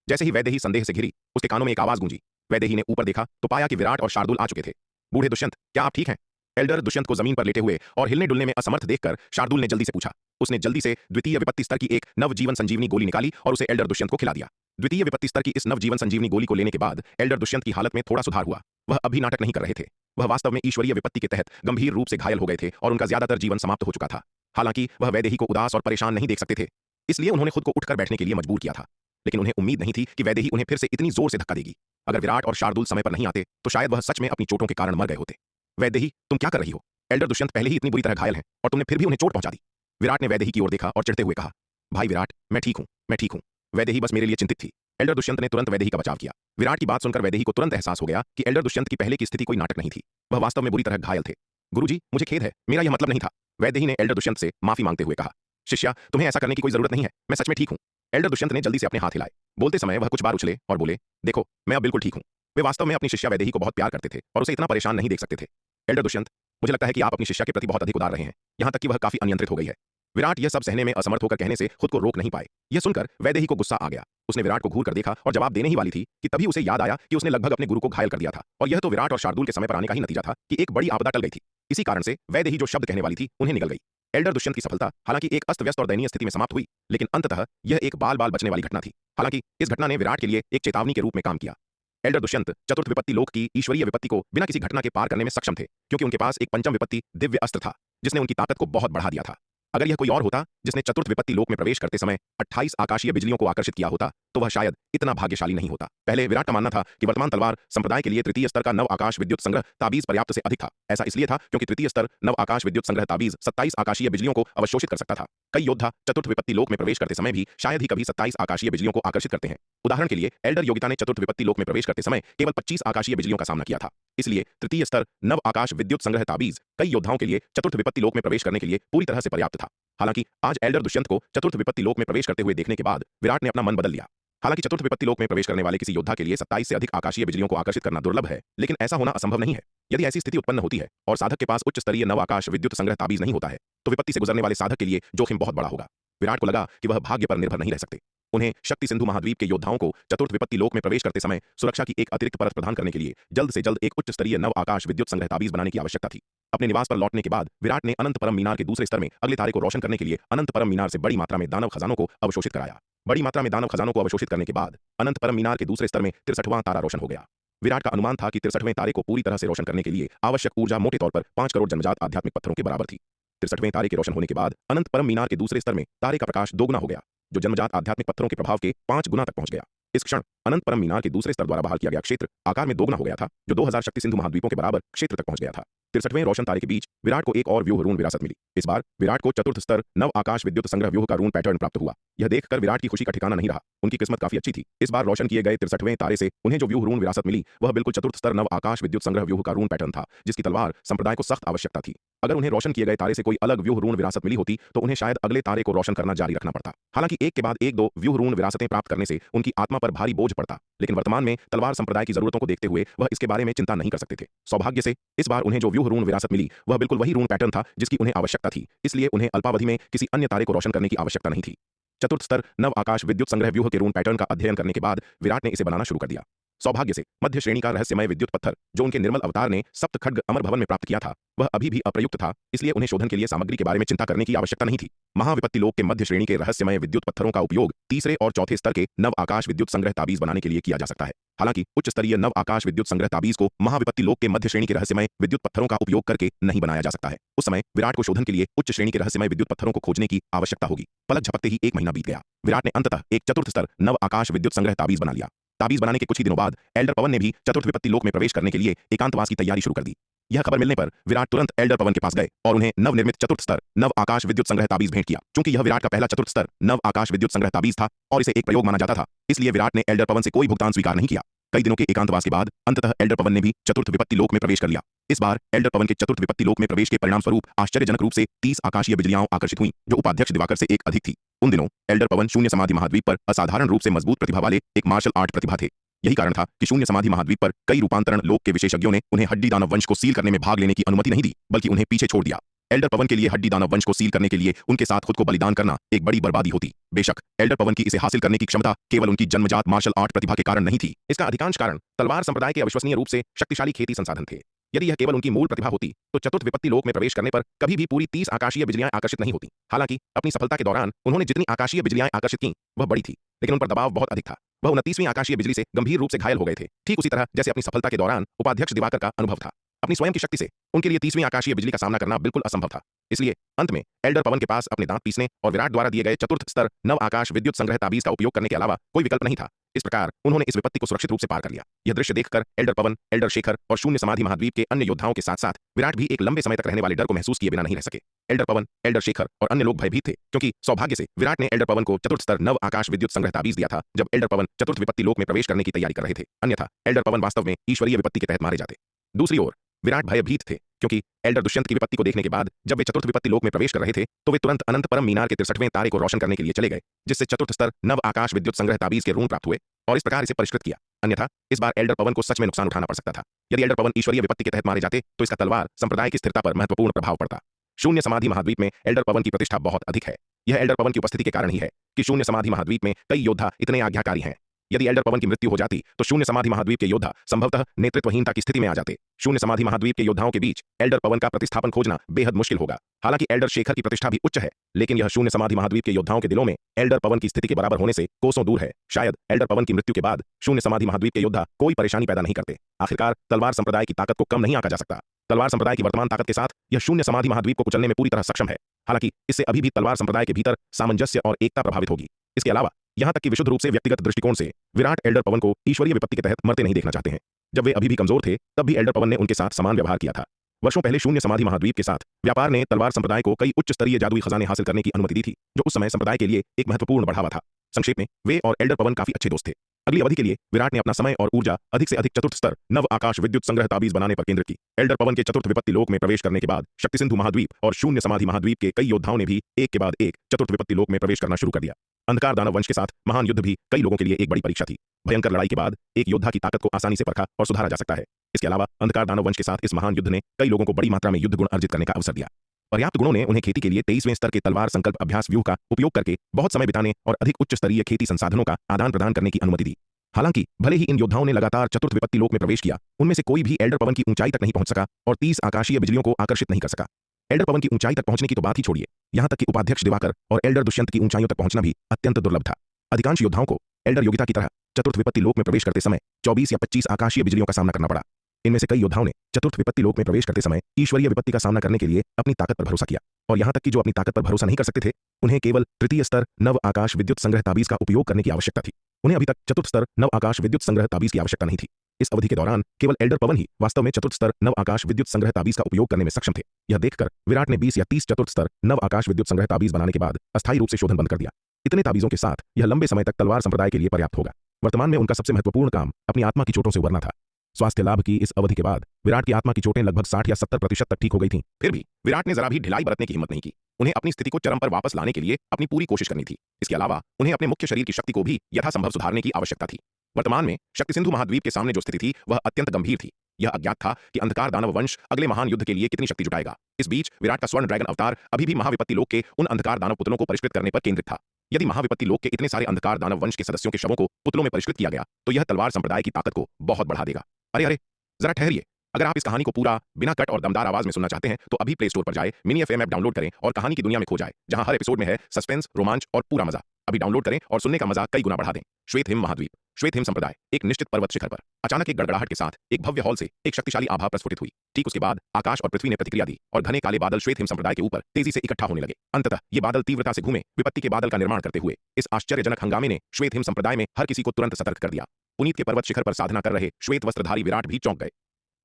जैसे ही वैदेही संदेह से घिरी, उसके कानों में एक आवाज गूंजी। वैदेही ने ऊपर देखा तो पाया कि विराट और शार्दुल आ चुके थे। बूढ़े दुष्यंत, क्या आप ठीक हैं? एल्डर दुष्यंत को जमीन पर लेटे हुए और हिलने डुलने में असमर्थ देखकर शार्दुल ने जल्दी से पूछा। उसने जल्दी से द्वितीय विपत्ति स्तर की एक नवजीवन संजीवनी गोली निकाली और उसे एल्डर दुष्यंत को खिला दिया। द्वितीय विपत्ति स्तर की इस नवजीवन संजीवनी गोली को लेने के बाद एल्डर दुष्यंत की हालत में थोड़ा सुधार हुआ। वह अभी नाटक नहीं कर रहे थे। वह वास्तव में ईश्वरीय विपत्ति के तहत गंभीर रूप से घायल हो गए थे और उनका ज्यादातर जीवन समाप्त हो चुका था। हालांकि वह वैदेही को उदास और परेशान नहीं देख सकते थे, इसलिए उन्होंने खुद को उठकर बैठने के लिए मजबूर किया था। लेकिन उन्हें उम्मीद नहीं थी कि वैदेही उन्हें फिर से इतनी जोर से धक्का देगी। अगर विराट और शार्दुल समय पर नहीं आते तो शायद वह सच में अपनी चोटों के कारण मर गए होते। वैदेही, तुम क्या कर रही हो? एल्डर दुष्यंत पहले ही इतनी बुरी तरह घायल हैं और तुमने फिर भी उन्हें चोट पहुंचा दी। विराट ने वैदेही की ओर देखा और चिढ़ते हुए कहा। भाई विराट, मैं ठीक हूं, मैं ठीक हूं। वैदेही बस मेरे लिए चिंतित थी। एल्डर दुष्यंत ने तुरंत वैदेही का बचाव किया। विराट की बात सुनकर वैदेही को तुरंत एहसास हो गया कि एल्डर दुष्यंत की पहले की स्थिति कोई नाटक नहीं थी। वह वास्तव में बुरी तरह घायल थे। गुरुजी, मुझे खेद है, मेरा यह मतलब नहीं था। वैदेही ने एल्डर दुष्यंत से माफी मांगते हुए कहा। शिष्या, तुम्हें ऐसा करने की कोई जरूरत नहीं है, मैं सच में ठीक हूं। एल्डर दुष्यंत ने जल्दी से अपने हाथ हिलाए। बोलते समय वह कुछ बार उछले और बोले, देखो, मैं अब बिल्कुल ठीक हूं। वे वास्तव में अपनी शिष्या वैदेही को बहुत प्यार करते थे और उसे इतना परेशान नहीं देख सकते थे। एल्डर दुष्यंत, मुझे लगता है कि आप अपनी शिष्या के प्रति बहुत अधिक उदार रहे हैं, यहां तक कि वह काफी अनियंत्रित हो गई है। विराट यह सब सहने में असमर्थ होकर कहने से खुद को रोक नहीं पाए। यह सुनकर वैदेही को गुस्सा आ गया। उसने विराट को घूर कर देखा और जवाब देने ही वाली थी कि तभी उसे याद आया कि उसने लगभग अपने गुरु को घायल कर दिया था और यह तो विराट और शार्दुल के समय पर आने का ही नतीजा था कि एक बड़ी आपदा टल गई थी। इसी कारण से वैदेही जो शब्द कहने वाली थी उन्हें निकल गई। एल्डर दुष्यंत की सफलता हालांकि एक अस्त व्यस्त और दयनीय स्थिति में समाप्त हुई, लेकिन अंततः यह एक बाल बाल बचने वाली घटना थी। हालांकि इस घटना ने विराट के लिए एक चेतावनी के रूप में काम किया। एल्डर दुष्यंत चतुर्थ विपत्ति लोक की ईश्वरीय विपत्ति को बिना किसी घटना के पार करने में सक्षम थे, क्योंकि उनके पास एक पंचम विपत्ति दिव्य अस्त्र था जिसने उनकी ताकत को बहुत बढ़ा दिया था। अगर यह कोई और होता जिसने चतुर्थ विपत्ति लोक में प्रवेश करते समय 28 आकाशीय बिजलियों को आकर्षित किया होता तो वह शायद इतना भाग्यशाली नहीं होता। पहले विराट का मानना था कि वर्तमान तलवार संप्रदाय के लिए तृतीय स्तर का नव आकाश विद्युत संग्रह ताबीज पर्याप्त से अधिक था। ऐसा इसलिए था क्योंकि तृतीय स्तर नव आकाश विद्युत संग्रह ताबीज 27 आकाशीय बिजलियों को अवशोषित कर सकता था। कई योद्धा चतुर्थ विपत्ति लोक में प्रवेश करते समय भी शायद ही कभी 27 आकाशीय बिजलियों को आकर्षित करते हैं। उदाहरण के लिए एल्डर योगिता ने चतुर्थ विपत्ति लोक में प्रवेश करते समय केवल 25 आकाशीय बिजलियों का सामना किया था। इसलिए तृतीय स्तर नव आकाश विद्युत संग्रह ताबीज कई योद्धाओं के लिए चतुर्थ विपत्ति लोक में प्रवेश करने के लिए पूरी तरह से पर्याप्त था। हालांकि आज एल्डर दुष्यंत को चतुर्थ विपत्ति लोक में प्रवेश करते हुए देखने के बाद विराट ने अपना मन बदल लिया। हालांकि चतुर्थ विपत्ति लोक में प्रवेश करने वाले किसी योद्धा के लिए 27 से अधिक आकाशीय बिजलियों को आकर्षित करना दुर्लभ है, लेकिन ऐसा होना असंभव नहीं है। यदि ऐसी स्थिति उत्पन्न होती है और साधक के पास उच्च स्तरीय नव आकाश विद्युत संग्रह ताबीज नहीं होता है तो विपत्ति से गुजरने वाले साधक के लिए जोखिम बहुत बड़ा होगा। विराट को लगा कि वह भाग्य पर निर्भर नहीं रह सकते। उन्हें शक्ति सिंधु महाद्वीप के योद्धाओं को चतुर्थ विपत्ति लोक में प्रवेश करते समय सुरक्षा की एक अतिरिक्त परत प्रदान करने के लिए जल्द से जल्द एक उच्च स्तरीय नव आकाश विद्युत संग्रह ताबीज बनाने की आवश्यकता थी। अपने निवास पर लौटने के बाद विराट ने अनंत परम मीनार के दूसरे स्तर में अगले तारे को रोशन करने के लिए अनंत परम मीनार से बड़ी मात्रा में दानव खजानों को अवशोषित कराया। बड़ी मात्रा में दानव खजानों को अवशोषित करने के बाद अनंत परम मीनार के दूसरे स्तर में 63वां तारा रोशन हो गया। विराट का अनुमान था कि 63वें तारे को पूरी तरह से रोशन करने के लिए आवश्यक ऊर्जा मोटे तौर पर 5 करोड़ जन्मजात आध्यात्मिक पत्थरों के बराबर थी। 63वें तारे के रोशन होने के बाद अनंत परम मीनार के दूसरे स्तर में तारे का प्रकाश दोगुना हो गया, जो जन्मजात आध्यात्मिक पत्थरों के प्रभाव के 5 गुना तक पहुंच गया। इस क्षण अनंत परम मीनार के दूसरे स्तर द्वारा बहाल किया गया क्षेत्र आकार में दोगुना हो गया था, जो 2000 शक्ति सिंधु महाद्वीपों के बराबर क्षेत्र तक पहुंच गया था। 63वें रोशन तारे के बीच विराट को एक और व्यूह रून विरासत मिली। इस बार विराट को चतुर्थ स्तर नव आकाश विद्युत संग्रह व्यूह का रून पैटर्न प्राप्त हुआ। यह देखकर विराट की खुशी का ठिकाना नहीं रहा। उनकी किस्मत काफी अच्छी थी। इस बार रोशन किए गए 63वें तारे से उन्हें जो व्यूह रून विरासत मिली वह बिल्कुल चतुर्थ स्तर नव आकाश विद्युत संग्रह व्यूह का रून पैटर्न था, जिसकी तलवार संप्रदाय को सख्त आवश्यकता थी। अगर उन्हें रोशन किए गए तारे से कोई अलग व्यूहरून विरासत मिली होती तो उन्हें शायद अगले तारे को रोशन करना जारी रखना पड़ता। हालांकि एक के बाद एक दो व्यूहरून विरासतें प्राप्त करने से उनकी आत्मा पर भारी बोझ पड़ता, लेकिन वर्तमान में तलवार संप्रदाय की जरूरतों को देखते हुए वह इसके बारे में चिंता नहीं कर सकते थे। सौभाग्य से इस बार उन्हें जो व्यूहरून विरासत मिली वह बिल्कुल वही रून पैटर्न था जिसकी उन्हें आवश्यकता थी, इसलिए उन्हें अल्पावधि में किसी अन्य तारे को रोशन करने की आवश्यकता नहीं थी। चतुर्थ स्तर नव आकाश विद्युत संग्रह व्यूह के रून पैटर्न का अध्ययन करने के बाद विराट ने इसे बनाना शुरू कर दिया। सौभाग्य से मध्य श्रेणी का रहस्यमय विद्युत पत्थर जो उनके निर्मल अवतार ने सप्त खड्ग अमर भवन में प्राप्त किया था वह अभी भी अप्रयुक्त था, इसलिए उन्हें शोधन के लिए सामग्री के बारे में चिंता करने की आवश्यकता नहीं थी। महाविपत्ति लोक के मध्य श्रेणी के रहस्यमय विद्युत पत्थरों का उपयोग तीसरे और चौथे स्तर के नव आकाश विद्युत संग्रह ताबीज बनाने के लिए किया जा सकता है। हालांकि उच्च स्तरीय नव आकाश विद्युत संग्रह ताबीज को महाविपत्ति लोक के मध्य श्रेणी के रहस्यमय विद्युत पत्थरों का उपयोग करके नहीं बनाया जा सकता है। उस समय विराट को शोधन के लिए उच्च श्रेणी के रहस्यमय विद्युत पत्थरों को खोजने की आवश्यकता होगी। पलक झपकते ही 1 महीना बीत गया। विराट ने अंततः एक चतुर्थ स्तर नव आकाश विद्युत संग्रह ताबीज बना लिया। ताबीज बनाने के कुछ ही दिनों बाद एल्डर पवन ने भी चतुर्थ विपत्ति लोक में प्रवेश करने के लिए एकांतवास की तैयारी शुरू कर दी। यह खबर मिलने पर विराट तुरंत एल्डर पवन के पास गए और उन्हें नवनिर्मित चतुर्थ स्तर नव आकाश विद्युत संग्रह ताबीज भेंट किया। चूंकि यह विराट का पहला चतुर्थ स्तर नव आकाश विद्युत संग्रह ताबीज था और इसे एक प्रयोग माना जाता था, इसलिए विराट ने एल्डर पवन से कोई भुगतान स्वीकार नहीं किया। कई दिनों के एकांतवास के बाद अंततः एल्डर पवन ने भी चतुर्थ विपत्ति लोक में प्रवेश कर लिया। इस बार एल्डर पवन के चतुर्थ विपत्ति लोक में प्रवेश के परिणाम स्वरूप आश्चर्यजनक रूप से 30 आकाशीय बिजलियां आकर्षित हुई जो उपाध्यक्ष दिवाकर से एक अधिक थी। उन दिनों एल्डर पवन शून्य समाधि महाद्वीप पर असाधारण रूप से मजबूत प्रतिभा वाले एक मार्शल आर्ट प्रतिभा थे। यही कारण था कि शून्य समाधि महाद्वीप पर कई रूपांतरण लोक के विशेषज्ञों ने उन्हें हड्डी दानव वंश को सील करने में भाग लेने की अनुमति नहीं दी, बल्कि उन्हें पीछे छोड़ दिया। एल्डर पवन के लिए हड्डी दानव वंश को सील करने के लिए उनके साथ खुद को बलिदान करना एक बड़ी बर्बादी होती। बेशक एल्डर पवन की इसे हासिल करने की क्षमता केवल उनकी जन्मजात मार्शल आर्ट प्रतिभा के कारण नहीं थी, इसका अधिकांश कारण तलवार संप्रदाय के अविश्वसनीय रूप से शक्तिशाली खेती संसाधन थे। यदि यह केवल उनकी मूल प्रतिभा होती तो चतुर्थ विपत्ति लोक में प्रवेश करने पर कभी भी पूरी 30 आकाशीय बिजलियां आकर्षित नहीं होती। हालांकि अपनी सफलता के दौरान उन्होंने जितनी आकाशीय बिजलियां आकर्षित की वह बड़ी थी, लेकिन उन पर दबाव बहुत अधिक था। वह 29वीं आकाशीय बिजली से गंभीर रूप से घायल हो गए थे, ठीक उसी तरह जैसे अपनी सफलता के दौरान उपाध्यक्ष दिवाकर का अनुभव था। अपनी स्वयं की शक्ति से उनके लिए 30वीं आकाशीय बिजली का सामना करना बिल्कुल असंभव था। इसलिए अंत में एल्डर पवन के पास अपने दांत पीसने और विराट द्वारा दिए गए चतुर्थ स्तर नव आकाश विद्युत संग्रह ताबीज का उपयोग करने के अलावा कोई विकल्प नहीं था। इस प्रकार उन्होंने इस विपत्ति को सुरक्षित रूप से पार कर लिया। यह दृश्य देखकर एल्डर पवन, एल्डर शेखर और शून्य समाधि महाद्वीप के अन्य योद्धाओं के साथ साथ विराट भी एक लंबे समय तक रहने वाले डर को महसूस किए बिना नहीं रह सके। एल्डर पवन, एल्डर शेखर और अन्य लोग भयभीत थे, क्योंकि सौभाग्य से विराट ने एल्डर पवन को चतुर्थ स्तर नव आकाश विद्युत संग्रह ताबीज दिया था जब एल्डर पवन चतुर्थ विपत्ति लोक में प्रवेश करने की तैयारी कर रहे थे। अन्यथा एल्डर पवन वास्तव में ईश्वरीय विपत्ति के तहत मारे जाते। दूसरी ओर विराट भयभीत थे, क्योंकि एल्डर दुष्यंत की विपत्ति को देखने के बाद जब वे चतुर्थ विपत्ति लोक में प्रवेश कर रहे थे तो वे तुरंत अनंत परम मीनार के 63वें तारे को रोशन करने के लिए चले गए, जिससे चतुर्थ स्तर नव आकाश विद्युत संग्रह ताबीज के रून प्राप्त हुए और इस प्रकार इसे परिष्कृत किया। अन्यथा इस बार एल्डर पवन को सच में नुकसान उठाना पड़ सकता था। यदि एल्डर पवन ईश्वरीय विपत्ति के तहत मारे जाते तो इसका तलवार संप्रदाय की स्थिरता पर महत्वपूर्ण प्रभाव पड़ता। शून्य समाधि महाद्वीप में एल्डर पवन की प्रतिष्ठा बहुत अधिक है। यह एल्डर पवन की उपस्थिति के कारण ही है कि शून्य समाधि महाद्वीप में कई योद्धा इतने आज्ञाकारी हैं। यदि एल्डर पवन की मृत्यु हो जाती तो शून्य समाधि महाद्वीप के योद्धा संभवतः नेतृत्वहीनता की स्थिति में आ जाते। शून्य समाधि महाद्वीप के योद्धाओं के बीच एल्डर पवन का प्रतिस्थापन खोजना बेहद मुश्किल होगा। हालांकि एल्डर शेखर की प्रतिष्ठा भी उच्च है, लेकिन यह शून्य समाधि महाद्वीप के योद्धाओं के दिलों में एल्डर पवन की स्थिति के बराबर होने से कोसों दूर है। शायद एल्डर पवन की मृत्यु के बाद शून्य समाधि महाद्वीप के योद्धा कोई परेशानी पैदा नहीं करते। आखिरकार तलवार संप्रदाय की ताकत को कम नहीं आंका जा सकता। तलवार संप्रदाय की वर्तमान ताकत के साथ यह शून्य समाधि महाद्वीप को कुचलने में पूरी तरह सक्षम है। हालांकि इससे अभी भी तलवार संप्रदाय के भीतर सामंजस्य और एकता प्रभावित होगी। इसके अलावा यहां तक कि विशुद्ध रूप से व्यक्तिगत दृष्टिकोण से विराट एल्डर पवन को ईश्वरीय विपत्ति के तहत मरते नहीं देखना चाहते हैं। जब वे अभी भी कमजोर थे तब भी एल्डर पवन ने उनके साथ समान व्यवहार किया था। वर्षों पहले शून्य समाधि महाद्वीप के साथ व्यापार ने तलवार संप्रदाय को कई उच्च स्तरीय जादुई खजाने हासिल करने की अनुमति दी थी, जो उस समय संप्रदाय के लिए एक महत्वपूर्ण बढ़ावा था। संक्षेप में वे और एल्डर पवन काफी अच्छे दोस्त थे। अगली अवधि के लिए विराट ने अपना समय और ऊर्जा अधिक से अधिक चतुर्थ स्तर नव आकाश विद्युत संग्रह ताबीज बनाने पर केंद्रित की। एल्डर पवन के चतुर्थ विपत्ति लोक में प्रवेश करने के बाद शक्ति सिंधु महाद्वीप और शून्य समाधि महाद्वीप के कई योद्धाओं ने भी एक के बाद एक चतुर्थ विपत्ति लोक में प्रवेश करना शुरू कर दिया। अंधकार दानव वंश के साथ महान युद्ध भी कई लोगों के लिए एक बड़ी परीक्षा थी। भयंकर लड़ाई के बाद एक योद्धा की ताकत को आसानी से परखा और सुधारा जा सकता है। इसके अलावा अंधकार दानव वंश के साथ इस महान युद्ध ने कई लोगों को बड़ी मात्रा में युद्ध गुण अर्जित करने का अवसर दिया। पर्याप्त गुणों ने उन्हें खेती के लिए 23वें स्तर के तलवार संकल्प अभ्यास व्यूह का उपयोग करके बहुत समय बिताने और अधिक उच्च स्तरीय खेती संसाधनों का आदान प्रदान करने की अनुमति दी। हालांकि भले ही इन योद्धाओं ने लगातार चतुर्थ विपत्ति लोक में प्रवेश किया, उनमें से कोई भी एल्डर पवन की ऊंचाई तक नहीं पहुंच सका और 30 आकाशीय बिजलियों को आकर्षित नहीं कर सका। एल्डर पवन की ऊंचाई तक पहुंचने की तो बात ही छोड़िए, यहां तक कि उपाध्यक्ष दिवाकर और एल्डर दुष्यंत की ऊंचाइयों तक पहुंचना भी अत्यंत दुर्लभ था। अधिकांश योद्धाओं को एल्डर योगिता की तरह चतुर्थ विपत्ति लोक में प्रवेश करते समय 24 या 25 आकाशीय बिजलियों का सामना करना पड़ा। इनमें से कई योद्धाओं ने चतुर्थ विपत्ति लोक में प्रवेश करते समय ईश्वरीय विपत्ति का सामना करने के लिए अपनी ताकत पर भरोसा किया, और यहां तक कि जो अपनी ताकत पर भरोसा नहीं कर सकते थे उन्हें केवल तृतीय स्तर नव आकाश विद्युत संग्रह ताबीज का उपयोग करने की आवश्यकता थी। उन्हें अभी तक चतुर्थ स्तर नव आकाश विद्युत संग्रह ताबीज की आवश्यकता नहीं थी। इस अवधि के दौरान केवल एल्डर पवन ही वास्तव में चतुर्थ स्तर नव आकाश विद्युत संग्रह ताबीज का उपयोग करने में सक्षम थे। यह देखकर विराट ने 20 या 30 चतुर्थ स्तर नव आकाश विद्युत संग्रह ताबीज बनाने के बाद अस्थायी रूप से शोधन बंद कर दिया। इतने ताबीजों के साथ यह लंबे समय तक तलवार संप्रदाय के लिए पर्याप्त होगा। वर्तमान में उनका सबसे महत्वपूर्ण काम अपनी आत्मा की चोटों से उबरना था। स्वास्थ्य लाभ की इस अवधि के बाद विराट की आत्मा की चोटें लगभग 60 या 70% तक ठीक हो गई थीं। फिर भी विराट ने जरा भी ढिलाई बरतने की हिम्मत नहीं की। उन्हें अपनी स्थिति को चरम पर वापस लाने के लिए अपनी पूरी कोशिश करनी थी। इसके अलावा उन्हें अपने मुख्य शरीर की शक्ति को भी यथासंभव सुधारने की आवश्यकता थी। वर्तमान में शक्ति सिंधु महाद्वीप के सामने जो स्थिति थी वह अत्यंत गंभीर थी। यह अज्ञात था कि अंधकार दानव वंश अगले महान युद्ध के लिए कितनी शक्ति जुटाएगा। इस बीच विराट का स्वर्ण ड्रैगन अवतार अभी भी महाविपत्ति लोक के उन अंधकार दानव पुतलों को परिष्कृत करने पर केंद्रित था। यदि महाविपत्ति लोक के इतने सारे अंधकार दानव वंश के सदस्यों के शवों को पुतलों में परिष्कृत किया गया तो यह तलवार संप्रदाय की ताकत को बहुत बढ़ा देगा। अरे अरे, जरा ठहरिए। अगर आप इस कहानी को पूरा बिना कट और दमदार आवाज में सुनना चाहते हैं तो अभी प्ले स्टोर पर जाए, मिनी एफएम ऐप डाउनलोड करें और कहानी की दुनिया में खो जाए, जहां हर एपिसोड में है सस्पेंस, रोमांच और पूरा मजा। अभी डाउनलोड करें और सुनने का मजा कई गुना बढ़ा दें। श्वेत हिम महाद्वीप। श्वेत हिम संप्रदाय एक निश्चित पर्वत शिखर पर अचानक एक गड़गड़ाहट के साथ एक भव्य हॉल से एक शक्तिशाली आभा प्रस्फुटित हुई। ठीक उसके बाद आकाश और पृथ्वी ने प्रतिक्रिया दी और घने काले बादल श्वेत हिम संप्रदाय के ऊपर तेजी से इकट्ठा होने लगे। अंततः ये बादल तीव्रता से घूमे विपत्ति के बादल का निर्माण करते हुए इस आश्चर्यजनक हंगामे ने श्वेत हिम संप्रदाय में हर किसी को तुरंत सतर्क कर दिया। पुनीत के पर्वत शिखर पर साधना कर रहे श्वेत वस्त्रधारी विराट भी चौंक गए।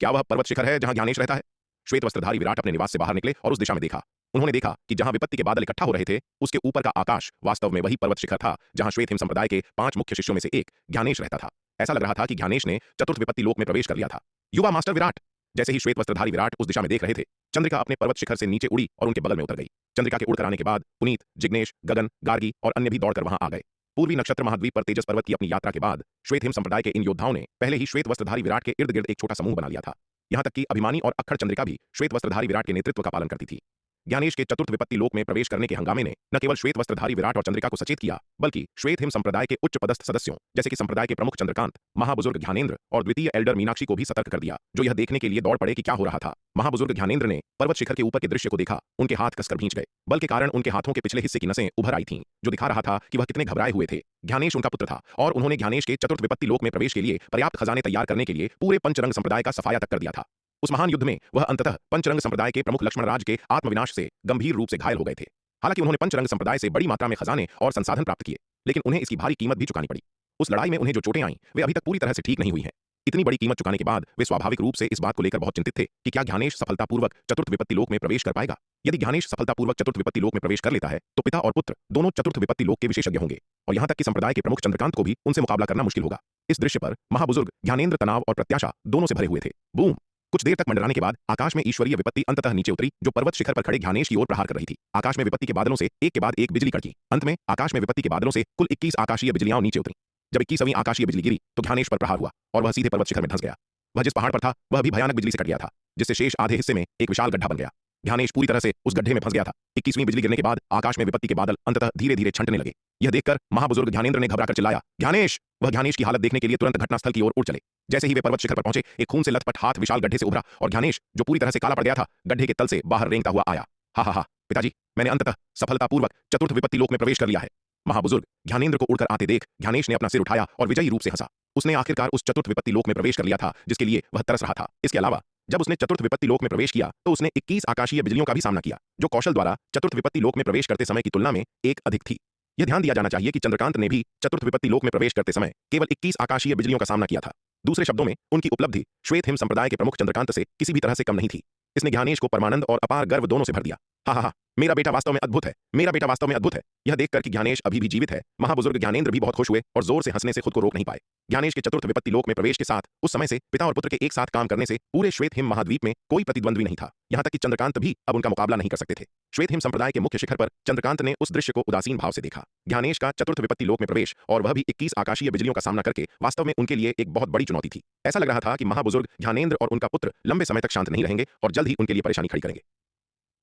क्या वह पर्वत शिखर है जहां ज्ञानेश रहता है? श्वेत वस्त्रधारी विराट अपने निवास से बाहर निकले और उस दिशा में देखा। उन्होंने देखा कि जहां विपत्ति के बादल इकट्ठा हो रहे थे उसके ऊपर का आकाश वास्तव में वही पर्वत शिखर था जहां श्वेत हिम संप्रदाय के 5 मुख्य शिष्यों में से एक ज्ञानेश रहता था। ऐसा लग रहा था कि ज्ञानेश ने चतुर्थ विपत्ति लोक में प्रवेश कर लिया था। युवा मास्टर विराट। जैसे ही श्वेत वस्त्रधारी विराट उस दिशा में देख रहे थे, चंद्रिका अपने पर्वत शिखर से नीचे उड़ी और उनके बगल में उतर गई। चंद्रिका के उड़कर आने के बाद पुनीत, जिग्नेश, गगन, गार्गी और अन्य भी दौड़कर वहां आ गए। पूर्वी नक्षत्र महाद्वीप पर तेजस पर्वत की अपनी यात्रा के बाद श्वेत हिम संप्रदाय के इन योद्धाओं ने पहले ही श्वेत वस्त्रधारी विराट के इर्द गिर्द एक छोटा समूह बना लिया था। यहां तक कि अभिमानी और अक्खड़ चंद्रिका भी श्वेत वस्त्रधारी विराट के नेतृत्व का पालन करती थी। ज्ञानेश के चतुर्थ विपत्ति लोक में प्रवेश करने के हंगामे ने न केवल श्वेत वस्त्रधारी विराट और चंद्रिका को सचेत किया, बल्कि श्वेत हिम संप्रदाय के उच्च पदस्थ सदस्यों जैसे कि संप्रदाय के प्रमुख चंद्रकांत, महाबुजुर्ग ज्ञानेंद्र और द्वितीय एल्डर मीनाक्षी को भी सतर्क कर दिया, जो यह देखने के लिए दौड़ पड़े कि क्या हो रहा था। महाबुजुर्ग ज्ञानेंद्र ने पर्वत शिखर के ऊपर के दृश्य को देखा। उनके हाथ कसकर भींच गए। बल के कारण उनके हाथों के पिछले हिस्से की नसें उभर आई थीं, जो दिखा रहा था कि वह कितने घबराए हुए थे। ज्ञानेश उनका पुत्र था और उन्होंने ज्ञानेश के चतुर्थ विपत्ति लोक में प्रवेश के लिए पर्याप्त खजाने तैयार करने के लिए पूरे पंचरंग संप्रदाय का सफाया तक कर दिया था। उस महान युद्ध में वह अंततः पंचरंग संप्रदाय के प्रमुख लक्ष्मण राज के आत्मविनाश से गंभीर रूप से घायल हो गए थे। हालांकि उन्होंने पंचरंग संप्रदाय से बड़ी मात्रा में खजाने और संसाधन प्राप्त किए, लेकिन उन्हें इसकी भारी कीमत भी चुकानी पड़ी। उस लड़ाई में उन्हें जो चोटें आईं वे अभी तक पूरी तरह से ठीक नहीं हुई हैं। इतनी बड़ी कीमत चुकाने के बाद वे स्वाभाविक रूप से इस बात को लेकर बहुत चिंतित थे कि क्या ज्ञानेश सफलतापूर्वक चतुर्थ विपत्ति लोक में प्रवेश कर पाएगा। यदि ज्ञानेश सफलतापूर्वक चतुर्थ विपत्ति लोक में प्रवेश कर लेता है तो पिता और पुत्र दोनों चतुर्थ विपत्ति लोक के विशेषज्ञ होंगे और यहां तक कि संप्रदाय के प्रमुख चंद्रकांत को भी उनसे मुकाबला करना मुश्किल होगा। इस दृश्य पर महाबुजुर्ग ज्ञानेंद्र तनाव और प्रत्याशा दोनों से भरे हुए थे। बूम! कुछ देर तक मंडराने के बाद आकाश में ईश्वरीय विपत्ति अंततः नीचे उतरी, जो पर्वत शिखर पर खड़े ज्ञानेश की ओर प्रहार कर रही थी। आकाश में विपत्ति के बादलों से एक के बाद एक बिजली कड़की। अंत में आकाश में विपत्ति के बादलों से कुल 21 आकाशीय बिजलियां नीचे उतरी। जब 21वीं आकाशीय बिजली गिरी तो ज्ञानेश पर प्रहार हुआ और वह सीधे पर्वत शिखर में धंस गया। वह जिस पहाड़ पर था वह भी भयानक बिजली से कट गया था, जिससे शेष आधे हिस्से में एक विशाल गड्ढा बन गया। ज्ञानेश पूरी तरह से उस गड्ढे में फंस गया था। 21वीं बिजली गिरने के बाद आकाश में विपत्ति के बादल अंततः धीरे धीरे छंटने लगे। यह देखकर महाबुजुर्ग ज्ञानेंद्र ने घबराकर चिल्लाया, ज्ञानेश! वह ज्ञानेश की हालत देखने के लिए तुरंत घटनास्थल की ओर उड़ चले। जैसे ही वे पर्वत शिखर पर पहुंचे, एक खून से लथपथ हाथ विशाल गड्ढे से उभरा और ज्ञानेश, जो पूरी तरह से काला पड़ गया था, गड्ढे के तल से बाहर रेंगता हुआ आया। हा हा हा, पिताजी, मैंने अंततः सफलतापूर्वक चतुर्थ विपत्ति लोक में प्रवेश कर लिया है। महाबुजुर्ग ज्ञानेंद्र को उड़कर आते देख ज्ञानेश ने अपना सिर उठाया और विजयी रूप से हंसा। उसने आखिरकार उस चतुर्थ विपत्ति लोक में प्रवेश कर लिया था जिसके लिए वह तरस रहा था। इसके अलावा जब उसने चतुर्थ विपत्ति लोक में प्रवेश किया तो उसने 21 आकाशीय बिजलियों का भी सामना किया, जो कौशल द्वारा चतुर्थ विपत्ति लोक में प्रवेश करते समय की तुलना में एक अधिक थी। यह ध्यान दिया जाना चाहिए कि चंद्रकांत ने भी चतुर्थ विपत्ति लोक में प्रवेश करते समय केवल 21 आकाशीय बिजलियों का सामना किया था। दूसरे शब्दों में उनकी उपलब्धि श्वेत हिम संप्रदाय के प्रमुख चंद्रकांत से किसी भी तरह से कम नहीं थी। इसने ज्ञानेश को परमानंद और अपार गर्व दोनों से भर दिया। हा हा हा, मेरा बेटा वास्तव में अद्भुत है, मेरा बेटा वास्तव में अद्भुत है। यह देखकर कि ज्ञानेश अभी भी जीवित है, महाबुजुर्ग ज्ञानेंद्र भी बहुत खुश हुए और जोर से हंसने से खुद को रोक नहीं पाए। ज्ञानेश के चतुर्थ विपत्ति लोक में प्रवेश के साथ उस समय से पिता और पुत्र के एक साथ काम करने से पूरे श्वेत हिम महाद्वीप में कोई प्रतिद्वंद्वी नहीं था। यहां तक कि चंद्रकांत भी अब उनका मुकाबला नहीं कर सकते थे। श्वेत हिम संप्रदाय के मुख्य शिखर पर चंद्रकांत ने उस दृश्य को उदासीन भाव से देखा। ज्ञानेश का चतुर्थ विपत्ति लोक में प्रवेश और वह भी 21 आकाशीय बिजलियों का सामना करके वास्तव में उनके लिए एक बहुत बड़ी चुनौती थी। ऐसा लग रहा था कि महाबुजुर्ग ज्ञानेंद्र और उनका पुत्र लंबे समय तक शांत नहीं रहेंगे और जल्द ही उनके लिए परेशानी खड़ी करेंगे।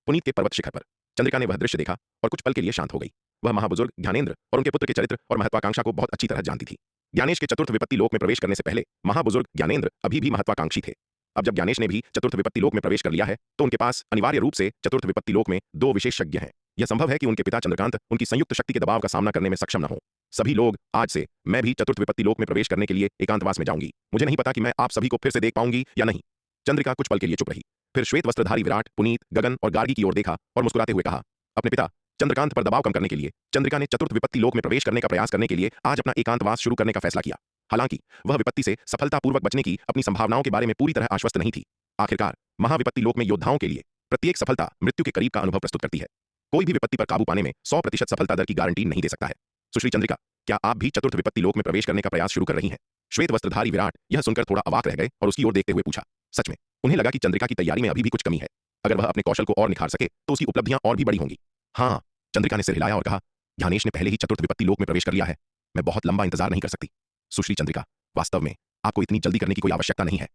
पुनीत के पर्वत शिखर पर चंद्रिका ने वह दृश्य देखा और कुछ पल के लिए शांत हो गई। वह महाबुजुर्ग ज्ञानेंद्र और उनके पुत्र के चरित्र और महत्वाकांक्षा को बहुत अच्छी तरह जानती थी। ज्ञानेश के चतुर्थ विपत्ति लोक में प्रवेश करने से पहले महाबुजुर्ग ज्ञानेंद्र अभी भी महत्वाकांक्षी थे। अब जब ज्ञानेश ने भी चतुर्थ विपत्ति लोक में प्रवेश कर लिया है तो उनके पास अनिवार्य रूप से चतुर्थ विपत्ति लोक में 2 विशेषज्ञ हैं। यह संभव है कि उनके पिता चंद्रकांत उनकी संयुक्त शक्ति के दबाव का सामना करने में सक्षम न हो। सभी लोग, आज से मैं भी चतुर्थ विपत्ति लोक में प्रवेश करने के लिए एकांतवास में जाऊंगी। मुझे नहीं पता कि मैं आप सभी को फिर से देख पाऊंगी या नहीं। चंद्रिका कुछ पल के लिए चुप रही, फिर श्वेत वस्त्रधारी विराट, पुनीत, गगन और गार्गी की ओर देखा और मुस्कुराते हुए कहा, अपने पिता चंद्रकांत पर दबाव कम करने के लिए चंद्रिका ने चतुर्थ विपत्ति लोक में प्रवेश करने का प्रयास करने के लिए आज अपना एकांतवास शुरू करने का फैसला किया। हालांकि वह विपत्ति से सफलतापूर्वक बचने की अपनी संभावनाओं के बारे में पूरी तरह आश्वस्त नहीं थी। आखिरकार महाविपत्ति लोक में योद्धाओं के लिए प्रत्येक सफलता मृत्यु के करीब का अनुभव प्रस्तुत करती है। कोई भी विपत्ति पर काबू पाने में 100% सफलता दर की गारंटी नहीं दे सकता है। सुश्री चंद्रिका, क्या आप भी चतुर्थ विपत्ति लोक में प्रवेश करने का प्रयास शुरू कर रही हैं? श्वेत वस्त्रधारी विराट यह सुनकर थोड़ा अवाक रह गए और उसकी ओर देखते हुए पूछा, सच में? उन्हें लगा कि चंद्रिका की तैयारी में अभी भी कुछ कमी है। अगर वह अपने कौशल को और निखार सके तो उसकी उपलब्धियां और भी बड़ी होंगी। हाँ, चंद्रिका ने सिर हिलाया और कहा, ज्ञानेश ने पहले ही चतुर्थ विपत्ति लोक में प्रवेश कर लिया है। मैं बहुत लंबा इंतजार नहीं कर सकती। सुश्री चंद्रिका, वास्तव में आपको इतनी जल्दी करने की कोई आवश्यकता नहीं है।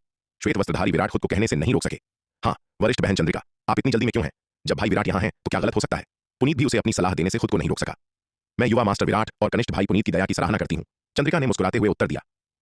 श्वेत वस्त्रधारी विराट खुद को कहने से नहीं रोक सके। हाँ, वरिष्ठ बहन चंद्रिका, आप इतनी जल्दी में क्यों हैं? जब भाई विराट यहाँ हैं तो क्या गलत हो सकता है? पुनीत भी उसे अपनी सलाह देने से खुद को नहीं रोक सका। मैं युवा मास्टर विराट और कनिष्ठ भाई पुनीत की दया की सराहना करती हूँ, चंद्रिका ने मुस्कुराते हुए उत्तर दिया।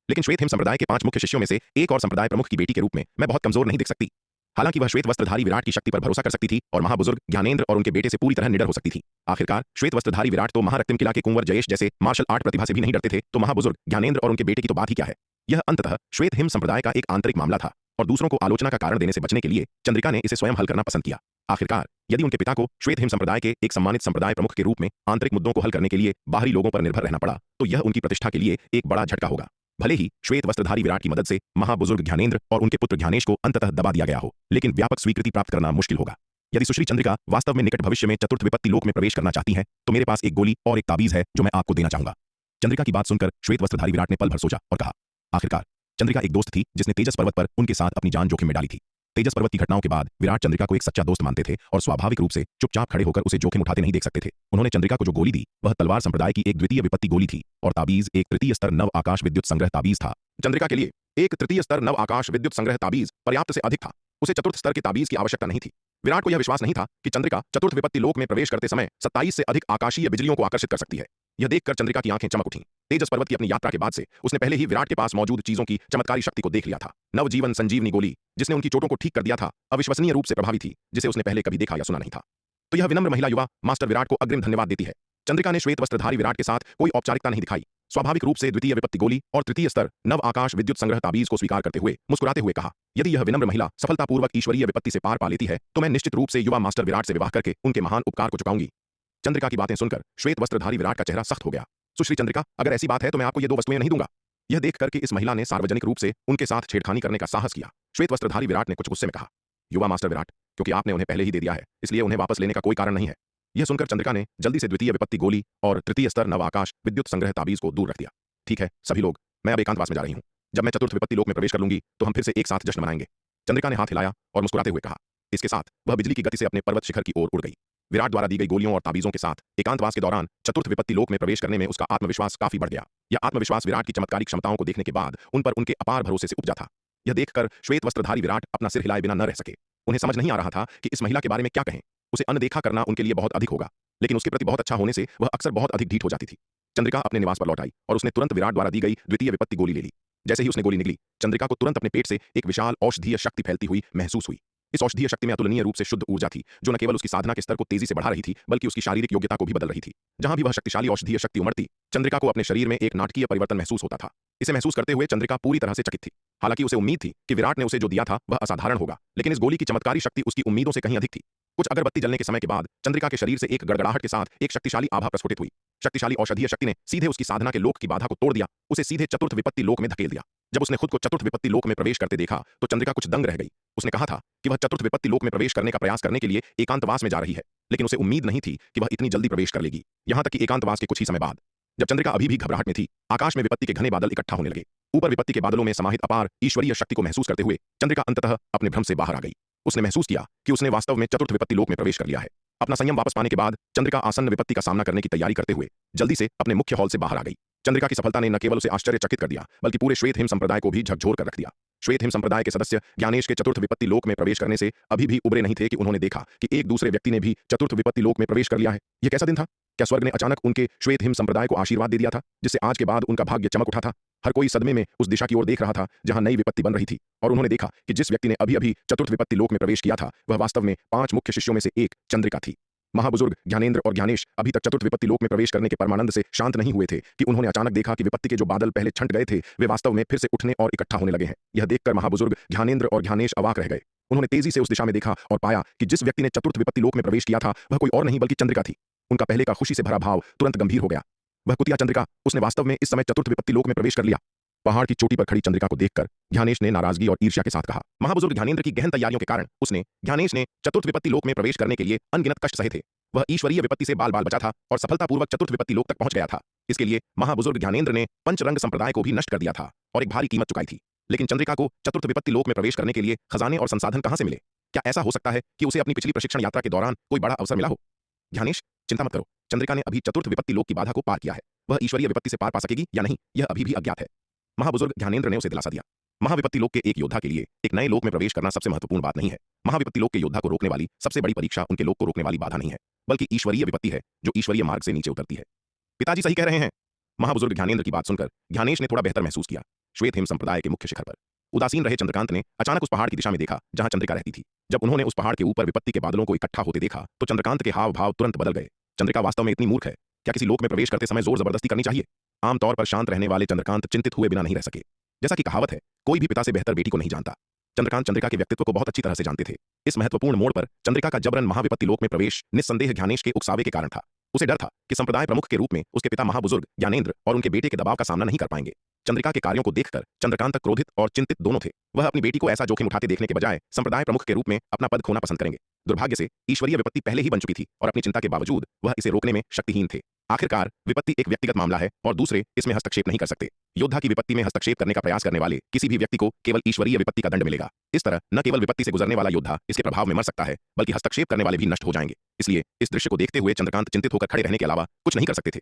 लेकिन श्वेत हिम संप्रदाय के 5 मुख्य शिष्यों में से एक और संप्रदाय प्रमुख की बेटी के रूप में मैं बहुत कमजोर नहीं दिख सकती। हालांकि वह श्वेत वस्त्रधारी विराट की शक्ति पर भरोसा कर सकती थी और महाबुजुर्ग ज्ञानेंद्र और उनके बेटे से पूरी तरह निडर हो सकती थी। आखिरकार श्वेत वस्त्रधारी विराट तो महारक्तिम किला के कुंवर जयेश जैसे मार्शल आर्ट प्रतिभा से भी नहीं डरते थे, तो महाबुजुर्ग ज्ञानेंद्र और उनके बेटे की तो बात ही क्या है। यह अंततः श्वेत हिम संप्रदाय का एक आंतरिक मामला था और दूसरों को आलोचना का कारण देने से बचने के लिए चंद्रिका ने इसे स्वयं हल करना पसंद किया। आखिरकार यदि उनके पिता को श्वेत हिम संप्रदाय के एक सम्मानित संप्रदाय प्रमुख के रूप में आंतरिक मुद्दों को हल करने के लिए बाहरी लोगों पर निर्भर रहना पड़ा तो यह उनकी प्रतिष्ठा के लिए एक बड़ा झटका होगा। भले ही श्वेत वस्त्रधारी विराट की मदद से महाबुजुर्ग ज्ञानेंद्र और उनके पुत्र ज्ञानेश को अंततः दबा दिया गया हो, लेकिन व्यापक स्वीकृति प्राप्त करना मुश्किल होगा। यदि सुश्री चंद्रिका वास्तव में निकट भविष्य में चतुर्थ विपत्ति लोक में प्रवेश करना चाहती हैं तो मेरे पास एक गोली और एक ताबीज है जो मैं आपको देना चाहूंगा। चंद्रिका की बात सुनकर श्वेत वस्त्रधारी विराट ने पल भर सोचा और कहा, आखिरकार चंद्रिका एक दोस्त थी जिसने तेजस पर्वत पर उनके साथ अपनी जान जोखिम में डाली थी। तेजस पर्वत की घटनाओं के बाद विराट चंद्रिका को एक सच्चा दोस्त मानते थे और स्वाभाविक रूप से चुपचाप खड़े होकर उसे जोखिम उठाते नहीं देख सकते थे। उन्होंने चंद्रिका को जो गोली दी वह तलवार संप्रदाय की एक द्वितीय विपत्ति गोली थी और ताबीज एक तृतीय स्तर नव आकाश विद्युत संग्रह ताबीज था। चंद्रिका के लिए एक तृतीय स्तर नव आकाश विद्युत संग्रह ताबीज पर्याप्त से अधिक था। उसे चतुर्थ स्तर की ताबीज की आवश्यकता नहीं थी। विराट को यह विश्वास नहीं था कि चंद्रिका चतुर्थ विपत्ति लोक में प्रवेश करते समय 27 से अधिक आकाशीय बिजलियों को आकर्षित कर सकती है। यह देखकर चंद्रिका की आंखें चमक उठीं। तेजस पर्वत की अपनी यात्रा के बाद से उसने पहले ही विराट के पास मौजूद चीजों की चमत्कारी शक्ति को देख लिया था। नवजीवन संजीवनी गोली जिसने उनकी चोटों को ठीक कर दिया था अविश्वसनीय रूप से प्रभावी थी, जिसे उसने पहले कभी देखा या सुना नहीं था। तो यह विनम्र महिला युवा मास्टर विराट को अग्रिम धन्यवाद देती है। चंद्रिका ने श्वेत वस्त्रधारी विराट के साथ कोई औपचारिकता नहीं दिखाई। स्वाभाविक रूप से द्वितीय विपत्ति गोली और तृतीय स्तर नव आकाश विद्युत संग्रह ताबीज को स्वीकार करते हुए मुस्कुराते हुए कहा, यदि यह विनम्र महिला सफलतापूर्वक ईश्वरीय विपत्ति से पार पा लेती है तो मैं निश्चित रूप से युवा मास्टर विराट से विवाह करके उनके महान उपकार को चुकाऊंगी। चंद्रिका की बातें सुनकर श्वेत वस्त्रधारी विराट का चेहरा सख्त हो गया। सुश्री चंद्रिका, अगर ऐसी बात है तो मैं आपको ये 2 वस्तुएं नहीं दूंगा। यह देख करके इस महिला ने सार्वजनिक रूप से उनके साथ छेड़खानी करने का साहस किया। श्वेत वस्त्रधारी विराट ने कुछ गुस्से में कहा, युवा मास्टर विराट, क्योंकि आपने उन्हें पहले ही दे दिया है इसलिए उन्हें वापस लेने का कोई कारण नहीं है। यह सुनकर चंद्रिका ने जल्दी से द्वितीय विपत्ति गोली और तृतीय स्तर नव आकाश विद्युत संग्रह ताबीज को दूर रख दिया। ठीक है सभी लोग, मैं अब एकांतवास में जा रही हूँ। जब मैं चतुर्थ विपत्ति लोक में प्रवेश कर लूंगी तो हम फिर से एक साथ जश्न मनाएंगे। चंद्रिका ने हाथ हिलाया और मुस्कुराते हुए कहा। इसके साथ वह बिजली की गति से अपने पर्वत शिखर की ओर उड़ गई। विराट द्वारा दी गई गोलियों और ताबीजों के साथ एकांतवास के दौरान चतुर्थ विपत्ति लोक में प्रवेश करने में उसका आत्मविश्वास काफी बढ़ गया। यह आत्मविश्वास विराट की चमत्कारी क्षमताओं को देखने के बाद उन पर उनके अपार भरोसे से उपजा था। यह देखकर श्वेत वस्त्रधारी विराट अपना सिर हिलाए बिना न रह सके। उन्हें समझ नहीं आ रहा था कि इस महिला के बारे में क्या कहें। उसे अनदेखा करना उनके लिए बहुत अधिक होगा, लेकिन उसके प्रति बहुत अच्छा होने से वह अक्सर बहुत अधिक ढीठ हो जाती थी। चंद्रिका अपने निवास पर लौट आई और उसने तुरंत विराट द्वारा दी गई द्वितीय विपत्ति गोली ले ली। जैसे ही उसने गोली निकली, चंद्रिका को तुरंत अपने पेट से एक विशाल औषधीय शक्ति फैलती हुई महसूस हुई। इस औषधीय शक्ति में अतुलनीय रूप से शुद्ध ऊर्जा थी जो न केवल उसकी साधना के स्तर को तेजी से बढ़ा रही थी बल्कि उसकी शारीरिक योग्यता को भी बदल रही थी। जहां भी वह शक्तिशाली औषधीय शक्ति उमड़ती, चंद्रिका को अपने शरीर में एक नाटकीय परिवर्तन महसूस होता था। इसे महसूस करते हुए चंद्रिका पूरी तरह से चकित थी। हालांकि उसे उम्मीद थी कि विराट ने उसे जो दिया था वह असाधारण होगा, लेकिन इस गोली की चमत्कारी शक्ति उसकी उम्मीदों से कहीं अधिक थी। कुछ अगरबत्ती जलने के समय के बाद चंद्रिका के शरीर से एक गड़गड़ाहट के साथ एक शक्तिशाली आभा प्रस्फुटित हुई। शक्तिशाली औषधीय शक्ति ने सीधे उसकी साधना के लोक की बाधा को तोड़ दिया, उसे सीधे चतुर्थ विपत्ति लोक में धकेल दिया। जब उसने खुद को चतुर्थ विपत्ति लोक में प्रवेश करते देखा तो चंद्रिका कुछ दंग रह गई। उसने कहा था कि वह चतुर्थ विपत्ति लोक में प्रवेश करने का प्रयास करने के लिए एकांतवास में जा रही है, लेकिन उसे उम्मीद नहीं थी कि वह इतनी जल्दी प्रवेश कर लेगी। यहां तक कि एकांतवास के कुछ ही समय बाद जब चंद्रिका अभी भी घबराहट में थी, आकाश में विपत्ति के घने बादल इकट्ठा होने लगे। ऊपर विपत्ति के बादलों में समाहित अपार ईश्वरीय शक्ति को महसूस करते हुए चंद्रिका अंततः अपने भ्रम से बाहर आ गई। उसने महसूस किया कि उसने वास्तव में चतुर्थ विपत्ति लोक में प्रवेश कर लिया है। अपना संयम वापस पाने के बाद चंद्रिका आसन्न विपत्ति का सामना करने की तैयारी करते हुए जल्दी से अपने मुख्य हॉल से बाहर आ गई। चंद्रिका की सफलता ने न केवल उसे आश्चर्यचकित कर दिया बल्कि पूरे श्वेत हिम संप्रदाय को भी झकझोर कर रख दिया। श्वेत हिम संप्रदाय के सदस्य ज्ञानेश के चतुर्थ विपत्ति लोक में प्रवेश करने से अभी भी उबरे नहीं थे कि उन्होंने देखा कि एक दूसरे व्यक्ति ने भी चतुर्थ विपत्ति लोक में प्रवेश कर लिया है। यह कैसा दिन था? क्या स्वर्ग ने अचानक उनके श्वेत हिम संप्रदाय को आशीर्वाद दे दिया था जिससे आज के बाद उनका भाग्य चमक उठा था? हर कोई सदमे में उस दिशा की ओर देख रहा था जहां नई विपत्ति बन रही थी और उन्होंने देखा कि जिस व्यक्ति ने अभी अभी चतुर्थ विपत्ति लोक में प्रवेश किया था वह वास्तव में 5 मुख्य शिष्यों में से एक चंद्रिका थी। महाबुजुर्ग ज्ञानेंद्र और ज्ञानेश अभी तक चतुर्थ विपत्ति लोक में प्रवेश करने के परमानंद से शांत नहीं हुए थे कि उन्होंने अचानक देखा कि विपत्ति के जो बादल पहले छंट गए थे वे वास्तव में फिर से उठने और इकट्ठा होने लगे हैं। यह देखकर महाबुजुर्ग ज्ञानेंद्र और ज्ञानेश अवाक रह गए। उन्होंने तेजी से उस दिशा में देखा और पाया कि जिस व्यक्ति ने चतुर्थ विपत्ति लोक में प्रवेश किया था वह कोई और नहीं बल्कि चंद्रिका थी। उनका पहले का खुशी से भरा भाव तुरंत गंभीर हो गया। वह कुतिया चंद्रिका, उसने वास्तव में इस समय चतुर्थ विपत्ति लोक में प्रवेश कर लिया। पहाड़ की चोटी पर खड़ी चंद्रिका को देखकर ज्ञानेश ने नाराजगी और ईर्ष्या के साथ कहा। महाबुजुर्ग ज्ञानेंद्र की गहन तैयारियों के कारण ज्ञानेश ने चतुर्थ विपत्ति लोक में प्रवेश करने के लिए अनगिनत कष्ट सहे थे। वह ईश्वरीय विपत्ति से बाल बाल बचा था और सफलतापूर्वक चतुर्थ विपत्ति लोक तक पहुंच गया था। इसके लिए महाबुजुर्ग ज्ञानेंद्र ने पंचरंग संप्रदाय को भी नष्ट कर दिया था और एक भारी कीमत चुकाई थी। लेकिन चंद्रिका को चतुर्थ विपत्ति लोक में प्रवेश करने के लिए खजाने और संसाधन कहां से मिले? क्या ऐसा हो सकता है कि उसे अपनी पिछली प्रशिक्षण यात्रा के दौरान कोई बड़ा अवसर मिला हो? ध्यानेश, चिंता मत करो, चंद्रिका ने अभी चतुर्थ विपत्ति लोक की बाधा को पार किया है। वह ईश्वरीय विपत्ति से पार पा सकेगी या नहीं, यह अभी भी अज्ञात है। महाबुजुर्ग ज्ञानेंद्र ने उसे दिलासा दिया। महाविपत्ति लोक के एक योद्धा के लिए एक नए लोक में प्रवेश करना सबसे महत्वपूर्ण बात नहीं है। महाविपत्ति लोक के योद्धा को रोकने वाली सबसे बड़ी परीक्षा उनके लोक को रोकने वाली बाधा नहीं है, बल्कि ईश्वरीय विपत्ति है जो ईश्वरीय मार्ग से नीचे उतरती है। पिताजी सही कह रहे हैं। महाबुजुर्ग ज्ञानेंद्र की बात सुनकर ज्ञानेश ने थोड़ा बेहतर महसूस किया। श्वेत हिम संप्रदाय के मुख्य शिखर पर उदासीन रहे चंद्रकांत ने अचानक उस पहाड़ की दिशा में देखा जहां चंद्रिका रहती थी। जब उन्होंने उस पहाड़ के ऊपर विपत्ति के बादलों को इकट्ठा होते देखा तो चंद्रकांत के हाव भाव तुरंत बदल गए। चंद्रिका वास्तव में इतनी मूर्ख है? क्या किसी लोक में प्रवेश करते समय जोर जबरदस्ती करनी चाहिए? आमतौर पर शांत रहने वाले चंद्रकांत चिंतित हुए बिना नहीं रह सके। जैसा कि कहावत है, कोई भी पिता से बेहतर बेटी को नहीं जानता। चंद्रकांत चंद्रिका के व्यक्तित्व को बहुत अच्छी तरह से जानते थे। इस महत्वपूर्ण मोड़ पर चंद्रिका का जबरन महाविपत्ति लोक में प्रवेश निस्संदेह ज्ञानेश के उकसावे के कारण था। उसे डर था कि संप्रदाय प्रमुख के रूप में उसके पिता महाबुजुर्ग ज्ञानेंद्र और उनके बेटे के दबाव का सामना नहीं कर पाएंगे। चंद्रिका के कार्यों को देखकर चंद्रकांत क्रोधित और चिंतित दोनों थे। वह अपनी बेटी को ऐसा जोखिम उठाते देखने के बजाय संप्रदाय प्रमुख के रूप में अपना पद खोना पसंद करेंगे। दुर्भाग्य से ईश्वरीय विपत्ति पहले ही बन चुकी थी और अपनी चिंता के बावजूद वह इसे रोकने में शक्तिहीन थे। आखिरकार विपत्ति एक व्यक्तिगत मामला है और दूसरे इसमें हस्तक्षेप नहीं कर सकते। योद्धा की विपत्ति में हस्तक्षेप करने का प्रयास करने वाले किसी भी व्यक्ति को केवल ईश्वरीय विपत्ति का दंड मिलेगा। इस तरह न केवल विपत्ति से गुजरने वाला योद्धा इसके प्रभाव में मर सकता है, बल्कि हस्तक्षेप करने वाले भी नष्ट हो जाएंगे। इसलिए इस दृश्य को देखते हुए चंद्रकांत चिंतित होकर खड़े रहने के अलावा कुछ नहीं कर सकते थे।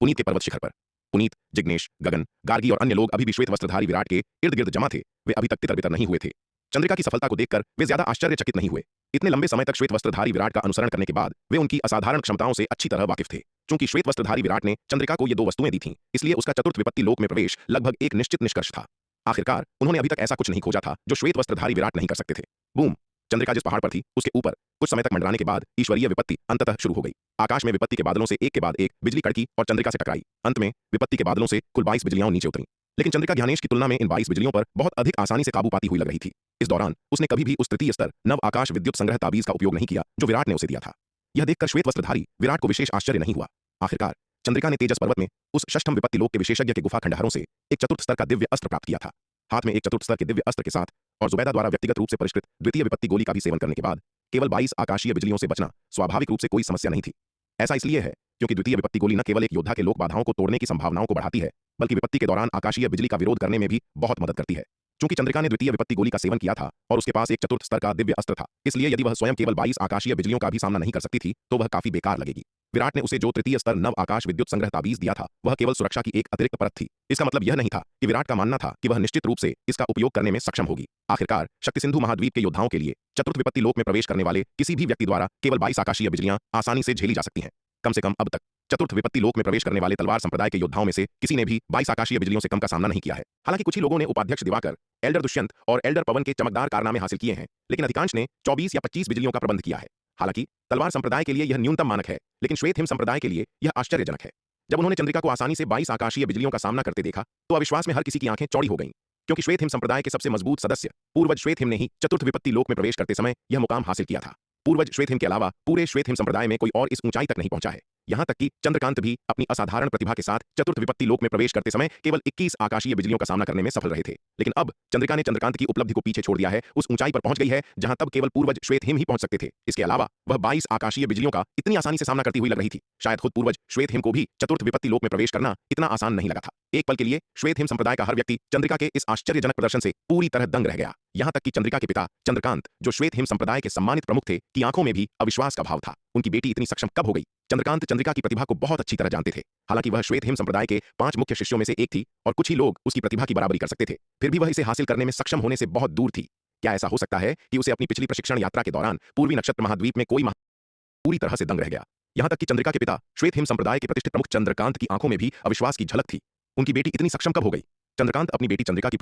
पुनीत के पर्वत शिखर पर पुनीत, जिग्नेश, गगन, गार्गी और अन्य लोग अभी भी श्वेत वस्त्रधारी विराट के इर्द गिर्द जमा थे। वे अभी तक तितर बितर नहीं हुए थे। चंद्रिका की सफलता को देखकर वे ज्यादा आश्चर्यचकित नहीं हुए। इतने लंबे समय तक श्वेत वस्त्रधारी विराट का अनुसरण करने के बाद वे उनकी असाधारण क्षमताओं से अच्छी तरह वाकिफ थे। चूंकि श्वेत वस्त्रधारी विराट ने चंद्रिका को ये दो वस्तुएं दी थीं, इसलिए उसका चतुर्थ विपत्ति लोक में प्रवेश लगभग एक निश्चित निष्कर्ष था। आखिरकार उन्होंने अभी तक ऐसा कुछ नहीं खोजा था जो श्वेत वस्त्रधारी विराट नहीं कर सकते थे। बूम! चंद्रिका जिस पहाड़ पर थी उसके ऊपर कुछ समय तक मंडराने के बाद ईश्वरीय विपत्ति अंततः शुरू हो गई। आकाश में विपत्ति के बादलों से एक के बाद एक बिजली कड़की और चंद्रिका से टकराई। अंत में विपत्ति के बादलों से कुल 22 बिजलियां नीचे उतरी। लेकिन चंद्रिका ज्ञानेश की तुलना में इन 22 बिजलियों पर बहुत अधिक आसानी से काबू पाती हुई लग रही थी। इस दौरान उसने कभी भी उस तृतीय स्तर नव आकाश विद्युत संग्रह ताबीज का उपयोग नहीं किया जो विराट ने उसे दिया था। यह देखकर श्वेत वस्त्रधारी विराट को विशेष आश्चर्य नहीं हुआ। आखिरकार चंद्रिका ने तेजस पर्वत में उस षष्ठम विपत्ति लोक के विशेषज्ञ के गुफा खंडहरों से एक चतुर्थ स्तर का दिव्य अस्त्र प्राप्त किया था। हाथ में एक चतुर्थ स्तर के दिव्य अस्त्र के साथ और जुबैदा द्वारा व्यक्तिगत रूप से परिष्कृत द्वितीय विपत्ति गोली का भी सेवन करने के बाद केवल 22 आकाशीय बिजलियों से बचना स्वाभाविक रूप से कोई समस्या नहीं थी। ऐसा इसलिए है क्योंकि द्वितीय विपत्ति गोली न केवल एक योद्धा के लोक बाधाओं को तोड़ने की संभावनाओं को बढ़ाती है, बल्कि विपत्ति के दौरान आकाशीय बिजली का विरोध करने में भी बहुत मदद करती है। चूंकि चंद्रिका ने द्वितीय विपत्ति गोली का सेवन किया था और उसके पास एक चतुर्थ स्तर का दिव्य अस्त्र था, इसलिए यदि वह स्वयं केवल 22 आकाशीय बिजलियों का भी सामना नहीं कर सकती थी तो वह काफी बेकार लगेगी। विराट ने उसे जो तृतीय स्तर नव आकाश विद्युत संग्रह ताबीज दिया था वह केवल सुरक्षा की एक अतिरिक्त परत थी। इसका मतलब यह नहीं था कि विराट का मानना था कि वह निश्चित रूप से इसका उपयोग करने में सक्षम होगी। आखिरकार शक्ति सिंधु महाद्वीप के योद्धाओं के लिए चतुर्थ विपत्ति लोक में प्रवेश करने वाले किसी भी व्यक्ति द्वारा केवल 22 आकाशीय बिजलियां आसानी से झेली जा सकती हैं। कम से कम अब तक चतुर्थ विपत्ति लोक में प्रवेश करने वाले तलवार संप्रदाय के योद्धाओं में से किसी ने भी 22 आकाशीय बिजलियों से कम का सामना नहीं किया है। हालांकि कुछ ही लोगों ने उपाध्यक्ष दिवाकर, एल्डर दुष्यंत और एल्डर पवन के चमकदार कारनामे हासिल किए हैं, लेकिन अधिकांश ने 24 या 25 बिजलियों का प्रबंध किया है। हालांकि तलवार संप्रदाय के लिए यह न्यूनतम मानक है, लेकिन श्वेत हिम संप्रदाय के लिए यह आश्चर्यजनक है। जब उन्होंने चंद्रिका को आसानी से 22 आकाशीय बिजलियों का सामना करते देखा तो अविश्वास में हर किसी की आंखें चौड़ी हो गईं, क्योंकि श्वेत हिम संप्रदाय के सबसे मजबूत सदस्य पूर्वज श्वेत हिम ने ही चतुर्थ विपत्ति लोक में प्रवेश करते समय यह मुकाम हासिल किया था। पूर्वज श्वेत हिम के अलावा पूरे श्वेत हिम संप्रदाय में कोई और इस ऊंचाई तक नहीं पहुंचा है। यहां तक कि चंद्रकांत भी अपनी असाधारण प्रतिभा के साथ चतुर्थ विपत्ति लोक में प्रवेश करते समय केवल 21 आकाशीय बिजलियों का सामना करने में सफल रहे थे। लेकिन अब चंद्रिका ने चंद्रकांत की उपलब्धि को पीछे छोड़ दिया है, उस ऊंचाई पर पहुंच गई है जहां तब केवल पूर्वज श्वेत हिम ही पहुंच सकते थे। इसके अलावा वह 22 आकाशीय बिजलियों का इतनी आसानी से सामना करती हुई लग रही थी। शायद खुद पूर्वज श्वेत हिम को भी चतुर्थ विपत्ति लोक में प्रवेश करना इतना आसान नहीं लगा था। एक पल के लिए श्वेत हिम संप्रदाय का हर व्यक्ति चंद्रिका के इस आश्चर्यजनक प्रदर्शन से पूरी तरह दंग रह गया। यहां तक कि चंद्रिका के पिता चंद्रकांत, जो श्वेत हिम संप्रदाय के सम्मानित प्रमुख थे, की आंखों में भी अविश्वास का भाव था। उनकी बेटी इतनी सक्षम कब हो गई? चंद्रकांत चंद्रिका की प्रतिभा को बहुत अच्छी तरह जानते थे। हालांकि वह श्वेत हिम संप्रदाय के 5 मुख्य शिष्यों में से एक थी और कुछ ही लोग उसकी प्रतिभा की बराबरी कर सकते थे। फिर भी वह इसे हासिल करने में सक्षम होने से बहुत दूर थी। क्या ऐसा हो सकता है कि उसे अपनी पिछली प्रशिक्षण यात्रा के दौरान पूर्वी नक्षत्र महाद्वीप में कोई पूरी तरह से दंग रह गया? यहां तक कि चंद्रिका के पिता श्वेत हिम संप्रदाय के प्रतिष्ठित प्रमुख चंद्रकांत की आंखों में भी अविश्वास की झलक थी। उनकी बेटी इतनी सक्षम कब हो गई? चंद्रकांत अपनी बेटी चंद्रिका की